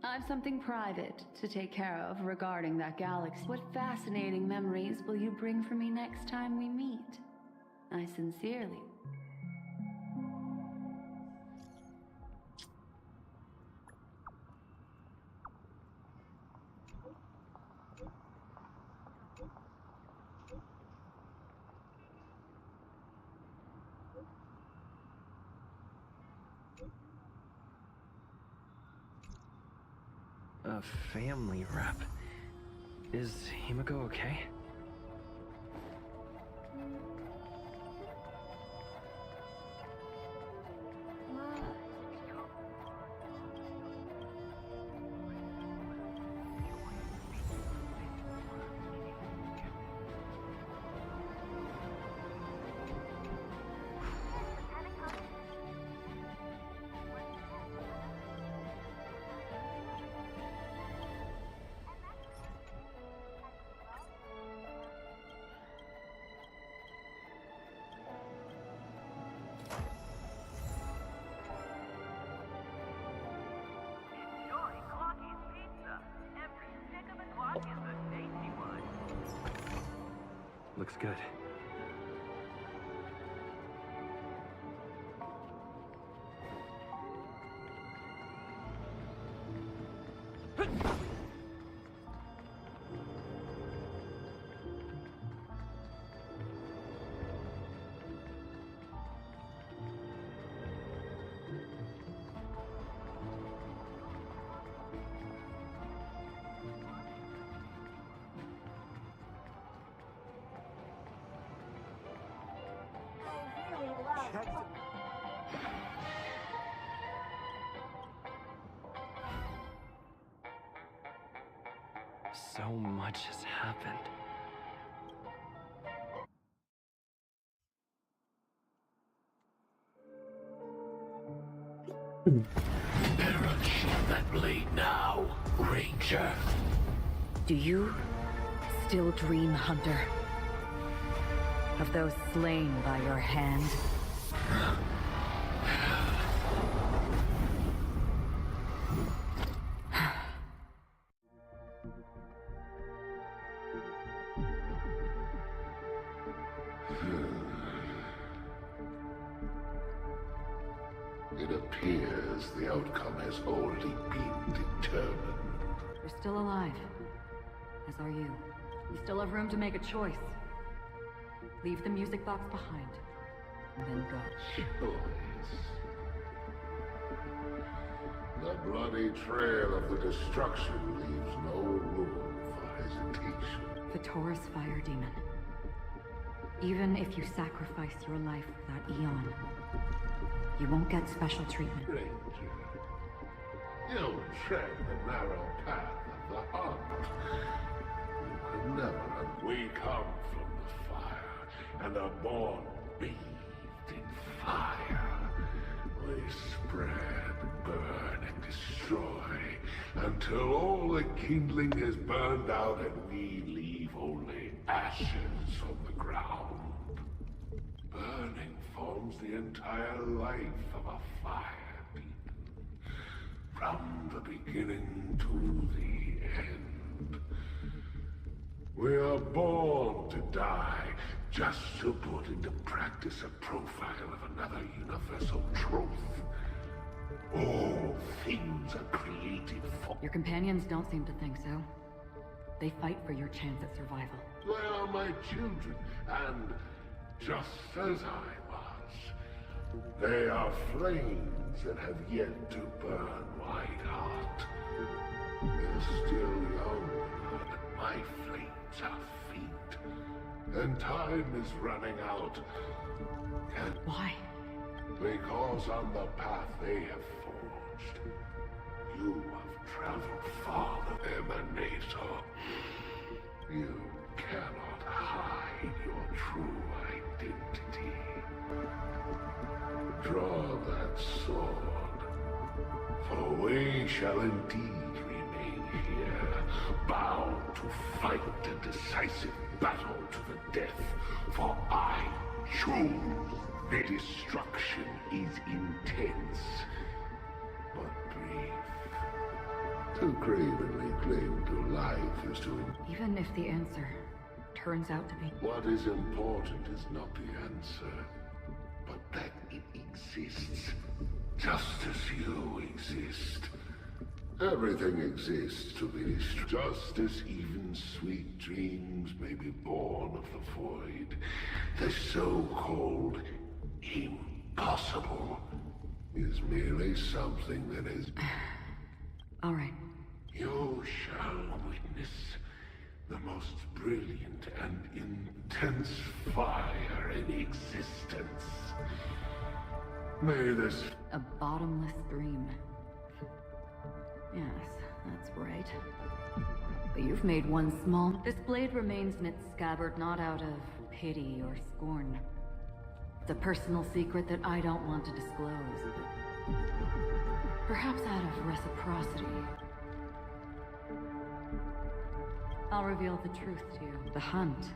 I've something private to take care of regarding that galaxy. What fascinating memories will you bring for me next time we meet? I sincerely... A family rep. Is Himiko okay? Looks good. So much has happened. Better unsheath that blade now, Ranger. Do you still dream, Hunter? Of those slain by your hand? It appears the outcome has already been determined. You're still alive. As are you. You still have room to make a choice. Leave the music box behind. And then go. Choice. The bloody trail of the destruction leaves no room for hesitation. The Taurus Fire Demon. Even if you sacrifice your life for that eon, you won't get special treatment. Ranger, you tread the narrow path of the hunt. You could never. We come from the fire, and are born bathed in fire. We spread, burn, and destroy, until all the kindling is burned out and we leave only ashes on the ground. Burning forms the entire life of a fire demon, from the beginning to the end. We are born to die, just to put into practice a profile of another universal truth. All things are created for... Your companions don't seem to think so. They fight for your chance at survival. They are my children, and just as I was, they are flames that have yet to burn white hot. They're still young, but my flames are faint, and time is running out. And why? Because on the path they have forged, you have traveled farther, Emanator. You cannot hide your true identity. Draw that sword, for we shall indeed remain here, bound to fight a decisive battle to the death, for I choose. The destruction is intense, but brief. To cravenly cling to life is to... Even if the answer turns out to be... What is important is not the answer, but that it exists, just as you exist. Everything exists to be destroyed, just as even sweet dreams may be born of the void. The so-called impossible is merely something that is... All right. You shall witness the most brilliant and intense fire in existence. May this... A bottomless dream. Yes, that's right. But you've made one small... This blade remains in its scabbard not out of pity or scorn. It's a personal secret that I don't want to disclose, but perhaps out of reciprocity. I'll reveal the truth to you. The hunt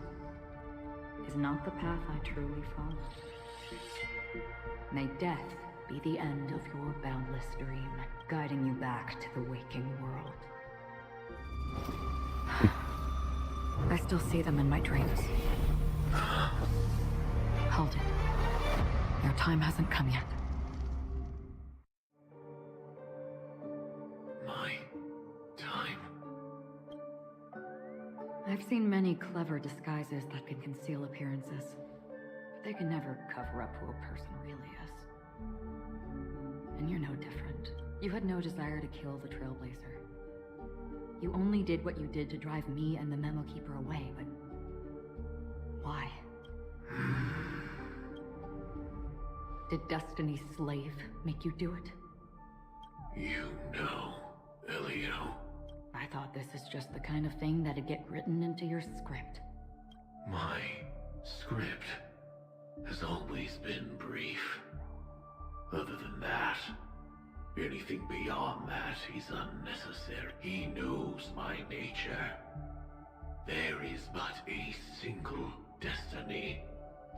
is not the path I truly follow. May death be the end of your boundless dream, guiding you back to the waking world. I still see them in my dreams. Hold it. Your time hasn't come yet. My time? I've seen many clever disguises that can conceal appearances, but they can never cover up who a person really is. And you're no different. You had no desire to kill the Trailblazer. You only did what you did to drive me and the Memo Keeper away, but why? Did Destiny's slave make you do it? You know, Elio. I thought this is just the kind of thing that'd get written into your script. My script has always been brief. Other than that, anything beyond that is unnecessary. He knows my nature. There is but a single destiny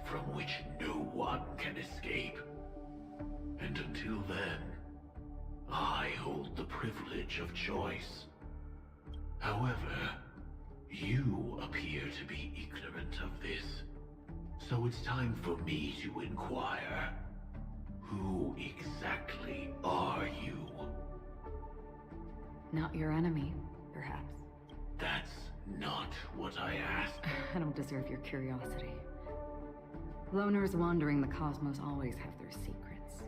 from which no one can escape. And until then, I hold the privilege of choice. However, you appear to be ignorant of this, so it's time for me to inquire. Who exactly are you? Not your enemy, perhaps. That's not what I asked. I don't deserve your curiosity. Loners wandering the cosmos always have their secrets.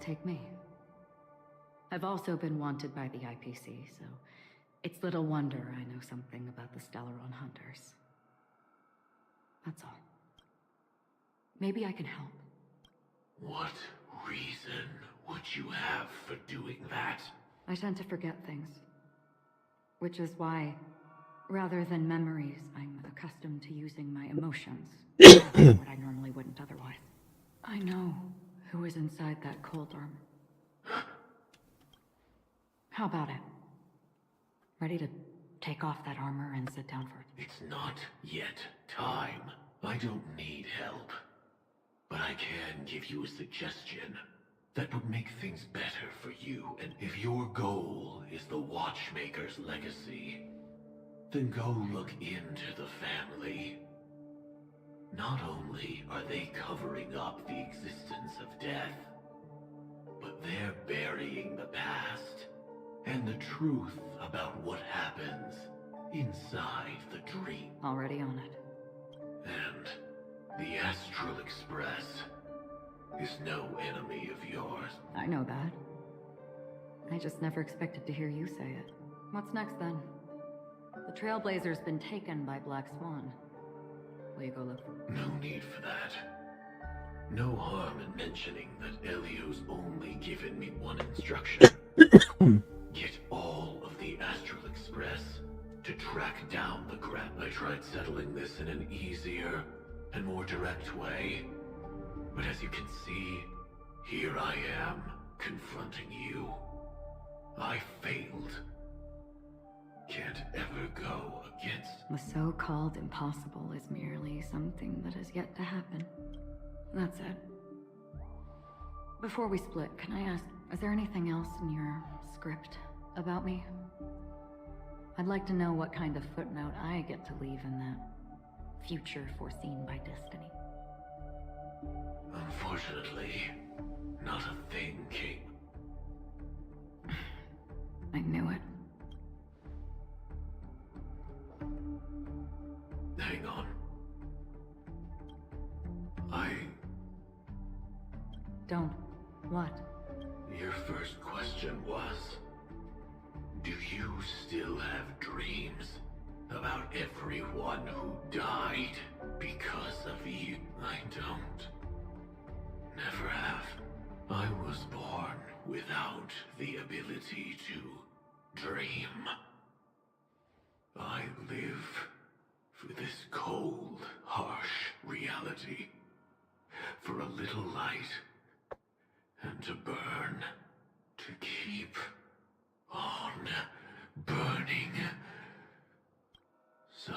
Take me. I've also been wanted by the IPC, so it's little wonder I know something about the Stellaron Hunters. That's all. Maybe I can help. What reason would you have for doing that? I tend to forget things. Which is why, rather than memories, I'm accustomed to using my emotions. What I normally wouldn't otherwise. I know who is inside that cold armor. How about it? Ready to take off that armor and sit down for it? It's not yet time. I don't need help. But I can give you a suggestion that would make things better for you. And if your goal is the Watchmaker's legacy, then go look into the family. Not only are they covering up the existence of death, but they're burying the past and the truth about what happens inside the dream. Already on it. And the Astral Express is no enemy of yours. I know that. I just never expected to hear you say it. What's next then? The Trailblazer's been taken by Black Swan. Will you go look for him? No need for that. No harm in mentioning that Elio's only given me one instruction. Get all of the Astral Express to track down the grab. I tried settling this in an easier and more direct way. But as you can see, here I am, confronting you. I failed. Can't ever go against... The so-called impossible is merely something that has yet to happen. That's it. Before we split, can I ask, is there anything else in your script about me? I'd like to know what kind of footnote I get to leave in that future foreseen by destiny. Unfortunately, not a thing, King. I knew it. Hang on. Don't. What? Your first question was, do you still have dreams about everyone who died because of you? I don't. Never have. I was born without the ability to dream. I live for this cold, harsh reality. For a little light. And to burn. To keep on burning. So,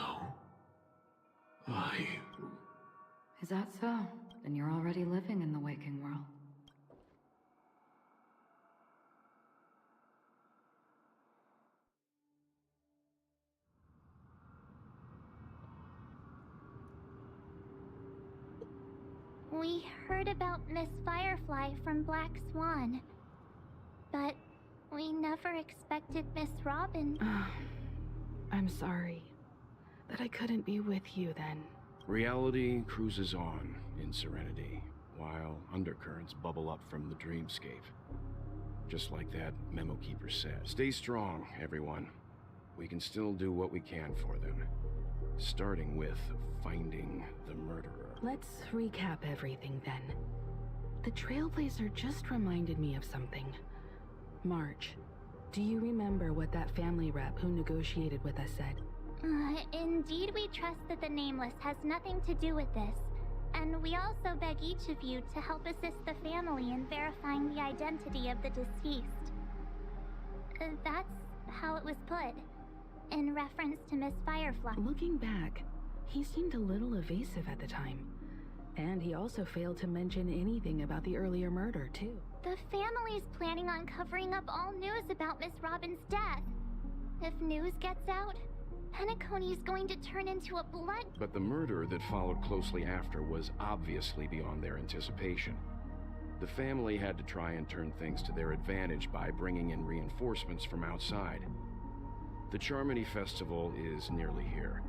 Is that so? Then you're already living in the waking world. We heard about Miss Firefly from Black Swan. But we never expected Miss Robin. I'm sorry that I couldn't be with you then. Reality cruises on in serenity, while undercurrents bubble up from the dreamscape. Just like that memo keeper said. Stay strong, everyone. We can still do what we can for them. Starting with finding the murderer. Let's recap everything then. The Trailblazer just reminded me of something. March, do you remember what that family rep who negotiated with us said? Indeed, we trust that the Nameless has nothing to do with this. And we also beg each of you to help assist the family in verifying the identity of the deceased. That's how it was put, in reference to Miss Firefly. Looking back, he seemed a little evasive at the time. And he also failed to mention anything about the earlier murder, too. The family's planning on covering up all news about Miss Robin's death. If news gets out, Penacoly is going to turn into a blood... But the murder that followed closely after was obviously beyond their anticipation. The family had to try and turn things to their advantage by bringing in reinforcements from outside. The Charmony Festival is nearly here.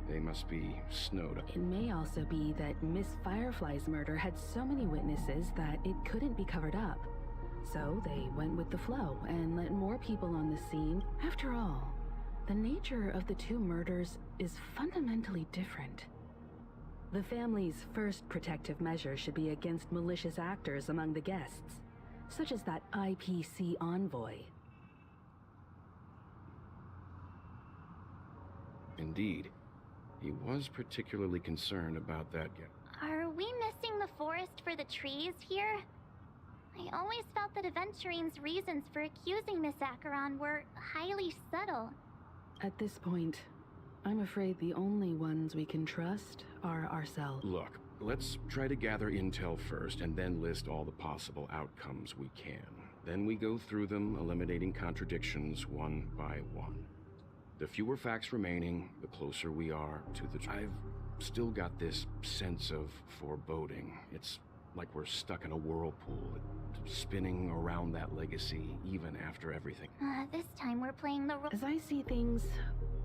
They must be snowed up. It may also be that Miss Firefly's murder had so many witnesses that it couldn't be covered up. So they went with the flow and let more people on the scene. After all, the nature of the two murders is fundamentally different. The family's first protective measure should be against malicious actors among the guests, such as that IPC envoy. Indeed. He was particularly concerned about that guy. Are we missing the forest for the trees here? I always felt that Aventurine's reasons for accusing Miss Acheron were highly subtle. At this point, I'm afraid the only ones we can trust are ourselves. Look, let's try to gather intel first and then list all the possible outcomes we can. Then we go through them, eliminating contradictions one by one. The fewer facts remaining, the closer we are to the truth. I've still got this sense of foreboding. It's like we're stuck in a whirlpool, spinning around that legacy even after everything. This time we're playing the As I see things,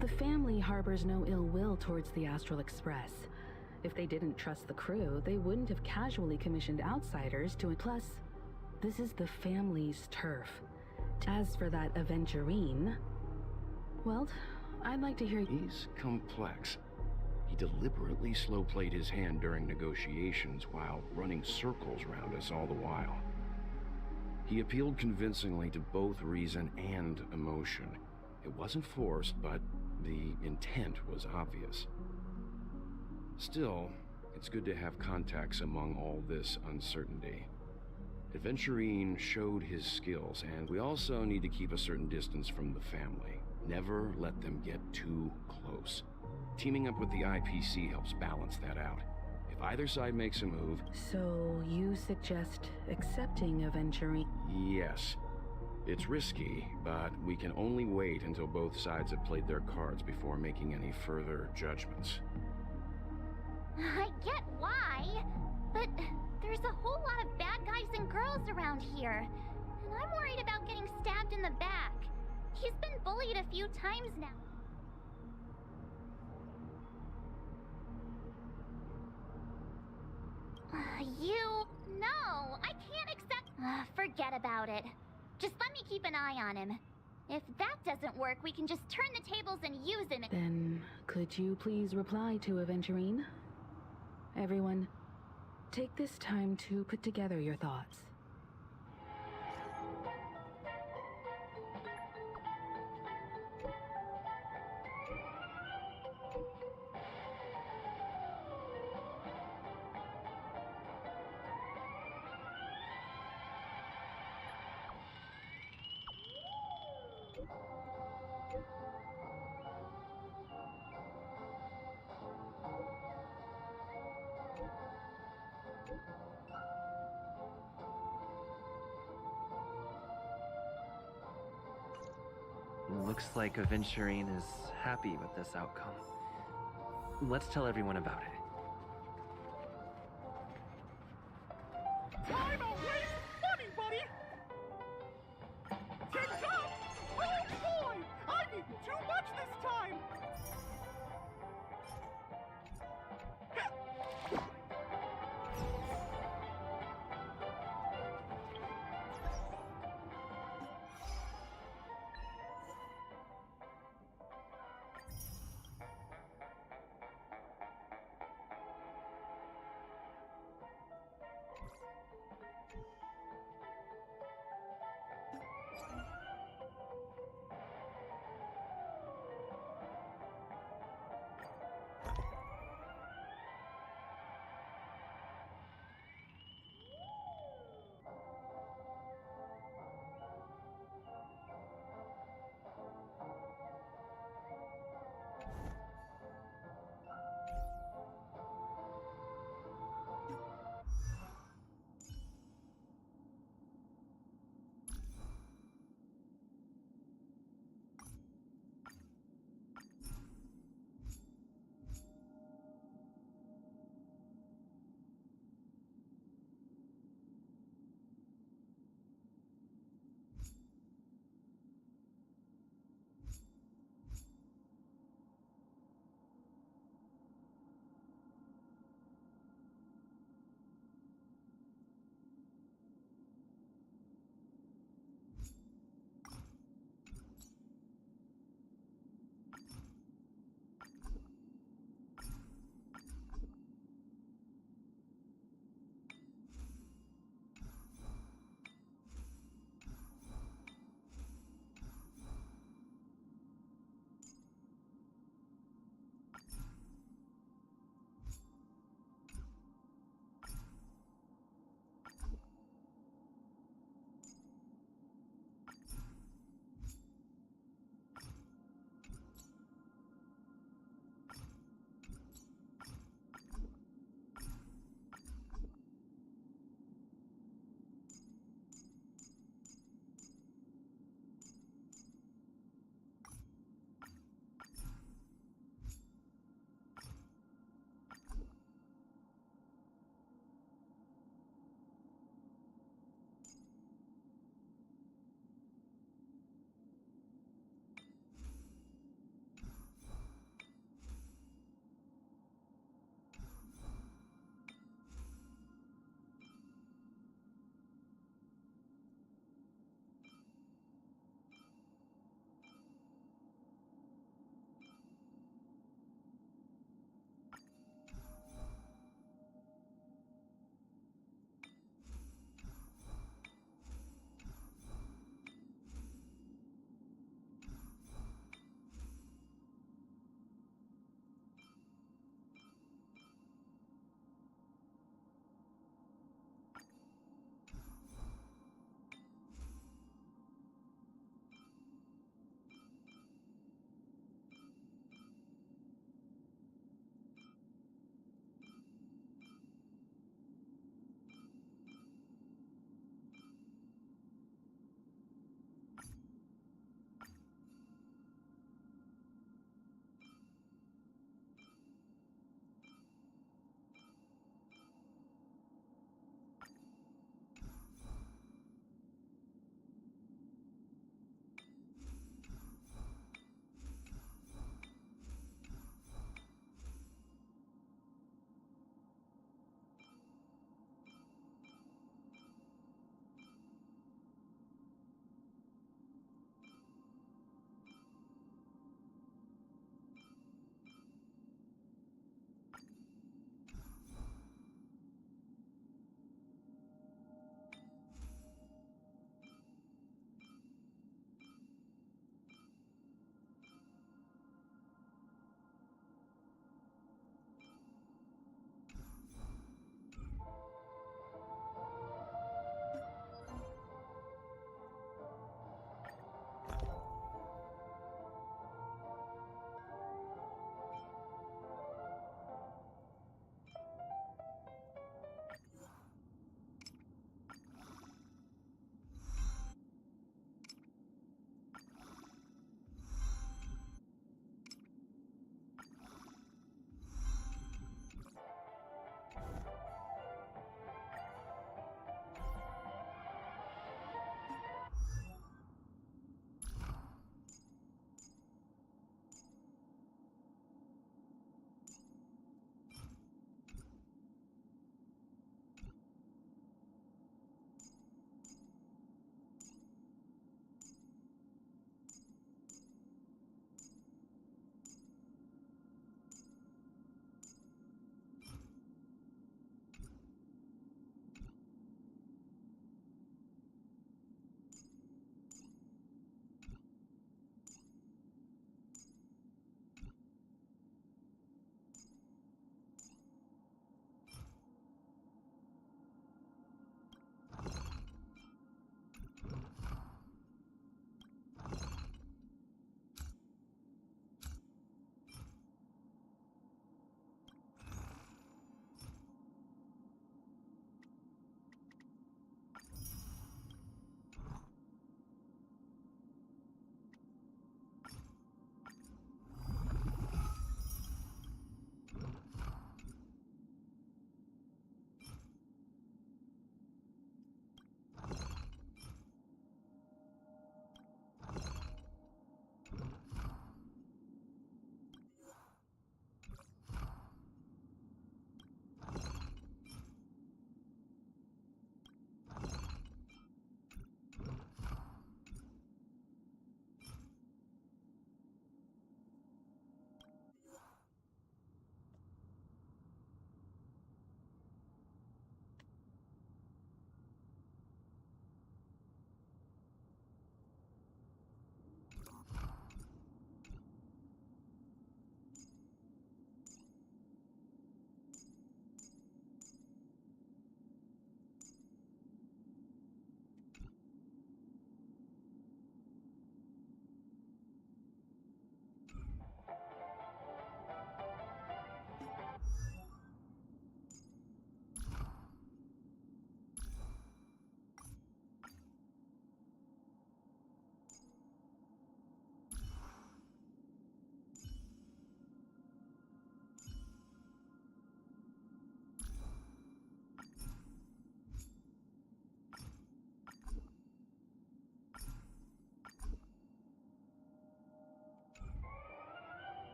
the family harbors no ill will towards the Astral Express. If they didn't trust the crew, they wouldn't have casually commissioned outsiders to... Plus, this is the family's turf. As for that Aventurine... Well, I'd like to hear... He's complex. He deliberately slow-played his hand during negotiations while running circles around us all the while. He appealed convincingly to both reason and emotion. It wasn't forced, but the intent was obvious. Still, it's good to have contacts among all this uncertainty. Aventurine showed his skills, and we also need to keep a certain distance from the family. Never let them get too close. Teaming up with the IPC helps balance that out. If either side makes a move... So, you suggest accepting Aventurine? Yes. It's risky, but we can only wait until both sides have played their cards before making any further judgments. I get why, but there's a whole lot of bad guys and girls around here, and I'm worried about getting stabbed in the back. He's been bullied a few times now. No, I can't accept... forget about it. Just let me keep an eye on him. If that doesn't work, we can just turn the tables and use him. Then, could you please reply to Aventurine? Everyone, take this time to put together your thoughts. Looks like Aventurine is happy with this outcome. Let's tell everyone about it.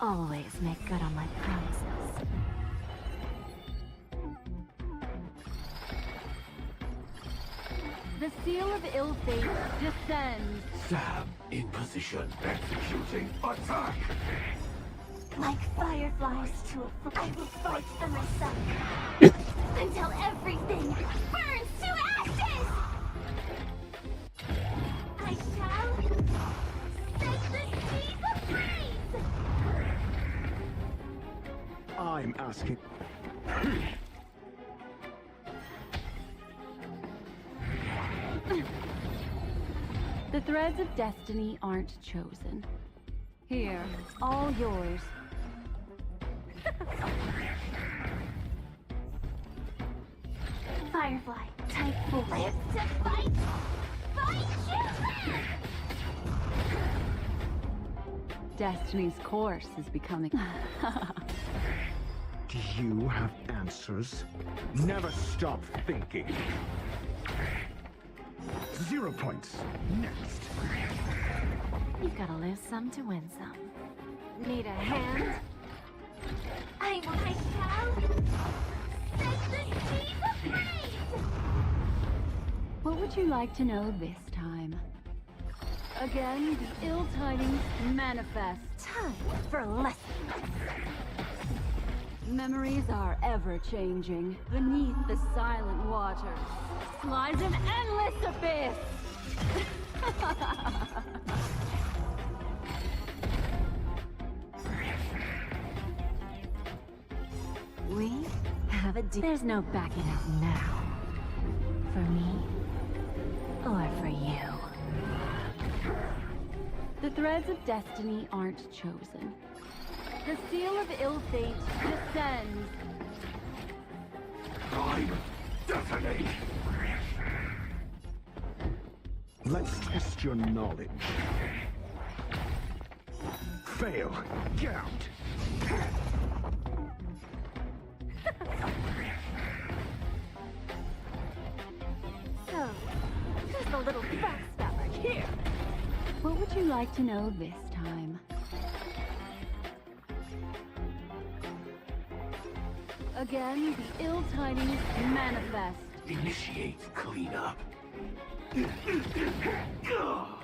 always make good on my promises. The seal of ill fate descends. Sam, in position, executing attack! Like fireflies to a I will fight for myself until everything burns to ashes! I shall set the seas ablaze! I'm asking. The threads of destiny aren't chosen. Here, all yours. Firefly, type 4. Live to fight! Fight you! Destiny's course is becoming. Do you have answers? Never stop thinking. 0 points. Next. You've gotta lose some to win some. Need a hand? I shall set the seas ablaze! What would you like to know this time? Again, the ill tidings manifest. Time for lessons. Memories are ever changing. Beneath the silent waters lies an endless abyss. We have a deal. There's no backing out now. For me, or for you. The threads of destiny aren't chosen. The seal of ill fate descends. Time, detonate! Let's test your knowledge. Fail. Get out. So, who's the little backstabber here? What would you like to know this time? Again, the ill tidings manifest. Initiate cleanup.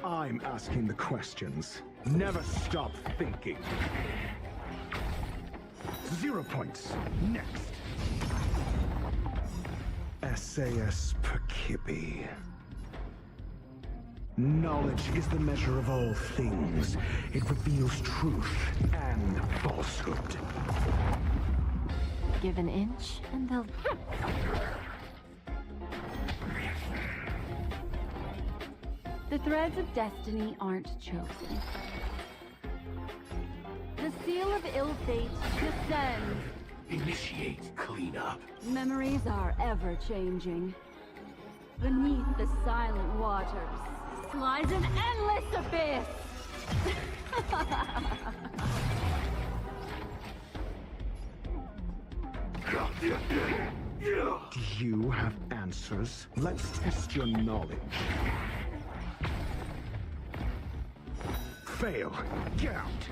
I'm asking the questions. Never stop thinking. 0 points. Next. SAS Penacoly. Knowledge is the measure of all things. It reveals truth and falsehood. Give an inch, and they'll... The threads of destiny aren't chosen. The seal of ill fate descends. Initiate cleanup. Memories are ever changing. Beneath the silent waters lies an endless abyss. Do you have answers? Let's test your knowledge. Fail. Get out.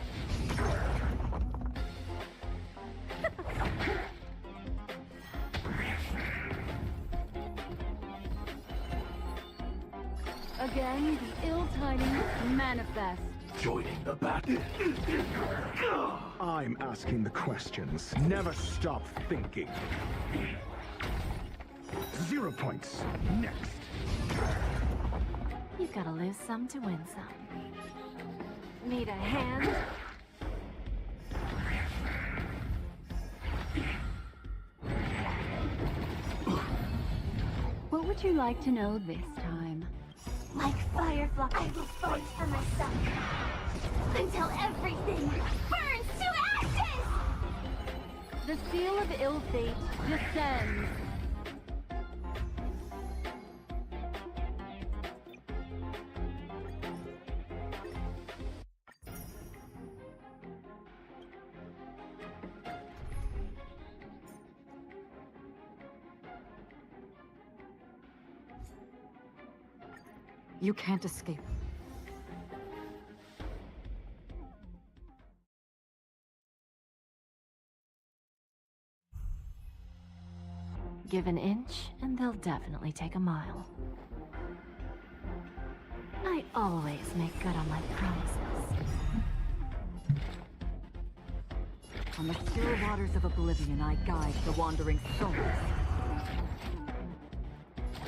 Again, the ill tidings manifest. Joining the battle. I'm asking the questions. Never stop thinking. 0 points. Next. You've gotta lose some to win some. Need a hand? What would you like to know this time? Like firefly, I will fight for myself until everything burns to ashes! The seal of ill fate descends. You can't escape. give an inch, and they'll definitely take a mile. I always make good on my promises. On the still waters of oblivion, I guide the wandering souls.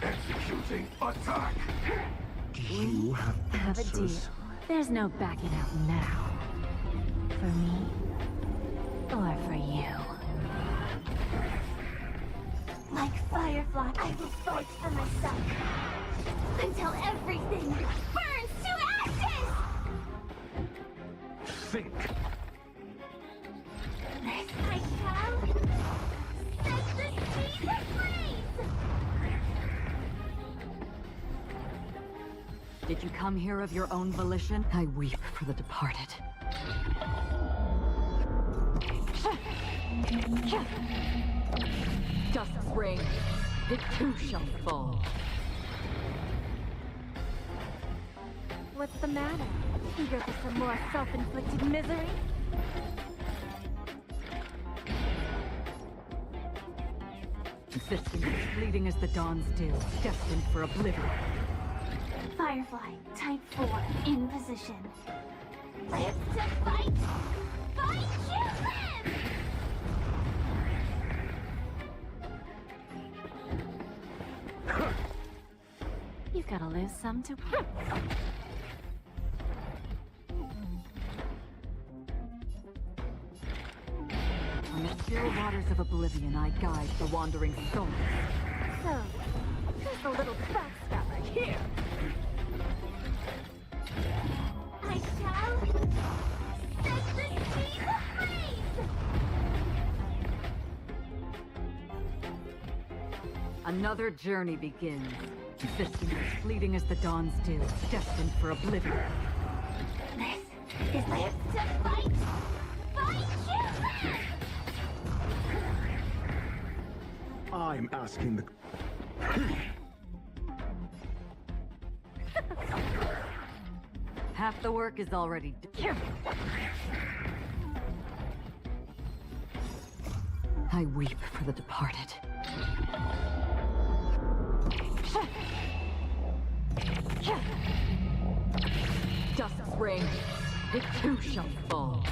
Executing attack! You have Have a deal. answers. There's no backing out now. For me, or for you. Like Firefly, I will fight for myself. Until everything burns to ashes! Think. This I shall set the seas ablaze! Did you come here of your own volition? I weep for the departed. Dust ring, it too shall fall. What's the matter? Eager for some more self-inflicted misery? Existence as fleeting as the dawn's dew, destined for oblivion. Firefly, type 4, in position. Live to fight! Fight you live! You've gotta lose some to... On the still waters of oblivion, I guide the wandering souls. So, just a little backstabber here. I shall set the seas ablaze! Another journey begins. Existence as fleeting as the dawn's dew, destined for oblivion. This is live to fight! Fight you live! I'm asking the... Half the work is already done. I weep for the departed. Dust's ring, it too shall fall.